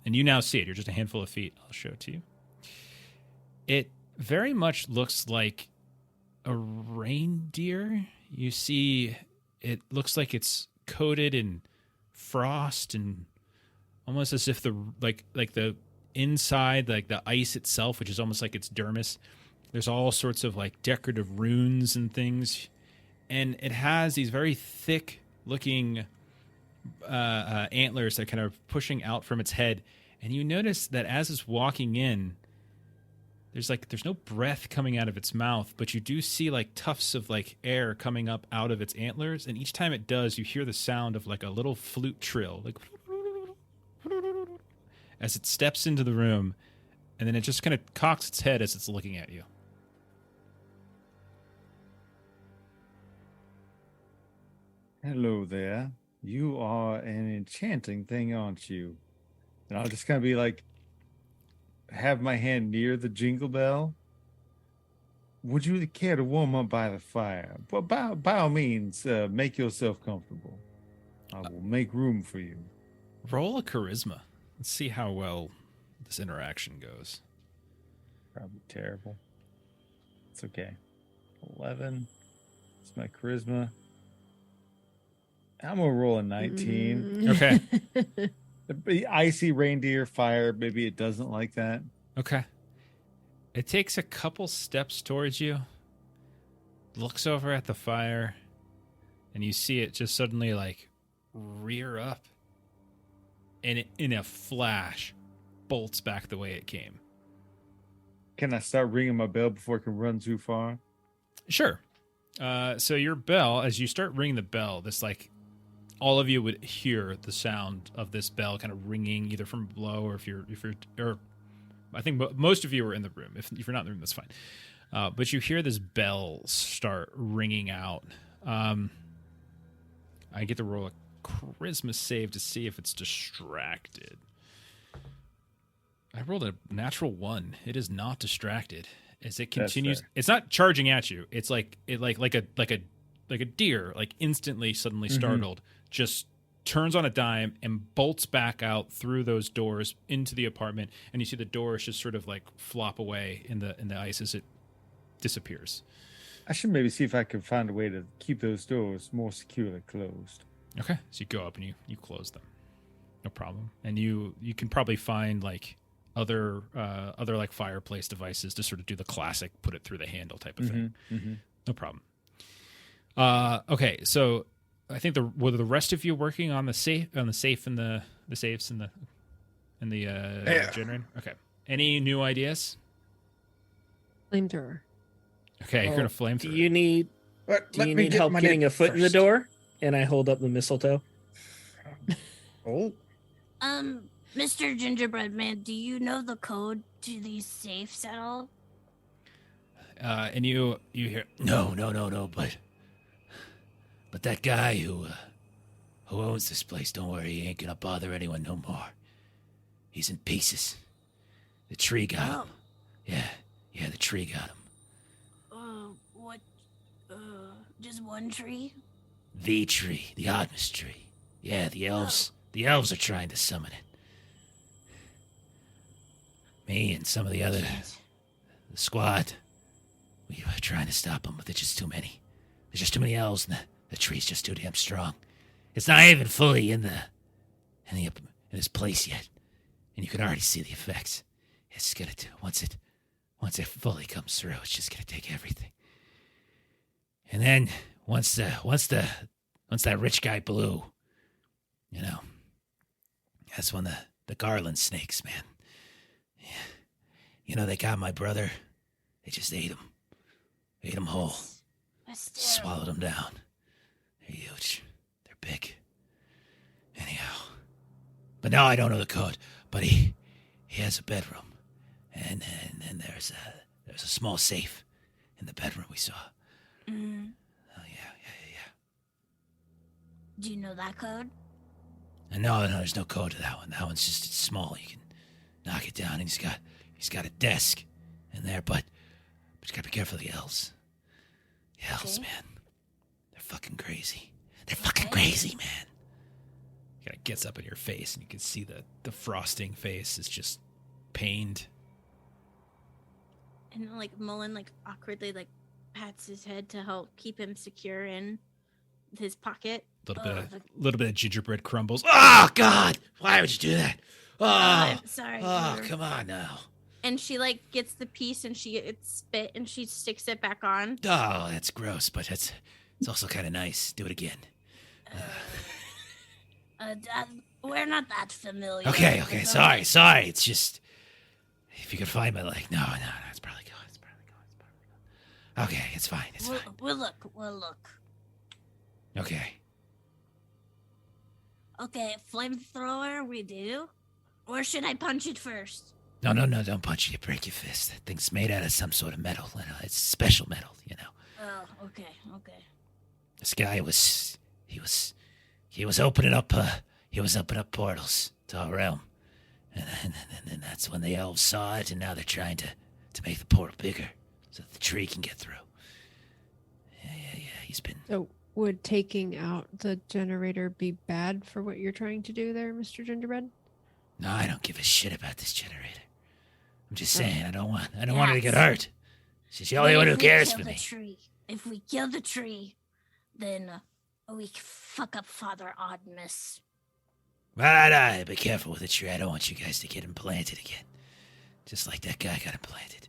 And you now see it. You're just a handful of feet. I'll show it to you. It very much looks like a reindeer. You see, it looks like it's coated in frost and almost as if the inside, like the ice itself, which is almost like its dermis, there's all sorts of like decorative runes and things. And it has these very thick looking antlers that are kind of pushing out from its head. And you notice that as it's walking in, there's no breath coming out of its mouth, but you do see like tufts of like air coming up out of its antlers. And each time it does, you hear the sound of like a little flute trill, like as it steps into the room. And then it just kind of cocks its head as it's looking at you. Hello there. You are an enchanting thing, aren't you? And I'll just kind of be like, have my hand near the jingle bell. Would you care to warm up by the fire? Well, by all means, make yourself comfortable. I will make room for you. Roll a charisma. Let's see how well this interaction goes. Probably terrible. It's okay. 11. It's my charisma. I'm gonna roll a 19. Okay. The icy reindeer fire, maybe it doesn't like that. Okay. It takes a couple steps towards you, looks over at the fire, and you see it just suddenly like rear up, and it, in a flash, bolts back the way it came. Can I start ringing my bell before it can run too far? Sure. So your bell, as you start ringing the bell, this like all of you would hear the sound of this bell kind of ringing either from below or if you're or I think most of you are in the room. If you're not in the room, that's fine. But you hear this bell start ringing out. I get to roll a charisma save to see if it's distracted. I rolled a natural 1. It is not distracted. As it continues, it's not charging at you. It's like a deer, like instantly suddenly startled, just turns on a dime and bolts back out through those doors into the apartment, and you see the doors just sort of like flop away in the ice as it disappears. I should maybe see if I can find a way to keep those doors more securely closed. Okay, so you go up and you close them, no problem, and you can probably find like other like fireplace devices to sort of do the classic put it through the handle type of thing. No problem. Okay, so I think were the rest of you working on the safe and the safes and the generator? Okay. Any new ideas? Flamethrower. Okay, you're gonna flamethrower. Do you need help getting a foot in the door? And I hold up the mistletoe. Oh. Mr. Gingerbread Man, do you know the code to these safes at all? And you hear no, but that guy who owns this place, don't worry, he ain't gonna bother anyone no more. He's in pieces. The tree got him. Yeah, the tree got him. What? Just one tree? The tree, the Oddmas tree. Yeah, the elves are trying to summon it. Me and some of the squad, we were trying to stop them, but there's just too many. There's just too many elves, and the tree's just too damn strong. It's not even fully in this place yet, and you can already see the effects. It's gonna do once it fully comes through. It's just gonna take everything. And then once that rich guy blew, that's when the garland snakes, man. Yeah. They got my brother. They just ate him whole. Swallowed him down. They're huge. They're big. Anyhow. But now I don't know the code, but he has a bedroom. And there's a small safe in the bedroom we saw. Mm. Oh yeah. Do you know that code? No, there's no code to that one. That one's just, it's small. You can knock it down, and he's got a desk in there, but you gotta be careful of the elves. The elves, man. They're fucking crazy. They're fucking crazy, man. It kind of gets up in your face, and you can see the frosting face is just pained. And like Mullen like awkwardly like pats his head to help keep him secure in his pocket. Little bit of gingerbread crumbles. Oh God! Why would you do that? Oh, I'm sorry. Oh, come on now. And she like gets the piece and she gets spit and she sticks it back on. Oh, that's gross, but it's also kind of nice. Do it again. We're not that familiar. Okay. Sorry. It's just if you could find my leg. No, it's probably gone. Okay, it's fine. We'll look. Okay. Okay, flamethrower, we do. Or should I punch it first? No, don't punch it. You break your fist. That thing's made out of some sort of metal. It's special metal, Oh, okay. This guy he was opening up portals to our realm. And that's when the elves saw it, and now they're trying to make the portal bigger so that the tree can get through. Yeah, he's been... So would taking out the generator be bad for what you're trying to do there, Mr. Gingerbread? No, I don't give a shit about this generator. I'm just saying, I don't want her to get hurt. She's the only one who cares for me. If we kill the tree, then we fuck up Father Oddmas. But be careful with the tree. I don't want you guys to get implanted again. Just like that guy got implanted.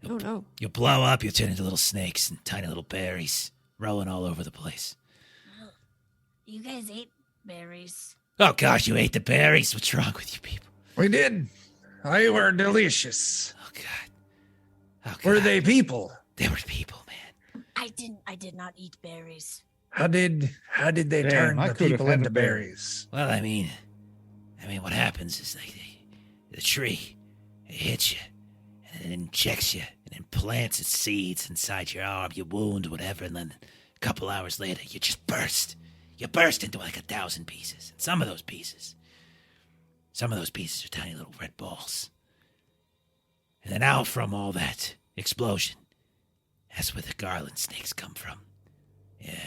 Oh no. You'll blow up, you'll turn into little snakes and tiny little berries rolling all over the place. Oh, you guys ate berries. Oh gosh, you ate the berries? What's wrong with you people? We did. They were delicious. Oh god. Oh god. Were they people? They were people, man. I did not eat berries. How did they Damn, turn I the could've people had into a berry. berries? Well, I mean what happens is like the tree, it hits you, and it injects you, and implants its seeds inside your arm, your wound, whatever, and then a couple hours later, you just burst. You burst into like 1,000 pieces. And some of those pieces are tiny little red balls. And then out from all that explosion, that's where the garland snakes come from. Yeah.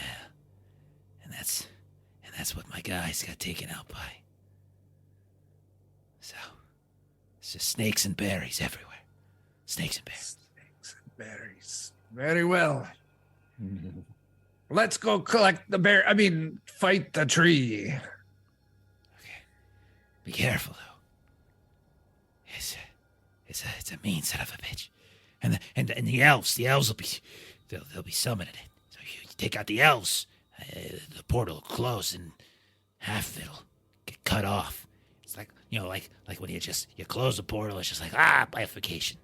And that's what my guys got taken out by. So, it's just snakes and berries everywhere. Snakes and berries. Snakes and berries. Very well. Let's go collect the bear. Fight the tree. Okay. Be careful, though. It's a mean son of a bitch. And the elves will be, they'll be summoning it. So you take out the elves, the portal will close and half of it'll get cut off. It's like, like when you close the portal, it's just like, bifurcation.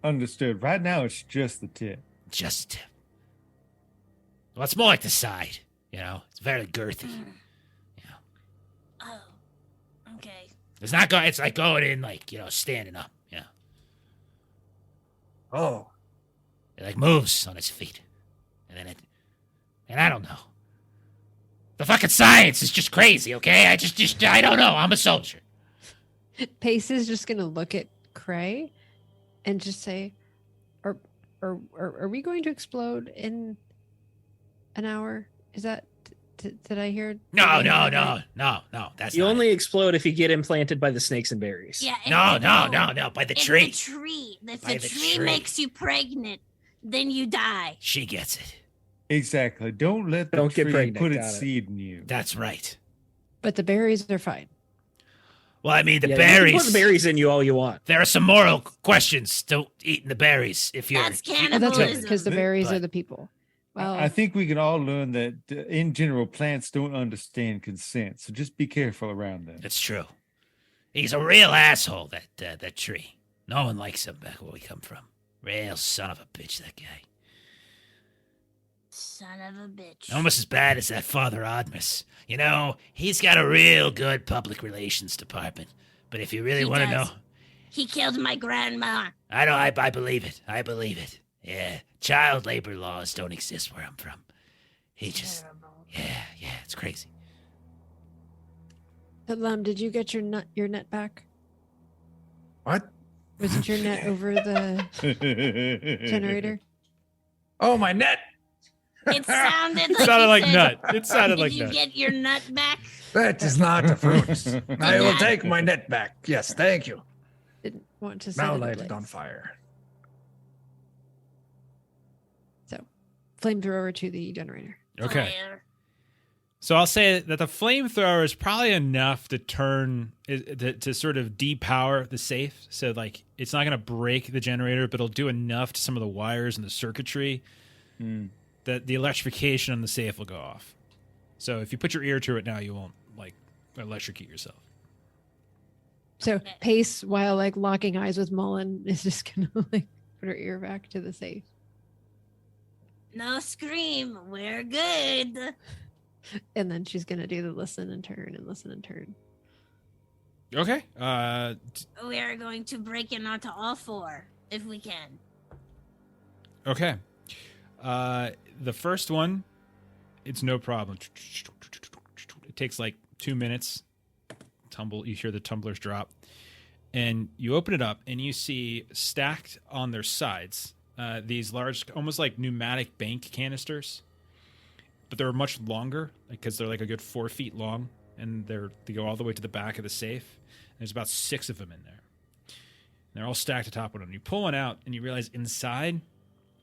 Understood. Right now, it's just the tip. Just a tip. Well, it's more like the side, It's very girthy, Oh, okay. It's not going, it's like going in, standing up, Oh, It like moves on its feet. And I don't know. The fucking science is just crazy, okay? I don't know. I'm a soldier. Pace is just gonna look at Cray and just say, are we going to explode in an hour? Is that did I hear? No. That's You not only it. explode if you get implanted by the snakes and berries. Yeah. No. By the If tree. the tree. If By the the tree tree. makes you pregnant, then you die. She gets it. Exactly. Don't let the Don't get tree pregnant. put Got its it. seed in you. That's right. But the berries are fine. Well, I mean, the Yeah, you can berries. put berries in you all you want. There are some moral questions to eating the berries if you're. That's Oh, that's right, cannibalism. because the berries But- are the people. Well, I think we can all learn that in general, plants don't understand consent. So just be careful around them. That's true. He's a real asshole, that tree. No one likes him back where we come from. Real son of a bitch, that guy. Son of a bitch. Almost as bad as that Father Oddmas. He's got a real good public relations department. But if you really He want to does. know, He killed my grandma. I know, I believe it. I believe it. Yeah, child labor laws don't exist where I'm from. He just, yeah, it's crazy. but Lum, did you get your net back? what? Wasn't your net over the generator? Oh, my net. It sounded like sounded he like said, nut. It sounded like Did you nut. get your nut back? That is not a fruit. I will Yeah. take my net back. Yes, thank you. Didn't want to set Now it light it ablaze. on fire. So, flamethrower to the generator. Okay. Fire. So I'll say that the flamethrower is probably enough to to sort of depower the safe. So like it's not going to break the generator, but it'll do enough to some of the wires and the circuitry that the electrification on the safe will go off. So if you put your ear to it now, you won't like electrocute yourself. So Pace, while like locking eyes with Mullen, is just gonna like put her ear back to the safe. No scream. We're good. And then she's gonna do the listen and turn and listen and turn. Okay. We are going to break in onto all four if we can. Okay. The first one, it's no problem. It takes like 2 minutes. You hear the tumblers drop, and you open it up, and you see stacked on their sides these large, almost like pneumatic bank canisters, but they're much longer because they're like a good 4 feet long, and they go all the way to the back of the safe. There's about 6 of them in there. And they're all stacked atop one another. You pull one out, and you realize inside,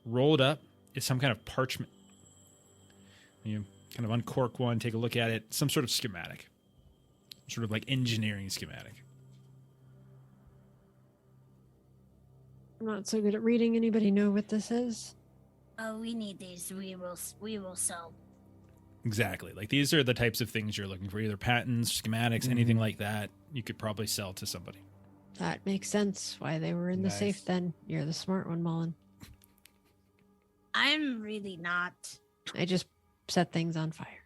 rolled up, is some kind of parchment. You kind of uncork one, take a look at it. Some sort of schematic, sort of like engineering schematic. I'm not so good at reading. Anybody know what this is? Oh, we need these. We will sell. Exactly. Like these are the types of things you're looking for, either patents, schematics, anything like that. You could probably sell to somebody. That makes sense. Why they were in the safe then. You're the smart one, Mullen. I'm really not. I just set things on fire.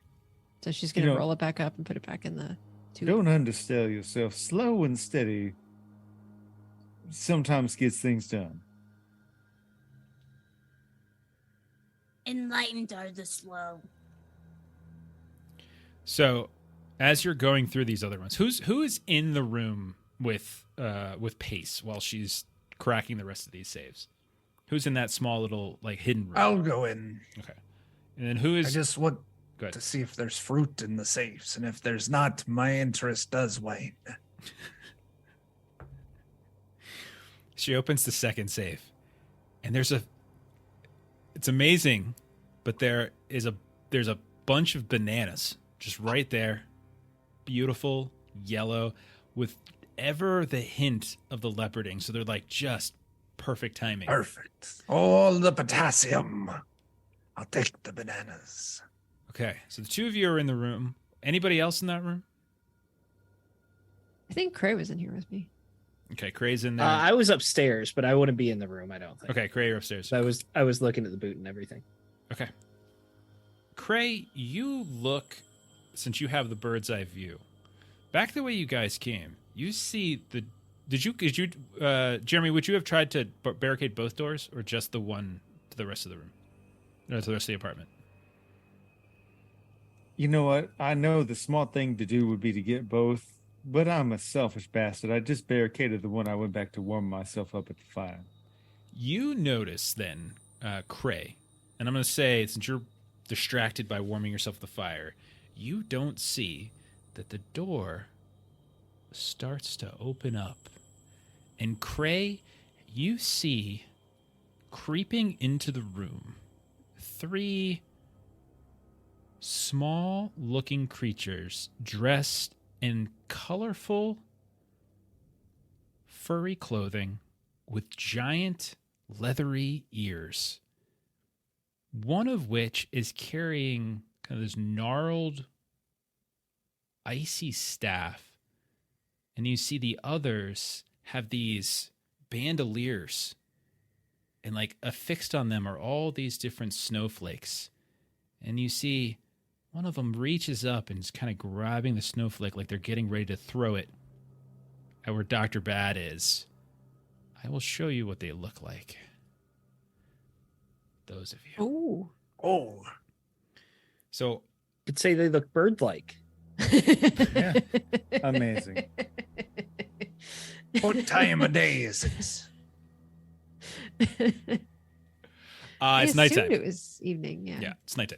So she's going to roll it back up and put it back in the tube. Don't undersell yourself. Slow and steady sometimes gets things done. Enlightened are the slow. So, as you're going through these other ones, who is in the room with Pace while she's cracking the rest of these saves? Who's in that small little like hidden room? I'll go in. Okay. And then who is? I just want to see if there's fruit in the safes, and if there's not, my interest does wane. She opens the second safe, and it's amazing, but there's a bunch of bananas just right there, beautiful yellow, with ever the hint of the leoparding. So they're like just perfect timing. Perfect. All the potassium. I'll take the bananas. Okay, so the two of you are in the room. Anybody else in that room? I think Cray was in here with me. Okay, Cray's in there. I was upstairs, but I wouldn't be in the room, I don't think. Okay, Cray, you're upstairs. I was looking at the boot and everything. Okay. Cray, you look, since you have the bird's eye view, back the way you guys came, you see the... Did you Jeremy, would you have tried to barricade both doors, or just the one to the rest of the room? Or to the rest of the apartment? You know what? I know the smart thing to do would be to get both, but I'm a selfish bastard. I just barricaded the one I went back to warm myself up at the fire. You notice then, Cray, and I'm going to say, since you're distracted by warming yourself at the fire, you don't see that the door starts to open up. And Cray, you see creeping into the room 3 small-looking creatures dressed in colorful, furry clothing with giant, leathery ears. One of which is carrying kind of this gnarled, icy staff. And you see the others have these bandoliers. And like affixed on them are all these different snowflakes. And you see one of them reaches up and is kind of grabbing the snowflake like they're getting ready to throw it at where Dr. Bad is. I will show you what they look like. Those of you. Oh. So, Could say they look bird-like. Yeah. Amazing. What time of day is it? it's nighttime. It was evening. Yeah, it's nighttime.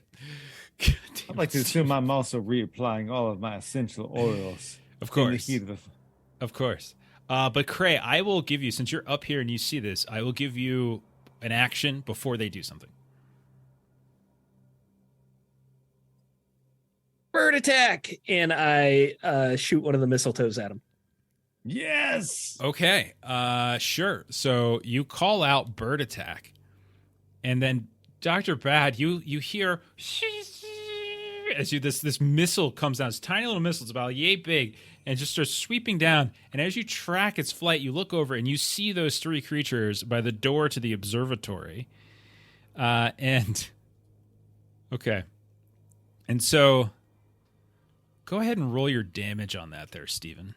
I'd like to assume I'm also reapplying all of my essential oils. Of course. In the heat of the... Of course. But Cray, I will give you, since you're up here and you see this, I will give you an action before they do something. Bird attack! And I shoot one of the mistletoes at him. Yes! Okay. Sure. So you call out bird attack. And then Dr. Bad, you hear as this missile comes down. This tiny little missile, it's about yay big, and just starts sweeping down. And as you track its flight, you look over and you see those 3 creatures by the door to the observatory. And so go ahead and roll your damage on that there, Steven.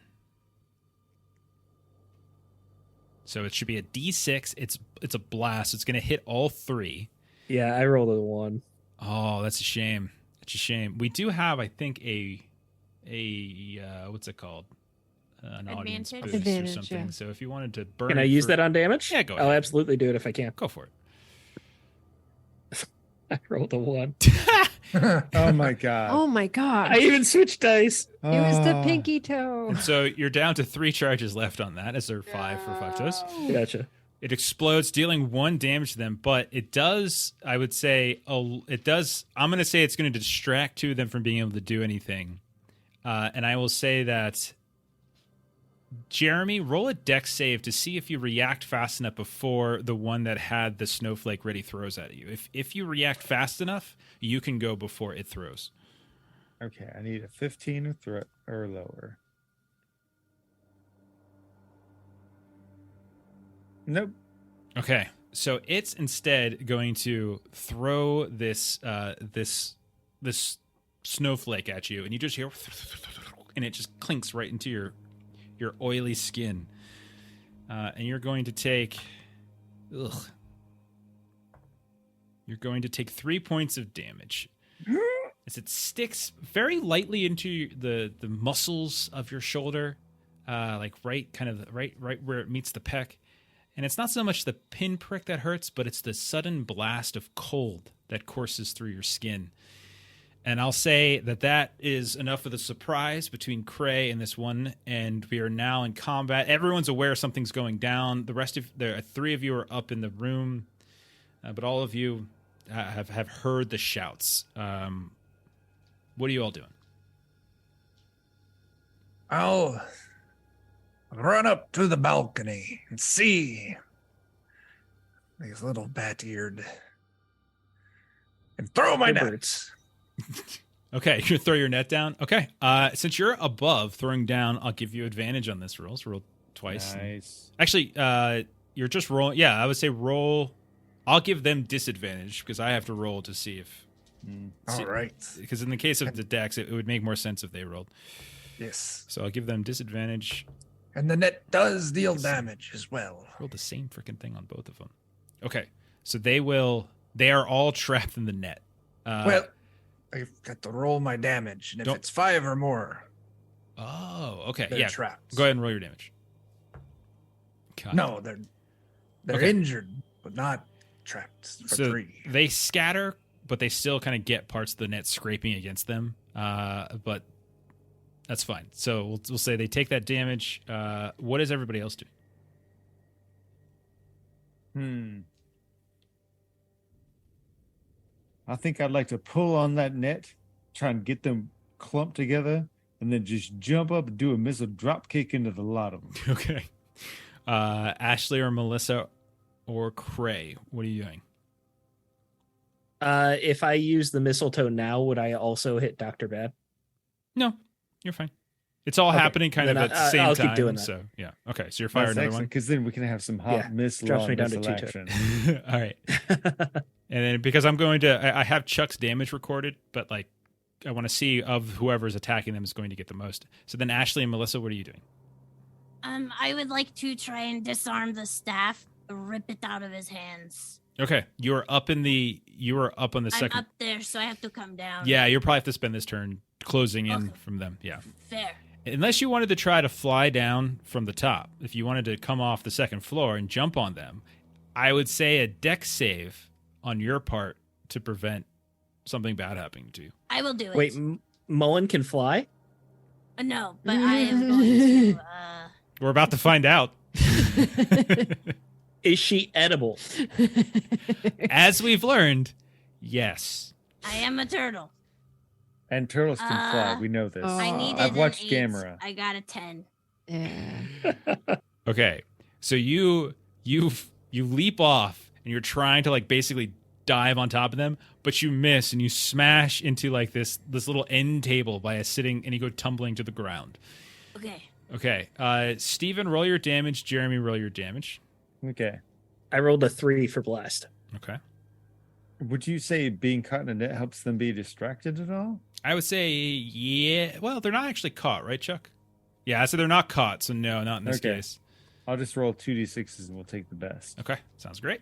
So it should be a D6. It's a blast. It's going to hit all 3. Yeah, I rolled a 1. Oh, that's a shame. It's a shame. We do have, I think, a what's it called? An audience Advantage? boost or Advantage, something. yeah. So if you wanted to burn, Can I it use for- that on damage? Yeah, go I'll ahead. absolutely do it if I can. Go for it. I rolled a 1. Oh my god. Oh my god. I even switched dice. It was the Oh. pinky toe. And so you're down to 3 charges left on that, as there are 5 for Factos. Gotcha. It explodes, dealing 1 damage to them, but it does, I would say, I'm going to say it's going to distract 2 of them from being able to do anything. And I will say that, Jeremy, roll a dex save to see if you react fast enough before the one that had the snowflake ready throws at you. If you react fast enough, you can go before it throws. Okay, I need a 15 or lower. Nope. Okay, so it's instead going to throw this this snowflake at you, and you just hear, and it just clinks right into your oily skin, and you're going to take, you're going to take 3 points of damage as it sticks very lightly into the muscles of your shoulder, like right where it meets the pec. And it's not so much the pinprick that hurts, but it's the sudden blast of cold that courses through your skin. And I'll say that is enough of the surprise between Cray and this one, and we are now in combat. Everyone's aware something's going down. The rest of the 3 of you are up in the room, but all of you have heard the shouts. What are you all doing? I'll run up to the balcony and see these little bat-eared and throw my nets. Okay, you throw your net down. Okay, since you're above throwing down, I'll give you advantage on this roll. So roll twice. Nice. Actually, you're just rolling. Yeah, I would say roll. I'll give them disadvantage because I have to roll to see if. All right. Because in the case of the Dex, it would make more sense if they rolled. Yes. So I'll give them disadvantage. And the net does deal damage as well. Roll the same freaking thing on both of them. Okay, so they are all trapped in the net. Well, I've got to roll my damage, and if it's 5 or more, okay, they're trapped. Go ahead and roll your damage. God. No, they're injured, but not trapped for 3. They scatter, but they still kind of get parts of the net scraping against them. But that's fine. So we'll say they take that damage. What is everybody else doing? I think I'd like to pull on that net, try and get them clumped together, and then just jump up and do a missile drop kick into the lot of them. Okay. Ashley or Melissa or Cray, what are you doing? If I use the mistletoe now, would I also hit Dr. Bad? No, you're fine. It's all happening kind of at the same I'll time. keep doing that. So yeah. Okay. So you're firing another one. Because then we can have some hot missile drops me down to 2 action. All right. And then because I'm going to, I have Chuck's damage recorded, but like I want to see of whoever's attacking them is going to get the most. So then Ashley and Melissa, what are you doing? I would like to try and disarm the staff, rip it out of his hands. Okay. You are up on the second. I'm up there, so I have to come down. Yeah, you'll probably have to spend this turn closing in from them. Yeah. Fair. Unless you wanted to try to fly down from the top. If you wanted to come off the second floor and jump on them, I would say a dex save on your part to prevent something bad happening to you. I will do it. Wait, Mullen can fly? No, but I am going to. We're about to find out. Is she edible? As we've learned, yes. I am a turtle. And turtles can fly. We know this. I've watched Gamera. I got a 10. Yeah. Okay, so you leap off and you're trying to like basically dive on top of them, but you miss and you smash into like this little end table by a sitting, and you go tumbling to the ground. Okay. Steven, roll your damage. Jeremy, roll your damage. Okay. I rolled a 3 for blast. Okay. Would you say being caught in a net helps them be distracted at all? I would say, yeah. Well, they're not actually caught, right, Chuck? Yeah, so they're not caught, so no, not in this case. I'll just roll 2d6s and we'll take the best. Okay, sounds great.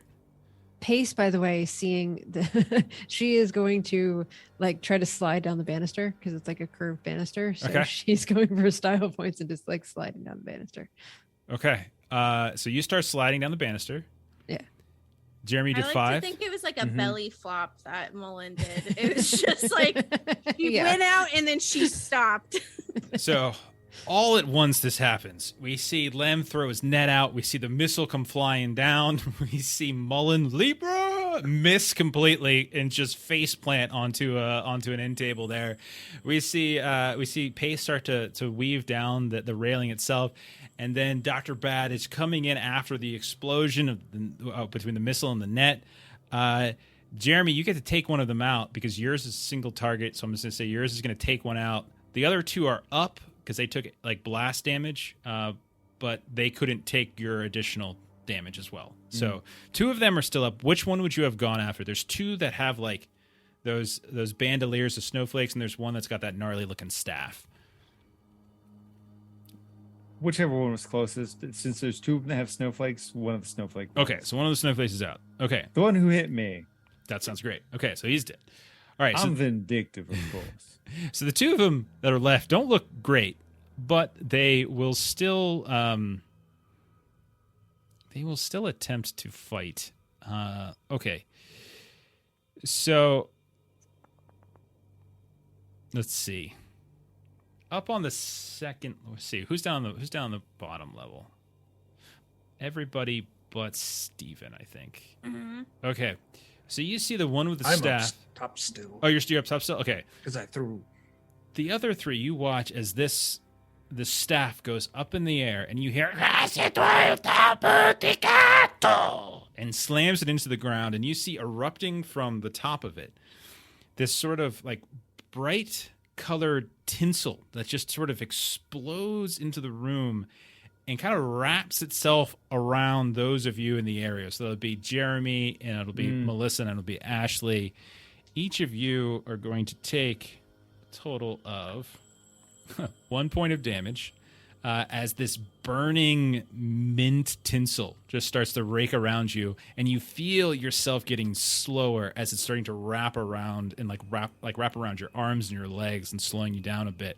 Pace, by the way, seeing she is going to like try to slide down the banister because it's like a curved banister. So she's going for style points and just like sliding down the banister. Okay. So you start sliding down the banister. Yeah. Jeremy did 5. I think it was like a belly flop that Mullen did. It was just like she went out and then she stopped. So All at once, this happens. We see Lem throw his net out. We see the missile come flying down. We see Mullen Libra miss completely and just face plant onto an end table there. We see Pace start to weave down the railing itself, and then Dr. Bad is coming in after the explosion of between the missile and the net. Jeremy, you get to take one of them out because yours is a single target. So I'm just going to say yours is going to take one out. The other two are up because they took like blast damage, but they couldn't take your additional damage as well. So 2 of them are still up. Which one would you have gone after? There's 2 that have like those bandoliers of snowflakes, and there's one that's got that gnarly looking staff. Whichever one was closest. Since there's 2 of them that have snowflakes, one of the snowflakes. Okay, so one of the snowflakes is out. Okay, The one who hit me. that sounds great. Okay, so he's dead. All right, so I'm vindictive, of course. So the 2 of them that are left don't look great, but they will still attempt to fight. Okay. So let's see. Up on the second, let's see who's down the bottom level. Everybody but Steven, I think. Mm-hmm. Okay. So you see the one with the I'm staff. up top still. Oh, you're up top still? Okay. Because I threw. The other 3, you watch as the staff goes up in the air, and you hear and slams it into the ground, and you see erupting from the top of it this sort of like bright colored tinsel that just sort of explodes into the room and kind of wraps itself around those of you in the area. So it'll be Jeremy, and it'll be Melissa, and it'll be Ashley. Each of you are going to take a total of 1 point of damage as this burning mint tinsel just starts to rake around you, and you feel yourself getting slower as it's starting to wrap around and wrap around your arms and your legs and slowing you down a bit.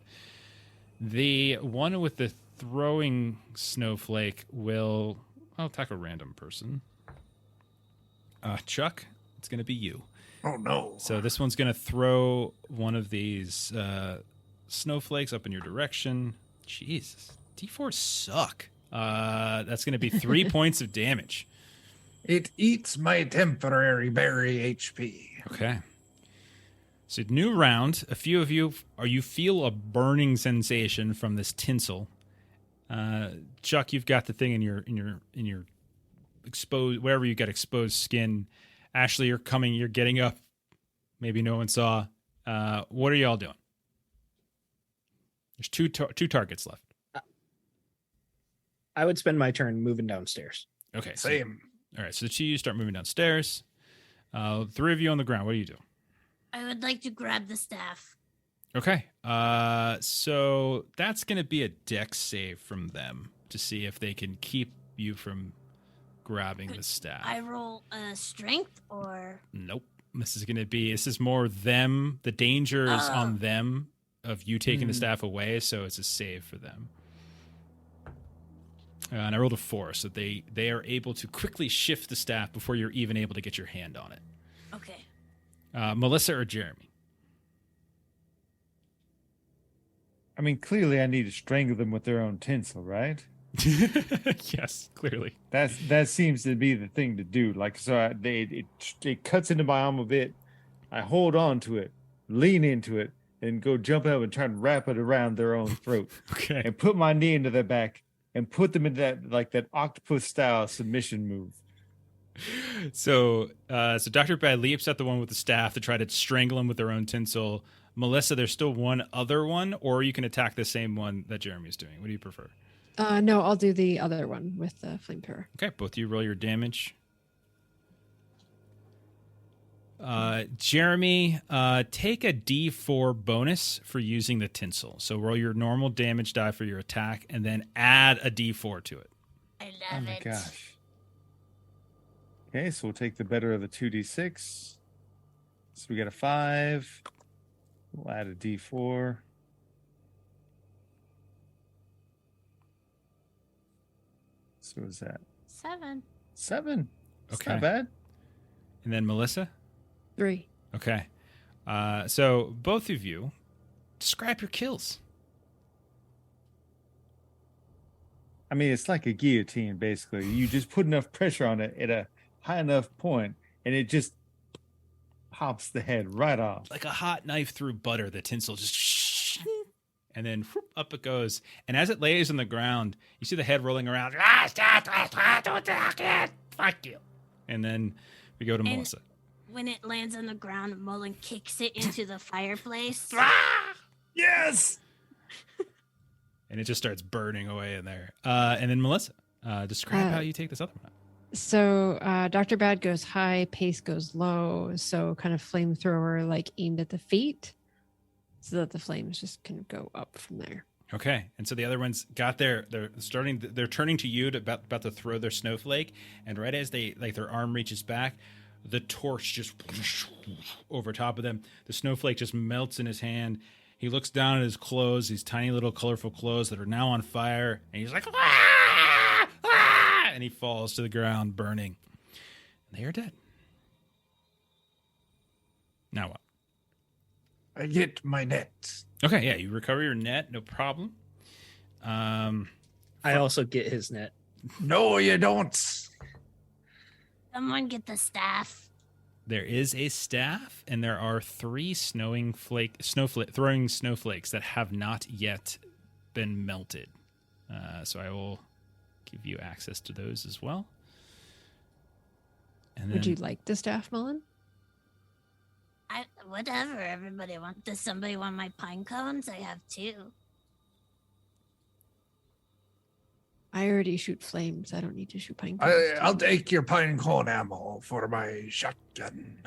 The one with the throwing snowflake I'll attack a random person. Chuck, it's going to be you. Oh, no. So this one's going to throw one of these snowflakes up in your direction. Jesus, D4 suck. That's going to be 3 points of damage. It eats my temporary berry HP. Okay. So new round. A few of you feel a burning sensation from this tinsel. Chuck, you've got the thing in your exposed, wherever you got exposed skin. Ashley, you're getting up. Maybe no one saw. What are y'all doing? There's two targets left. I would spend my turn moving downstairs. Okay. Same. All right. So the 2 of you start moving downstairs. 3 of you on the ground. What do you do? I would like to grab the staff. Okay. So that's going to be a dex save from them to see if they can keep you from grabbing the staff. I roll strength or? Nope. This is more them. The danger is on them of you taking the staff away, so it's a save for them. And I rolled a 4, so they are able to quickly shift the staff before you're even able to get your hand on it. Okay. Melissa or Jeremy? I mean, clearly I need to strangle them with their own tinsel, right? Yes, clearly. That seems to be the thing to do. Like, so it cuts into my arm a bit. I hold on to it, lean into it, and go jump up and try and wrap it around their own throat. Okay. And put my knee into their back and put them in that octopus style submission move. So Dr. Bad leaps at the one with the staff to try to strangle him with their own tinsel. Melissa, there's still one other one, or you can attack the same one that Jeremy's doing. What do you prefer? No, I'll do the other one with the flamethrower. Okay, both of you roll your damage. Jeremy, take a D4 bonus for using the tinsel. So roll your normal damage die for your attack, and then add a D4 to it. I Oh love my it. gosh. Okay, so we'll take the better of the 2d6. So we got a 5. We'll add a d4. So is that 7. 7? That's Okay. not bad. And then Melissa? 3. Okay. So both of you, describe your kills. I mean, it's like a guillotine, basically. You just put enough pressure on it at a high enough point, and it just pops the head right off. Like a hot knife through butter, the tinsel just and then whoop, up it goes. And as it lays on the ground, you see the head rolling around. Fuck you. And then we go to Melissa. When it lands on the ground, Mullen kicks it into the fireplace. Yes. And it just starts burning away in there. And then Melissa, describe how you take this other one out. So Dr. Bad goes high, Pace goes low. So kind of flamethrower like aimed at the feet so that the flames just can go up from there. Okay. And so the other ones got they're turning to you to about to throw their snowflake. And right as their arm reaches back, the torch just over top of them. The snowflake just melts in his hand. He looks down at his clothes, these tiny little colorful clothes that are now on fire. And he's like, ah! Ah! And he falls to the ground, burning. And they are dead. Now what? I get my net. Okay, yeah, you recover your net, no problem. I also get his net. No, you don't. Someone get the staff. There is a staff, and there are 3 throwing snowflakes that have not yet been melted. So I will give you access to those as well. And Would you like the staff, Mullen? Whatever. Everybody want. Does somebody want my pine cones? I have 2. I already shoot flames. I don't need to shoot pine cones. I'll take your pine cone ammo for my shotgun.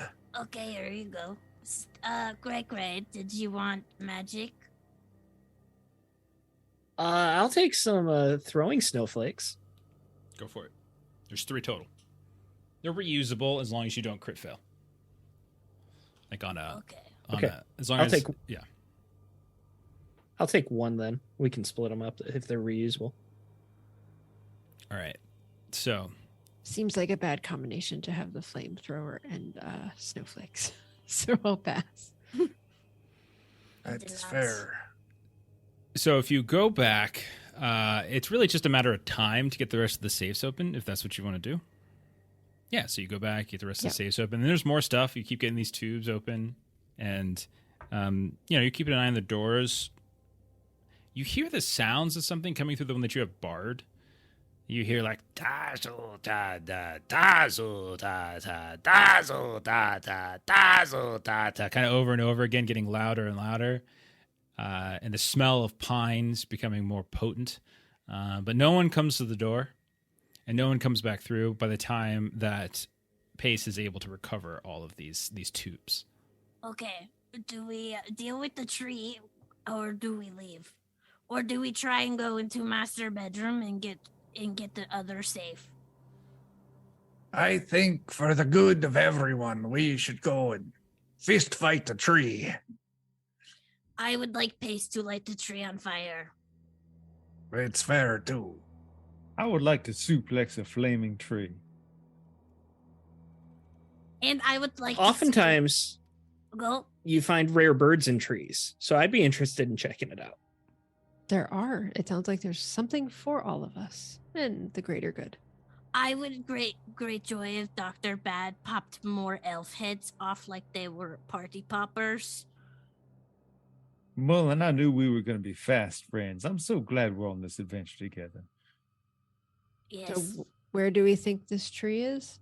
Okay, here you go. Gray, did you want magic? I'll take some throwing snowflakes. Go for it. There's 3 total. They're reusable as long as you don't crit fail. Like on a... Okay. As long as... Yeah. I'll take 1 then. We can split them up if they're reusable. All right. So... Seems like a bad combination to have the flamethrower and snowflakes. So I'll pass. That's fair. So if you go back, it's really just a matter of time to get the rest of the safes open, if that's what you want to do. Yeah, so you go back, get the rest of the safes open. And there's more stuff. You keep getting these tubes open. And, you're keeping an eye on the doors. You hear the sounds of something coming through the one that you have barred. You hear like, dazzle, da, da, dazzle, da, da, dazzle, da, da, dazzle, da, da, kind of over and over again, getting louder and louder. And the smell of pines becoming more potent. But no one comes to the door, and no one comes back through by the time that Pace is able to recover all of these tubes. Okay, do we deal with the tree, or do we leave? Or do we try and go into master bedroom and get the other safe? I think for the good of everyone, we should go and fist fight the tree. I would like Pace to light the tree on fire. It's fair, too. I would like to suplex a flaming tree. And I would like Oftentimes, go. You find rare birds in trees, so I'd be interested in checking it out. There are. It sounds like there's something for all of us and the greater good. I would great joy if Dr. Bad popped more elf heads off like they were party poppers. Mullen, I knew we were going to be fast friends. I'm so glad we're on this adventure together. Yes. So where do we think this tree is?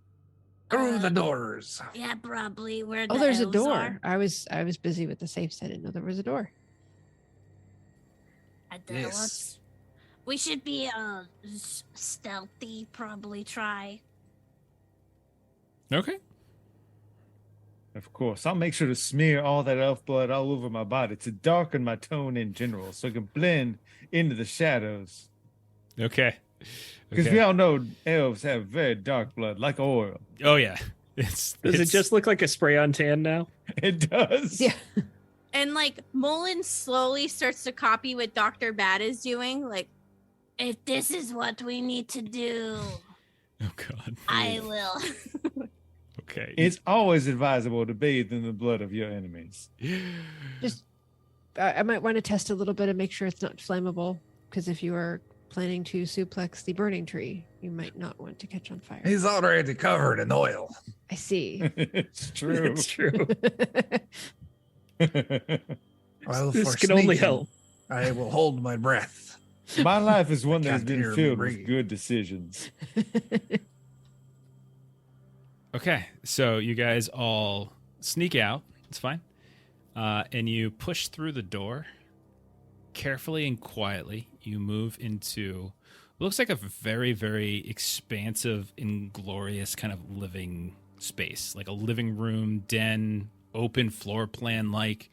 Through the doors. Yeah, probably where Oh, there's a elves door. are. I was busy with the safes. I didn't know there was a door. Yes. We should be stealthy, probably try. Okay. Of course, I'll make sure to smear all that elf blood all over my body to darken my tone in general so it can blend into the shadows. Okay. Because we all know elves have very dark blood, like oil. Oh, yeah. Does it just look like a spray-on tan now? It does. Yeah. And like Mullen slowly starts to copy what Dr. Bad is doing. Like, If this is what we need to do, Oh, God. I will. Okay. It's always advisable to bathe in the blood of your enemies. Just, I might want to test a little bit and make sure it's not flammable. Because if you are planning to suplex the burning tree, you might not want to catch on fire. He's already covered in oil. I see. It's true. It's true. Well, This for can only sneaking, help. I will hold my breath. My life is one that has can't been hear him filled breathe. with good decisions. Okay, so you guys all sneak out. It's fine. And you push through the door. Carefully and quietly, you move into what looks like a very, very expansive and glorious kind of living space. Like a living room, den, open floor plan, like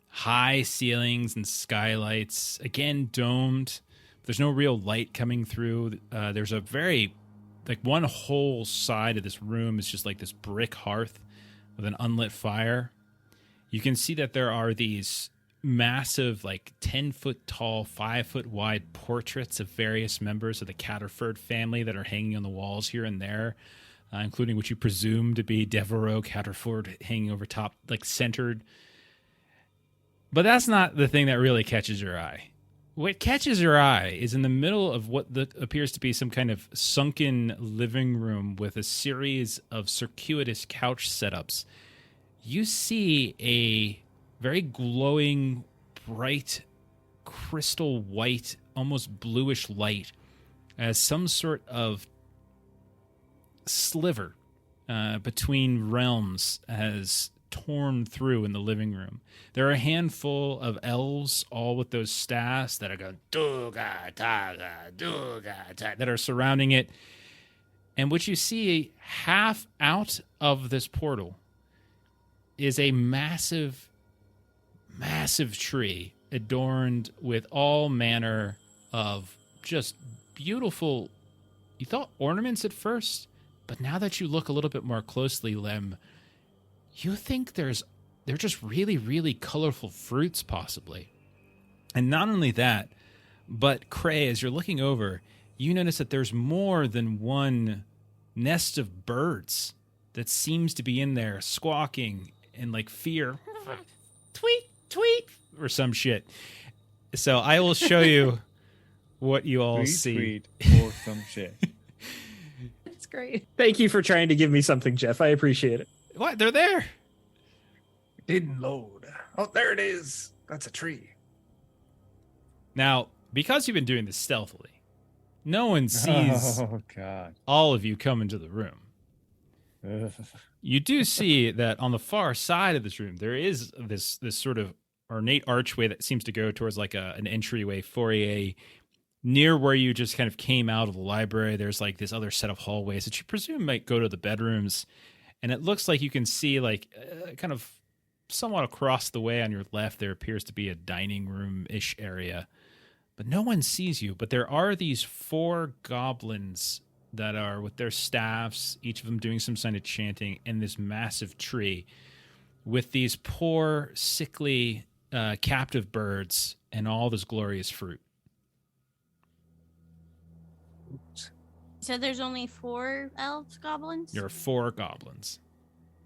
high ceilings and skylights. Again, domed. There's no real light coming through. There's a very... like one whole side of this room is just like this brick hearth with an unlit fire. You can see that there are these massive, like 10-foot tall, 5-foot wide portraits of various members of the Catterford family that are hanging on the walls here and there, including what you presume to be Devereaux Catterford hanging over top, like centered. But that's not the thing that really catches your eye. What catches your eye is in the middle of what appears to be some kind of sunken living room with a series of circuitous couch setups. You see a very glowing, bright, crystal white, almost bluish light as some sort of sliver between realms has torn through in the living room. There are a handful of elves, all with those staffs that are going "Duga Taga, Duga Taga," that are surrounding it. And what you see half out of this portal is a massive, massive tree adorned with all manner of just beautiful, you thought ornaments at first, but now that you look a little bit more closely, Lem, you think they're just really, really colorful fruits, possibly. And not only that, but Cray, as you're looking over, you notice that there's more than one nest of birds that seems to be in there squawking in like fear. Tweet, tweet, or some shit. So I will show you what you all see. Tweet, or some shit. That's great. Thank you for trying to give me something, Jeff. I appreciate it. What? They're there. Didn't load. Oh, there it is. That's a tree. Now, because you've been doing this stealthily, no one sees Oh, God. all of you come into the room. Ugh. You do see that on the far side of this room, there is this sort of ornate archway that seems to go towards like an entryway foyer. Near where you just kind of came out of the library, there's like this other set of hallways that you presume might go to the bedrooms. And it looks like you can see like kind of somewhat across the way on your left, there appears to be a dining room-ish area. But no one sees you. But there are these 4 goblins that are with their staffs, each of them doing some kind of chanting, in this massive tree with these poor, sickly, captive birds and all this glorious fruit. So there's only 4 elves, goblins? There are 4 goblins,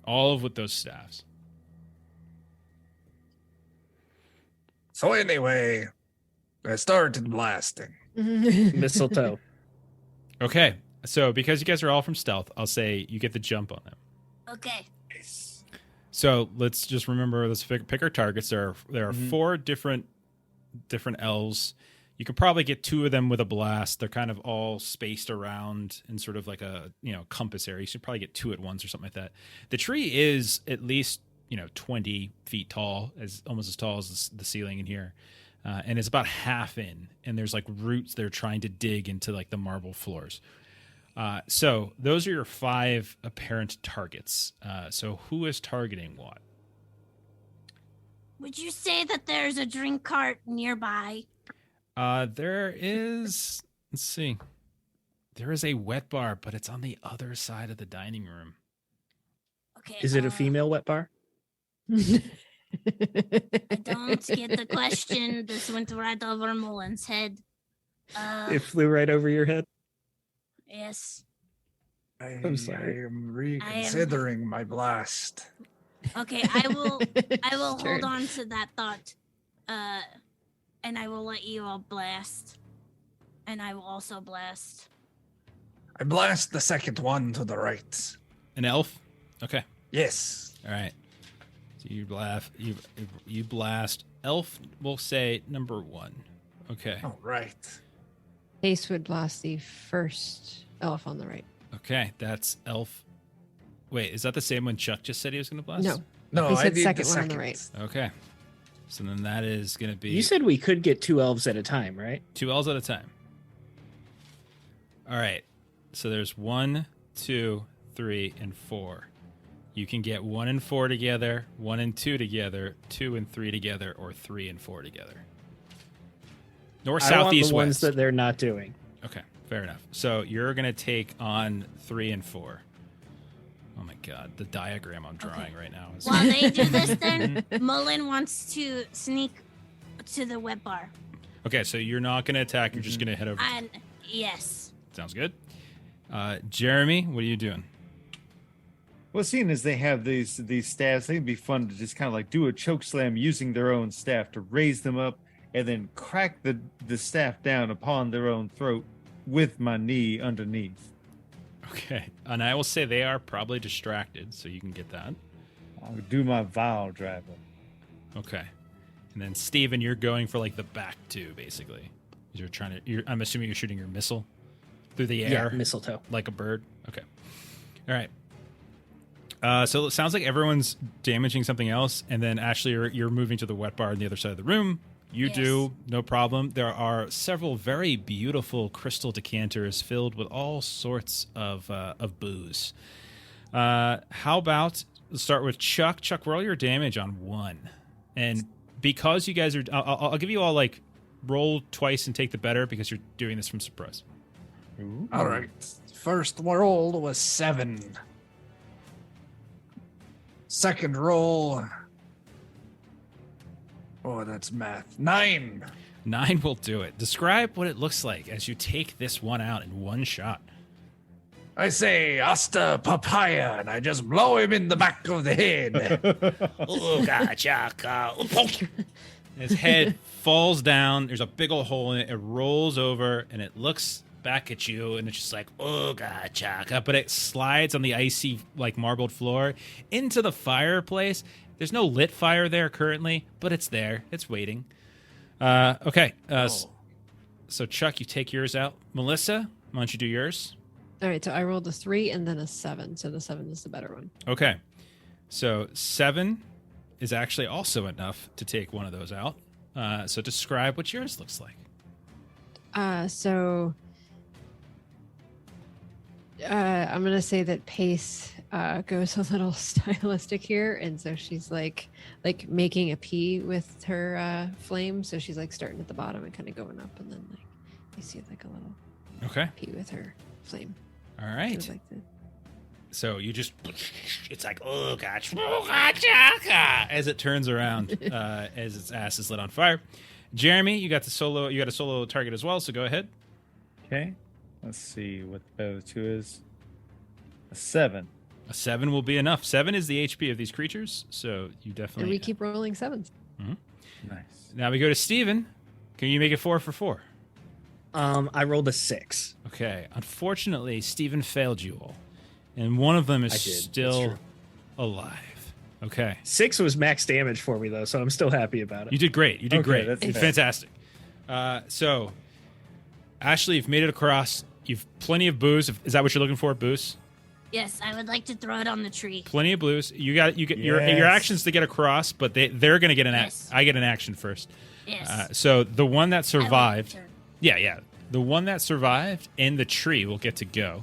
all with those staffs. So anyway, I started blasting. Mistletoe. Okay, so because you guys are all from stealth, I'll say you get the jump on them. Okay. So let's just remember, let's pick our targets. There are 4 different elves. You could probably get 2 of them with a blast. They're kind of all spaced around in sort of like a compass area. You should probably get 2 at once or something like that. The tree is at least 20 feet tall, almost as tall as the ceiling in here, and it's about half in. And there's like roots they're trying to dig into like the marble floors. So those are your 5 apparent targets. So who is targeting what? Would you say that there's a drink cart nearby? There is, let's see. There is a wet bar, but it's on the other side of the dining room. Okay. Is it a female wet bar? I don't get the question. This went right over Mullen's head. It flew right over your head. Yes. I'm sorry. I am reconsidering my blast. Okay, I will Sure. hold on to that thought. And I will let you all blast. And I will also blast. I blast the second one to the right. An elf? Okay. Yes. All right. So you blast. Elf will say number 1. Okay. All right. Pace would blast the first elf on the right. Okay, that's elf. Wait, is that the same one Chuck just said he was going to blast? No, He I said did second the one on second. the right. Okay. So then that is going to be You said we could get 2 elves at a time, right? 2 elves at a time. All right. So there's 1, 2, 3, and 4. You can get 1 and 4 together, 1 and 2 together, 2 and 3 together, or 3 and 4 together. North, I south, want east, the ones west. that they're not doing. Okay, fair enough. So you're going to take on 3 and 4. Oh my god, the diagram I'm drawing right now is... While they do this, then Mullen wants to sneak to the wet bar. Okay, so you're not going to attack. You're just going to head over. And yes, Sounds good. Jeremy, what are you doing? Well, seeing as they have these staffs, I think it'd be fun to just kind of like do a choke slam using their own staff to raise them up and then crack the staff down upon their own throat with my knee underneath. Okay, and I will say they are probably distracted, so you can get that. I'll do my vial driver. Okay, and then Steven, you're going for like the back two, basically. I'm assuming you're shooting your missile through the air, Yeah, mistletoe. like a bird. Okay, all right. So it sounds like everyone's damaging something else, and then Ashley, you're moving to the wet bar on the other side of the room. You Yes. do, no problem. There are several very beautiful crystal decanters filled with all sorts of booze. How about let's start with Chuck. Chuck, roll your damage on 1, and because you guys are, I'll give you all like roll twice and take the better because you're doing this from surprise. Ooh. All right. First roll was 7. Second roll. Oh, that's math. 9. 9 will do it. Describe what it looks like as you take this one out in one shot. I say, hasta papaya, and I just blow him in the back of the head. Oh, God, Chuck. His head falls down. There's a big old hole in it. It rolls over, and it looks back at you, and it's just like, oh, God, Chuck. But it slides on the icy, like, marbled floor into the fireplace. There's no lit fire there currently, but it's there. It's waiting. Okay. So, Chuck, you take yours out. Melissa, why don't you do yours? All right, so I rolled a 3 and then a 7. So the 7 is the better one. Okay. So 7 is actually also enough to take one of those out. So describe what yours looks like. So I'm going to say that Pace goes a little stylistic here. And so she's like making a P with her flame. So she's like starting at the bottom and kind of going up. And then like you see like a little Okay. P with her flame. All Sort right. of like the- So you just, It's like, oh, gosh. as it turns around, as its ass is lit on fire. Jeremy, you got a solo target as well. So go ahead. Okay. Let's see what the other 2 is. A 7. A 7 will be enough. 7 is the HP of these creatures. So you and definitely. we keep rolling 7s. Nice. Now we go to Steven. Can you make it 4 for 4? I rolled a 6. Okay. Unfortunately, Steven failed you all. And one of them is I did. That's still true. alive. Okay. 6 was max damage for me, though, so I'm still happy about it. You did great. You did Okay, great. that's You're fair. fantastic. So, Ashley, you've made it across. You've plenty of booze. Is that what you're looking for? Booze? yes, I would like to throw it on the tree. Plenty of blues. You get your Yes. actions to get across, but they're going to get an Yes. I get an action first. Yes. So the one that I like survived, the turn. yeah, the one that survived in the tree will get to go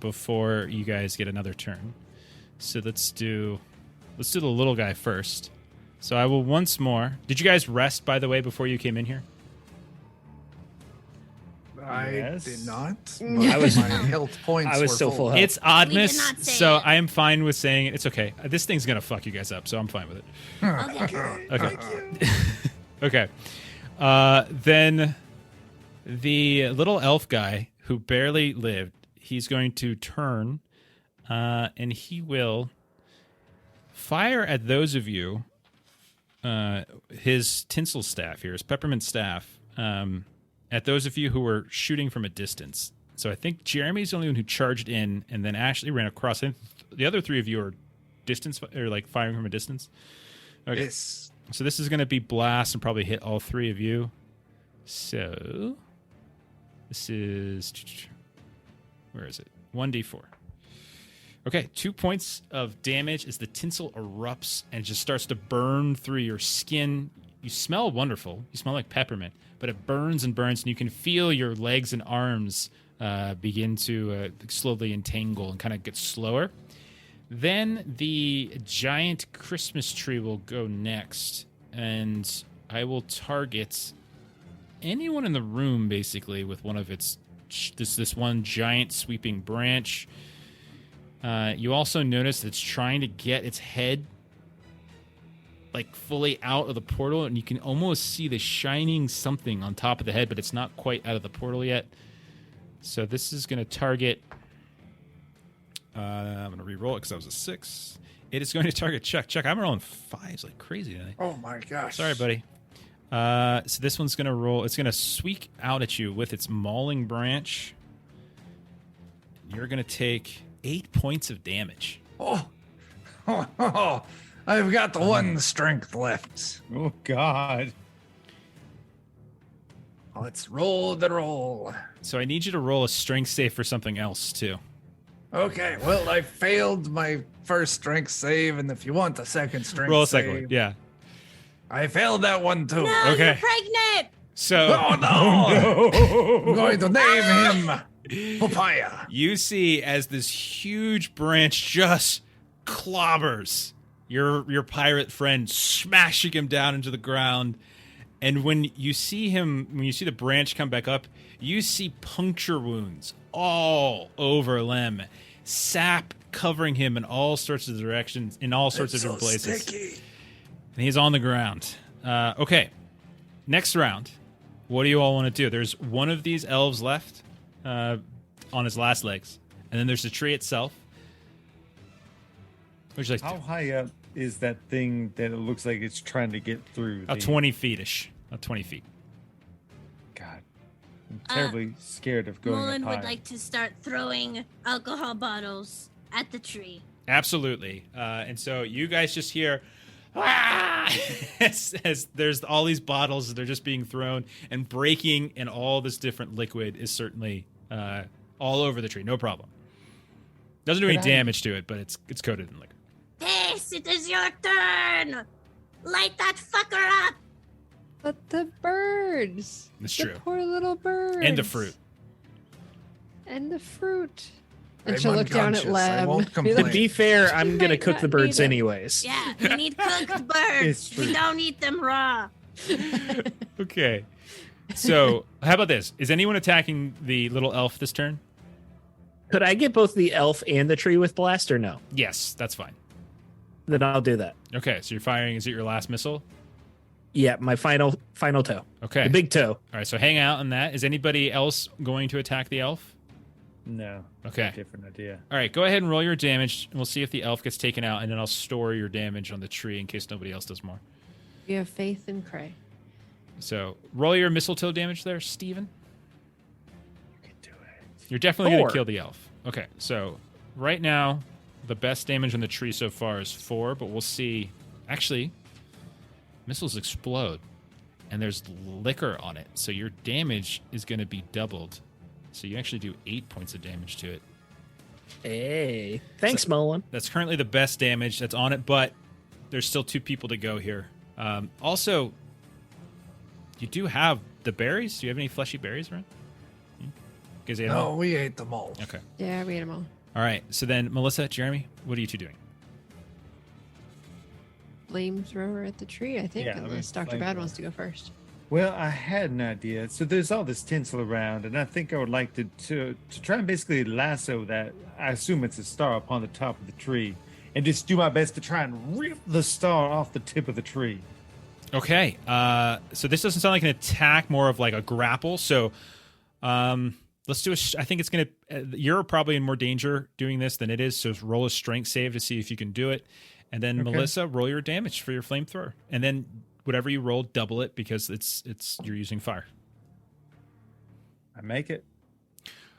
before you guys get another turn. So let's do the little guy first. So I will once more. Did you guys rest, by the way, before you came in here? I Yes. did not. I was- My health points. I was were still full health. It's We did Oddmas, not say so it. I am fine with saying it. It's okay. This thing's gonna fuck you guys up, so I'm fine with it. Okay. Okay. Okay. Then the little elf guy who barely lived, he's going to turn, and he will fire at those of you. His tinsel staff here, his peppermint staff, at those of you who were shooting from a distance. So I think Jeremy's the only one who charged in and then Ashley ran across. And the other three of you are distance or like firing from a distance. Okay. Yes. So this is going to be blast and probably hit all three of you. So this is, where is it? 1d4. Okay, 2 points of damage as the tinsel erupts and just starts to burn through your skin. You smell wonderful. You smell like peppermint, but it burns and burns, and you can feel your legs and arms begin to slowly entangle and kind of get slower. Then the giant Christmas tree will go next, and I will target anyone in the room, basically, with one of its this one giant sweeping branch. You also notice that it's trying to get its head like fully out of the portal, and you can almost see the shining something on top of the head, but it's not quite out of the portal yet. So this is going to target... I'm going to re-roll it because that was a 6. It is going to target Chuck. Chuck, I'm rolling 5s like crazy today. Oh my gosh. Sorry, buddy. So this one's going to roll. It's going to sweep out at you with its mauling branch. You're going to take 8 points of damage. Oh. I've got the one strength left. Oh, God. Let's roll the roll. So I need you to roll a strength save for something else, too. Okay, well, I failed my first strength save, and if you want the second strength Roll a save, second one. Yeah. I failed that one too. No, Okay. you're pregnant. So Oh no! I'm going to name him Papaya. you see as this huge branch just clobbers your pirate friend, smashing him down into the ground. And when you see the branch come back up, you see puncture wounds all over Lem, sap covering him in all sorts of directions, in all sorts of different places. Sticky. And he's on the ground. Okay, next round. What do you all want to do? There's one of these elves left on his last legs, and then there's the tree itself. What would you like to How do? high up is that thing that it looks like it's trying to get through? About 20 feet-ish. About 20 feet. God. I'm terribly scared of going Mullen up would high. like to start throwing alcohol bottles at the tree. Absolutely. And so you guys just hear, "Ah!" as there's all these bottles, they're just being thrown and breaking, and all this different liquid is certainly all over the tree. No problem. Doesn't do any damage to it, but it's coated in liquor. Pace, it is your turn. Light that fucker up. But the birds. It's the true. poor little birds. And the fruit. And the fruit. And I'm she'll look down at unconscious. I Lem. won't Be complain. To like, be fair, I'm You gonna might cook the not birds need 'em. anyways. Yeah, we need cooked birds. It's We true. don't eat them raw. Okay. So how about this? Is anyone attacking the little elf this turn? Could I get both the elf and the tree with blast or no? Yes, that's fine. Then I'll do that. Okay, so you're firing. Is it your last missile? Yeah, my final toe. Okay. The big toe. All right, so hang out on that. Is anybody else going to attack the elf? No. Okay. Different idea. All right, go ahead and roll your damage, and we'll see if the elf gets taken out, and then I'll store your damage on the tree in case nobody else does more. You have faith in Cray. So roll your mistletoe damage there, Steven. You can do it. You're definitely going 4. to kill the elf. Okay, so right now, the best damage on the tree so far is 4, but we'll see. Actually, missiles explode, and there's liquor on it, so your damage is going to be doubled. So you actually do 8 points of damage to it. Hey, thanks, Mullen. That's currently the best damage that's on it, but there's still 2 people to go here. Also, you do have the berries. Do you have any fleshy berries around? Guys, ate them No, all? we ate them all. Okay. Yeah, we ate them all. All right. So then, Melissa, Jeremy, what are you two doing? Flamethrower at the tree, I think, Yeah, I mean, unless Dr. Bad flamethrower. wants to go first. Well, I had an idea. So there's all this tinsel around, and I think I would like to try and basically lasso that. I assume it's a star upon the top of the tree, and just do my best to try and rip the star off the tip of the tree. Okay. So this doesn't sound like an attack, more of like a grapple. So let's do I think it's going to... you're probably in more danger doing this than it is, so roll a strength save to see if you can do it. And then, Okay. Melissa, roll your damage for your flamethrower. And then whatever you roll, double it because it's you're using fire. I make it.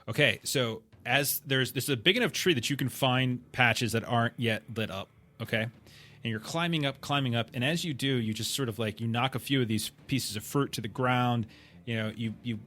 Okay, so as this is a big enough tree that you can find patches that aren't yet lit up. Okay, and you're climbing up, and as you do, you just sort of like you knock a few of these pieces of fruit to the ground. You know, you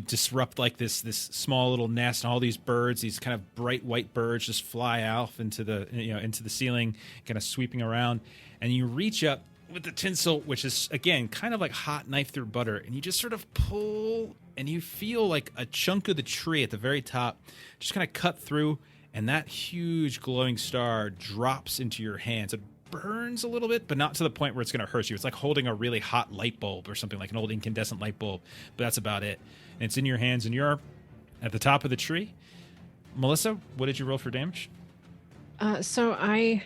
disrupt like this small little nest, and all these birds, these kind of bright white birds, just fly off into the ceiling, kind of sweeping around, and you reach up with the tinsel, which is again kind of like hot knife through butter, and you just sort of pull, and you feel like a chunk of the tree at the very top just kind of cut through, and that huge glowing star drops into your hands. It burns a little bit, but not to the point where it's going to hurt you. It's like holding a really hot light bulb or something, like an old incandescent light bulb, but that's about it. And it's in your hands, and you're at the top of the tree. Melissa, what did you roll for damage? So I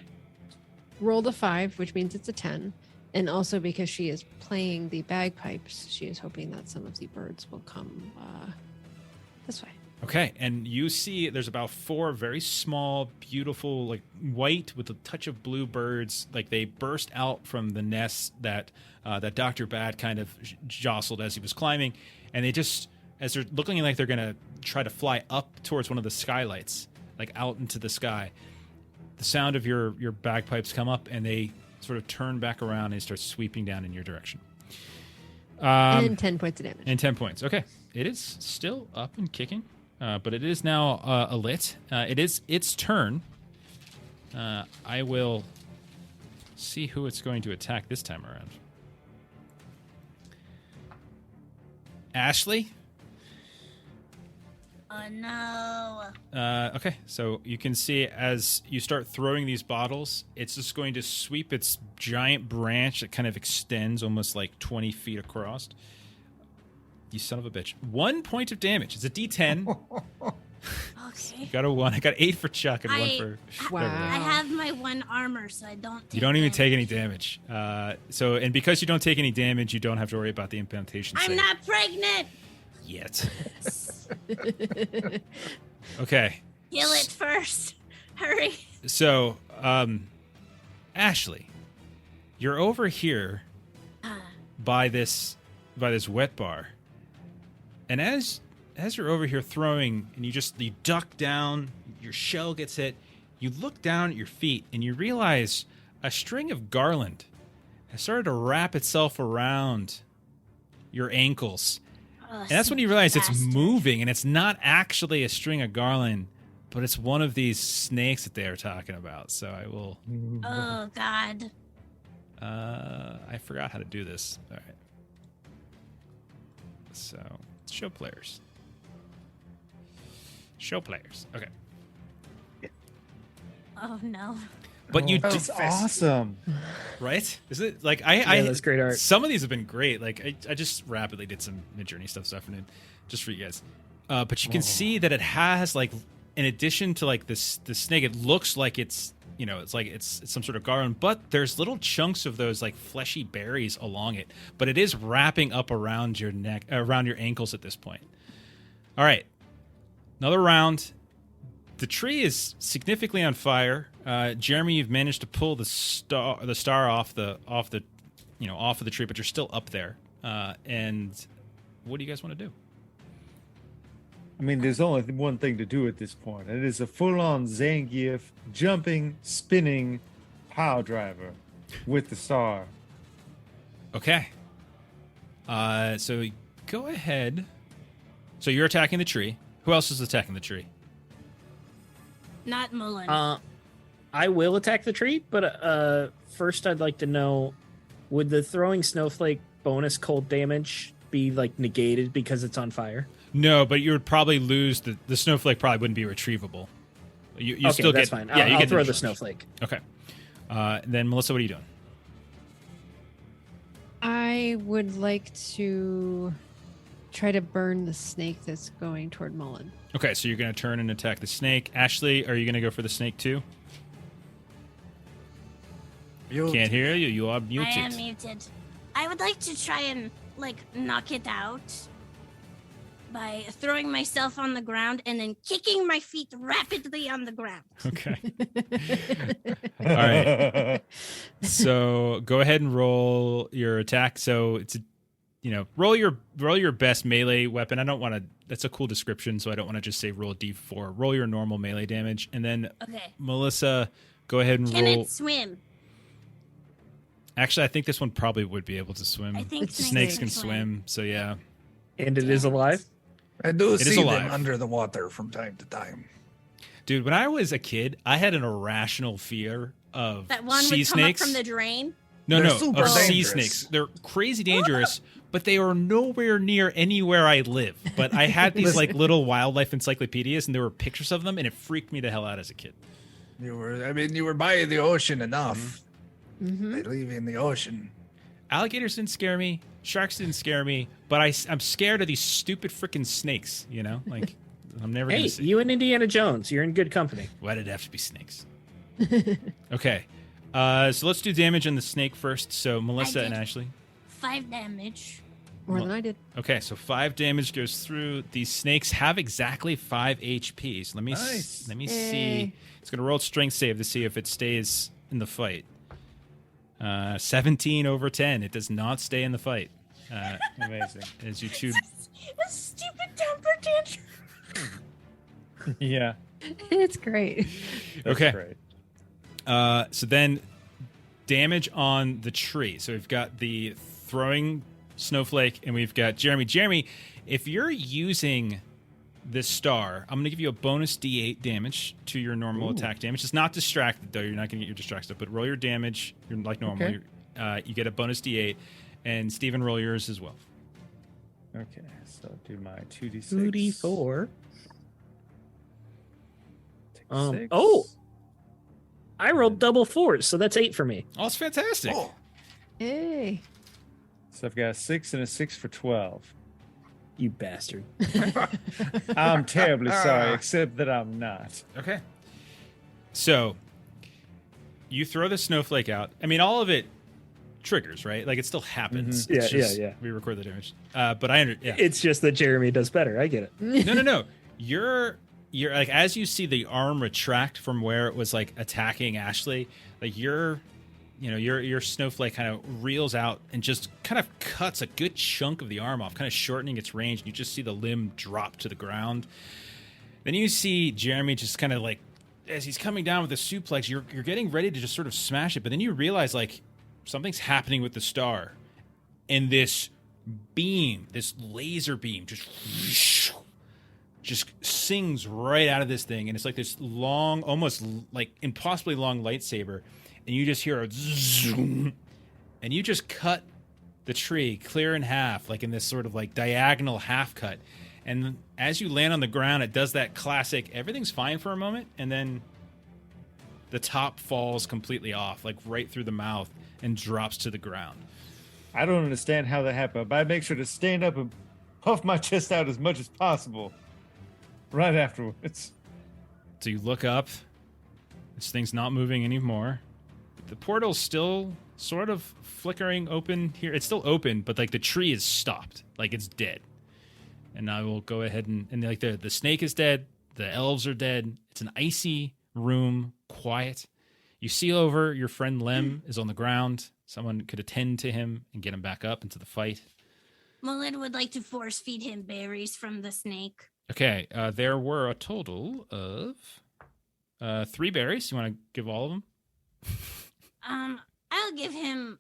rolled a 5, which means it's a 10. And also because she is playing the bagpipes, she is hoping that some of the birds will come this way. Okay, and you see there's about 4 very small, beautiful, like white with a touch of blue birds. Like they burst out from the nest that Dr. Bad kind of jostled as he was climbing. And they just, as they're looking like they're going to try to fly up towards one of the skylights, like out into the sky, the sound of your bagpipes come up, and they sort of turn back around and they start sweeping down in your direction. And 10 points of damage. And 10 points. Okay. It is still up and kicking, but it is now lit. It is its turn. I will see who it's going to attack this time around. Ashley? Oh no. Okay, so you can see as you start throwing these bottles, it's just going to sweep its giant branch that kind of extends almost like 20 feet across. You son of a bitch. 1 point of damage. It's a D10. Okay. Got a 1. I got 8 for Chuck and 1 for... Wow. I have my 1 armor, so I don't take You don't even take any damage. damage. And because you don't take any damage, you don't have to worry about the implantation I'm save. not pregnant. Yet. Okay. Kill it first. Hurry. So, Ashley, you're over here by this wet bar, and as you're over here throwing, and you duck down, your shell gets hit. You look down at your feet, and you realize a string of garland has started to wrap itself around your ankles. Oh, And that's when you realize it's bastard. moving, and it's not actually a string of garland, but it's one of these snakes that they are talking about. So I will... Oh God. I forgot how to do this. All right. So, show players. Show players. Okay. Oh no. But you That's do, awesome. right? Is it like Yeah, that's great art. Some of these have been great. Like I just rapidly did some Midjourney stuff this afternoon, just for you guys. But you can see that it has like, in addition to like the snake, it looks like it's it's some sort of garland, but there's little chunks of those like fleshy berries along it. But it is wrapping up around your neck, around your ankles at this point. All right, another round. The tree is significantly on fire. Jeremy, you've managed to pull the star off the tree, but you're still up there. And what do you guys want to do? I mean, there's only one thing to do at this point. It is a full-on Zangief jumping, spinning power driver with the star. Okay. So go ahead. So you're attacking the tree. Who else is attacking the tree? Not Mullen. I will attack the tree, but first I'd like to know, would the throwing snowflake bonus cold damage be like negated because it's on fire? No, but you would probably lose the snowflake. Probably wouldn't be retrievable. You Okay, still that's get fine. Yeah, you I'll get throw the charge. snowflake. Okay. Then Melissa, what are you doing? I would like to try to burn the snake that's going toward Mullen. Okay, so you're going to turn and attack the snake. Ashley, are you going to go for the snake too? Can't hear you. You are muted. I am muted. I would like to try and knock it out by throwing myself on the ground and then kicking my feet rapidly on the ground. Okay. All right. So go ahead and roll your attack. So it's roll your best melee weapon. I don't want to. That's a cool description, so I don't want to just say roll a d4. Roll your normal melee damage, and then Okay. Melissa, go ahead and Can roll. it swim? Actually, I think this one probably would be able to swim. I think Snakes can swim, so yeah. And it is alive? I do It is see alive. them under the water from time to time. Dude, when I was a kid, I had an irrational fear of That one sea would come snakes. up from the drain. No, They're no, super of sea dangerous. snakes. They're crazy dangerous, but they are nowhere near anywhere I live. But I had these like little wildlife encyclopedias, and there were pictures of them, and it freaked me the hell out as a kid. You were by the ocean enough. Mhm. They leave you in the ocean. Alligators didn't scare me. Sharks didn't scare me. But I'm scared of these stupid freaking snakes. Like I'm never Hey, gonna see. you and Indiana Jones, you're in good company. Why did it have to be snakes? Okay, so let's do damage on the snake first. So Melissa and did. Ashley. 5 damage. More than I did. Okay, so 5 damage goes through. These snakes have exactly 5 HP. So let me Nice. let me Yay. see. It's gonna roll a strength save to see if it stays in the fight. 17 over 10. It does not stay in the fight. Amazing. As you two. A stupid temper tantrum. Yeah. It's great. That's Okay. Great. So then damage on the tree. So we've got the throwing snowflake, and we've got Jeremy. Jeremy, if you're using this star, I'm going to give you a bonus D8 damage to your normal attack damage. It's not distracted, though. You're not going to get your distract stuff, but roll your damage. You're like normal. Okay. You get a bonus D8, and Steven, roll yours as well. Okay. So do my 2d6. 2d4. Take Um, 6. oh! I rolled double 4s, so that's 8 for me. Oh, it's fantastic. Oh, Hey. So I've got a 6 and a 6 for 12. You bastard. I'm terribly sorry, except that I'm not. Okay. So you throw the snowflake out. I mean, all of it triggers, right? Like it still happens. Mhm. It's Yeah, just, yeah. We record the damage. But yeah. It's just that Jeremy does better. I get it. No. You're like, as you see the arm retract from where it was like attacking Ashley, like your snowflake kind of reels out and just kind of cuts a good chunk of the arm off, kind of shortening its range. And you just see the limb drop to the ground. Then you see Jeremy just kind of like, as he's coming down with the suplex, you're getting ready to just sort of smash it. But then you realize like something's happening with the star. And this beam, this laser beam just sings right out of this thing. And it's like this long, almost like impossibly long lightsaber. And you just hear a zoom, and you just cut the tree clear in half, like in this sort of like diagonal half cut. And as you land on the ground, it does that classic, everything's fine for a moment, and then the top falls completely off, like right through the mouth, and drops to the ground. I don't understand how that happened, but I make sure to stand up and puff my chest out as much as possible right afterwards. So you look up, this thing's not moving anymore. The portal's still sort of flickering open here. It's still open, but like the tree is stopped, like it's dead. And I will go ahead and like the snake is dead, the elves are dead. It's an icy room, quiet. You see over your friend Lem is on the ground. Someone could attend to him and get him back up into the fight. Mullen would like to force feed him berries from the snake. Okay, there were a total of 3 berries. You want to give all of them? I'll give him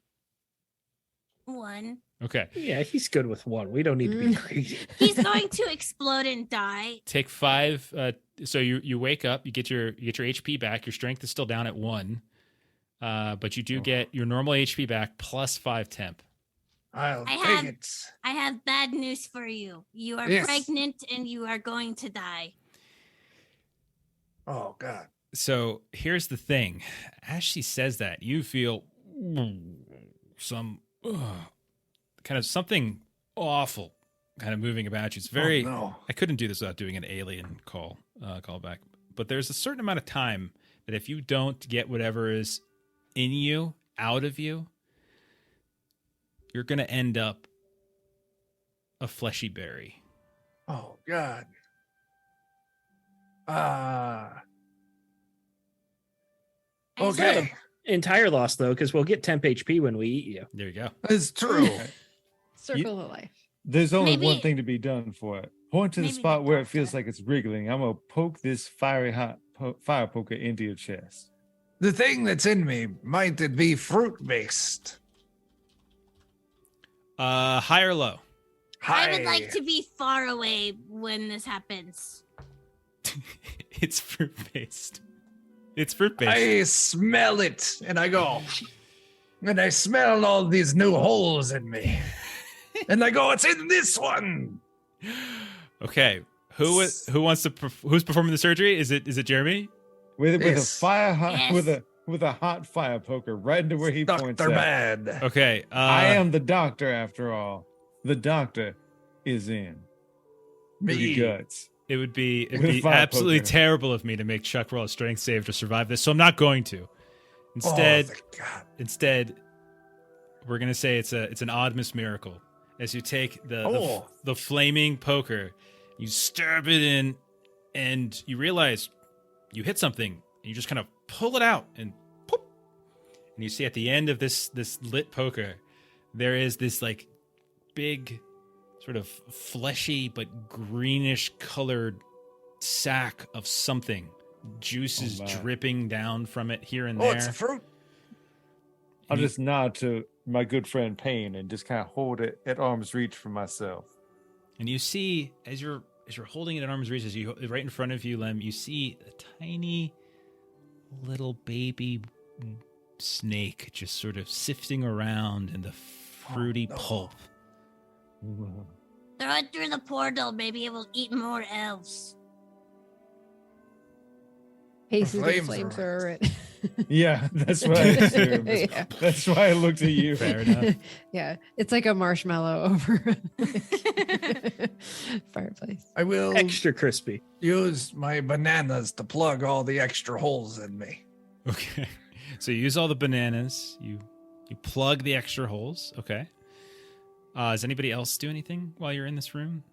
1. Okay. Yeah, he's good with 1. We don't need to be greedy. He's going to explode and die. Take 5. So you wake up, you get your HP back. Your strength is still down at 1, but you do get your normal HP back plus 5 temp. I'll I take have- it. I have bad news for you. You are Yes. pregnant and you are going to die. Oh, God. So here's the thing: as she says that, you feel some kind of something awful kind of moving about you. It's very. Oh, no. I couldn't do this without doing an alien call back. But there's a certain amount of time that if you don't get whatever is in you out of you, you're going to end up a fleshy berry. Oh, God. I It's not Okay. an entire loss, though, because we'll get temp HP when we eat you. There you go. It's true. Circle of life. There's only one Maybe- thing to be done for it. Point to the Maybe the spot where it feels doctor. like it's wriggling. I'm gonna poke this fiery hot fire poker into your chest. The thing that's in me, might it be fruit-based? High or low? I would like to be far away when this happens. It's fruit based. It's fruit based. I smell it, and I go, and I smell all these new holes in me. And I go, it's in this one. Okay. Who's performing the surgery? Is it Jeremy? With a Yes. fire hot Yes. with a hot fire poker right into where he points Dr. at. Bad. Okay. I am the doctor after all. The doctor is in. Me. Guts. It would be With fire absolutely poker. terrible of me to make Chuck roll a strength save to survive this, so I'm not going to. Oh, thank God. Instead, we're gonna say it's an Oddmas miracle. As you take the flaming poker, you stab it in, and you realize you hit something, and you just kind of pull it out, and poof, and you see at the end of this lit poker, there is this like big, sort of fleshy but greenish colored sack of something, juices Oh, my. dripping down from it here and Oh, there. it's a fruit. I'll You- just nod to my good friend Payne and just kind of hold it at arm's reach for myself. And you see, as you're holding it at arm's reach, as you right in front of you, Lem, you see a tiny little baby snake just sort of sifting around in the fruity no. pulp. Throw it through the portal. Maybe it will eat more elves. Pace is gonna flames flamethrower are- it. Yeah, that's what I assumed. Yeah. That's why I looked at you. Fair enough. Yeah, it's like a marshmallow over fireplace. I will Extra crispy. use my bananas to plug all the extra holes in me. Okay. So you use all the bananas. You plug the extra holes. Okay. Does anybody else do anything while you're in this room?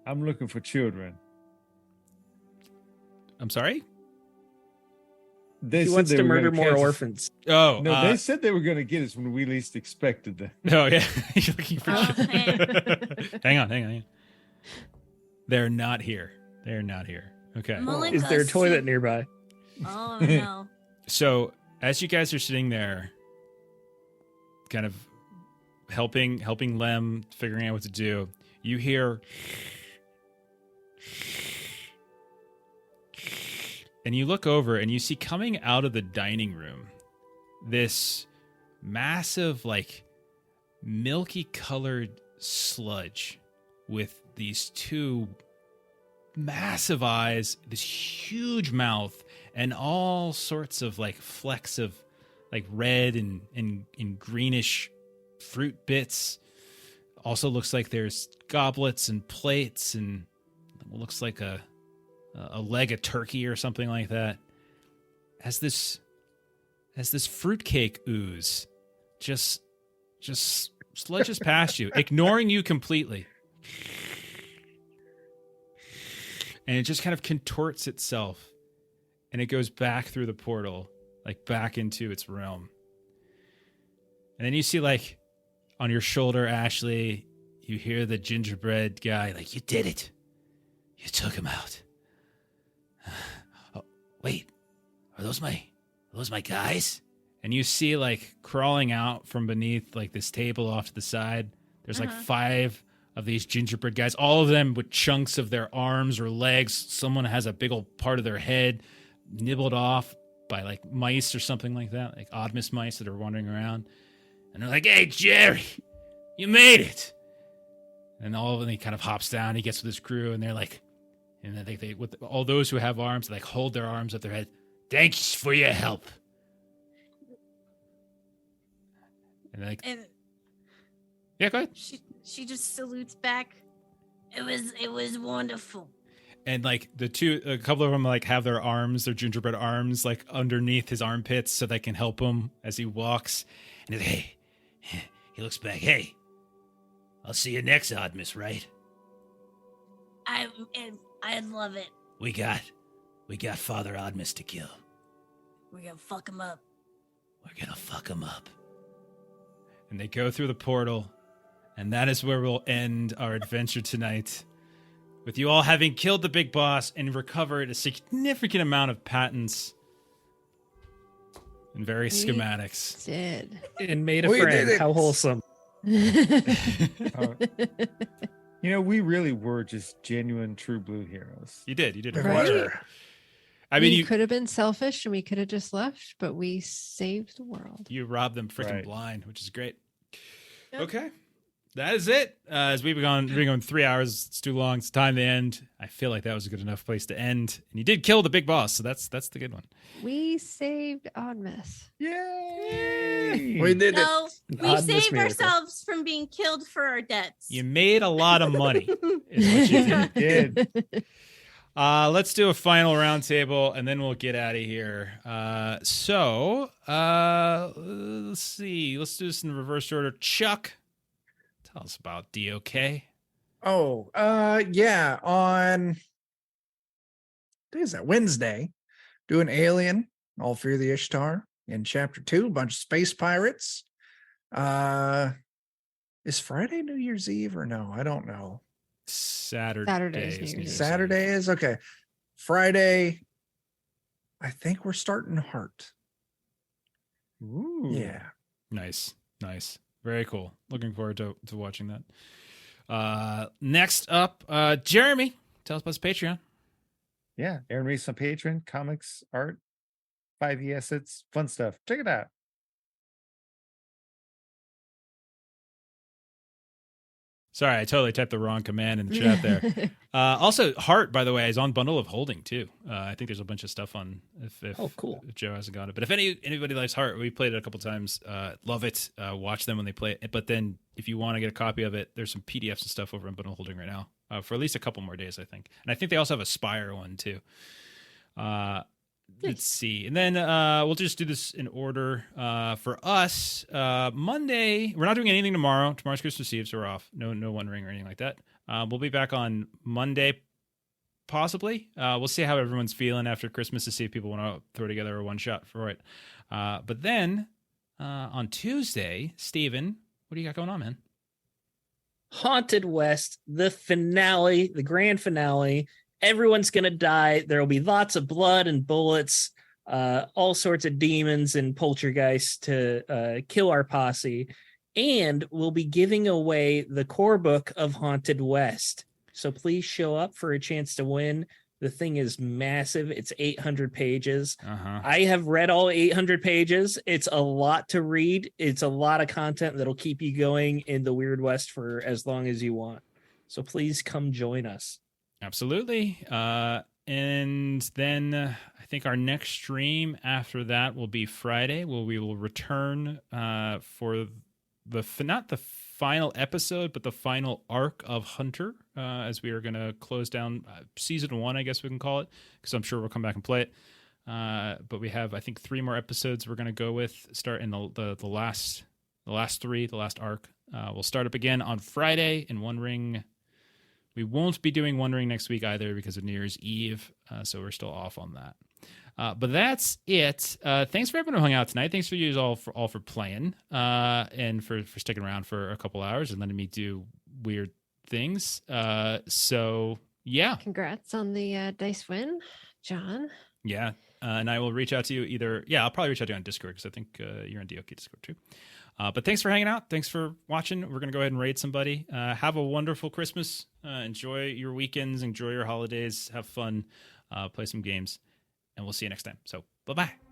I'm looking for children. I'm sorry? They He said wants they to were murder gonna more catch us- orphans. Oh, No, they said they were going to get us when we least expected them. no, yeah. You're looking for Oh, hang on. They're not here. They're not here. Okay. Malika, Is there a toilet nearby? Oh no. So as you guys are sitting there, kind of helping Lem figuring out what to do, you hear, and you look over and you see coming out of the dining room this massive, like, milky colored sludge with these two massive eyes, this huge mouth, and all sorts of like flecks of like red and greenish fruit bits. Also looks like there's goblets and plates and what looks like a leg of turkey or something like that. As this fruitcake ooze just sludges past you, ignoring you completely. And it just kind of contorts itself and it goes back through the portal, like back into its realm. And then you see, like, on your shoulder, Ashley, you hear the gingerbread guy, like, you did it. You took him out. Oh, wait, are those my guys? And you see, like, crawling out from beneath, like, this table off to the side, there's like 5 of these gingerbread guys, all of them with chunks of their arms or legs. Someone has a big old part of their head nibbled off by like mice or something like that, like Oddmas mice that are wandering around. And they're like, hey, Jerry, you made it. And all of them, he kind of hops down, he gets with his crew, and they're like, and then they with all those who have arms, they like hold their arms at their head. Thanks for your help. And they're like, And yeah, go ahead. she just salutes back. It was wonderful. And like a couple of them like have their gingerbread arms like underneath his armpits so they can help him as he walks. And he's, hey, he looks back. Hey, I'll see you next Oddmas, right? I'd love it. We got Father Oddmas to kill. We're gonna fuck him up. We're gonna fuck him up. And they go through the portal And that is where we'll end our adventure tonight, with you all having killed the big boss and recovered a significant amount of patents and various schematics. Did. And made a We friend. did it. How wholesome. We really were just genuine true blue heroes. You did a We great Right. job. were. I mean, we you could have been selfish and we could have just left, but we saved the world. you robbed them freaking Right. blind, which is great. Yep. Okay. That is it. As we've been going 3 hours, it's too long. It's time to end. I feel like that was a good enough place to end. And you did kill the big boss, so that's the good one. We saved Oddmas. Yay! We did No, it. we Oddmas saved miracle. ourselves from being killed for our debts. You made a lot of money, is what you did. Did. Let's do a final roundtable, and then we'll get out of here. Let's see. Let's do this in reverse order. Chuck, tell us about DOK. Oh, yeah. On what is that? Wednesday, doing Alien, All Fear the Ishtar in Chapter 2, a bunch of space pirates. Is Friday New Year's Eve or no? I don't know. Saturday is New is Year's Eve. Saturday is okay. Friday, I think we're starting Heart. Ooh. Yeah. Nice. Very cool. Looking forward to watching that. Next up, Jeremy, tell us about his Patreon. Yeah. Aaron Reese on Patreon, comics, art, 5e assets, fun stuff. Check it out. Sorry, I totally typed the wrong command in the chat there. Also, Heart, by the way, is on Bundle of Holding too. I think there's a bunch of stuff on. If Cool. if Joe hasn't got it, but if anybody likes Heart, we played it a couple times. Love it. Watch them when they play it. But then, if you want to get a copy of it, there's some PDFs and stuff over on Bundle of Holding right now for at least a couple more days, I think. And I think they also have a Spire one too. Let's see. And then we'll just do this in order. For us, Monday, we're not doing anything tomorrow. Tomorrow's Christmas Eve, so we're off. No One Ring or anything like that. We'll be back on Monday, possibly. We'll see how everyone's feeling after Christmas to see if people want to throw together a one shot for it. But then on Tuesday, Steven, what do you got going on, man? Haunted West, the finale, the grand finale. Everyone's going to die. There will be lots of blood and bullets, all sorts of demons and poltergeists to kill our posse. And we'll be giving away the core book of Haunted West. So please show up for a chance to win. The thing is massive. It's 800 pages. Uh-huh. I have read all 800 pages. It's a lot to read. It's a lot of content that'll keep you going in the Weird West for as long as you want. So please come join us. Absolutely. And then I think our next stream after that will be Friday, where we will return for not the final episode, but the final arc of Hunter, as we are going to close down season 1, I guess we can call it, because I'm sure we'll come back and play it. But we have, I think, 3 more episodes we're going to go with, start in the last arc. We'll start up again on Friday in One Ring. We won't be doing One Ring next week either because of New Year's Eve, so we're still off on that. But that's it. Thanks for everyone who hung out tonight. Thanks for you all for playing and for sticking around for a couple hours and letting me do weird things. So yeah, Congrats on the dice win, John. yeah. And I will reach out to you either. Yeah, I'll probably reach out to you on Discord because I think you're on DOK Discord too. But thanks for hanging out. Thanks for watching. We're going to go ahead and raid somebody. Have a wonderful Christmas. Enjoy your weekends. Enjoy your holidays. Have fun. Play some games. And we'll see you next time. So, bye-bye.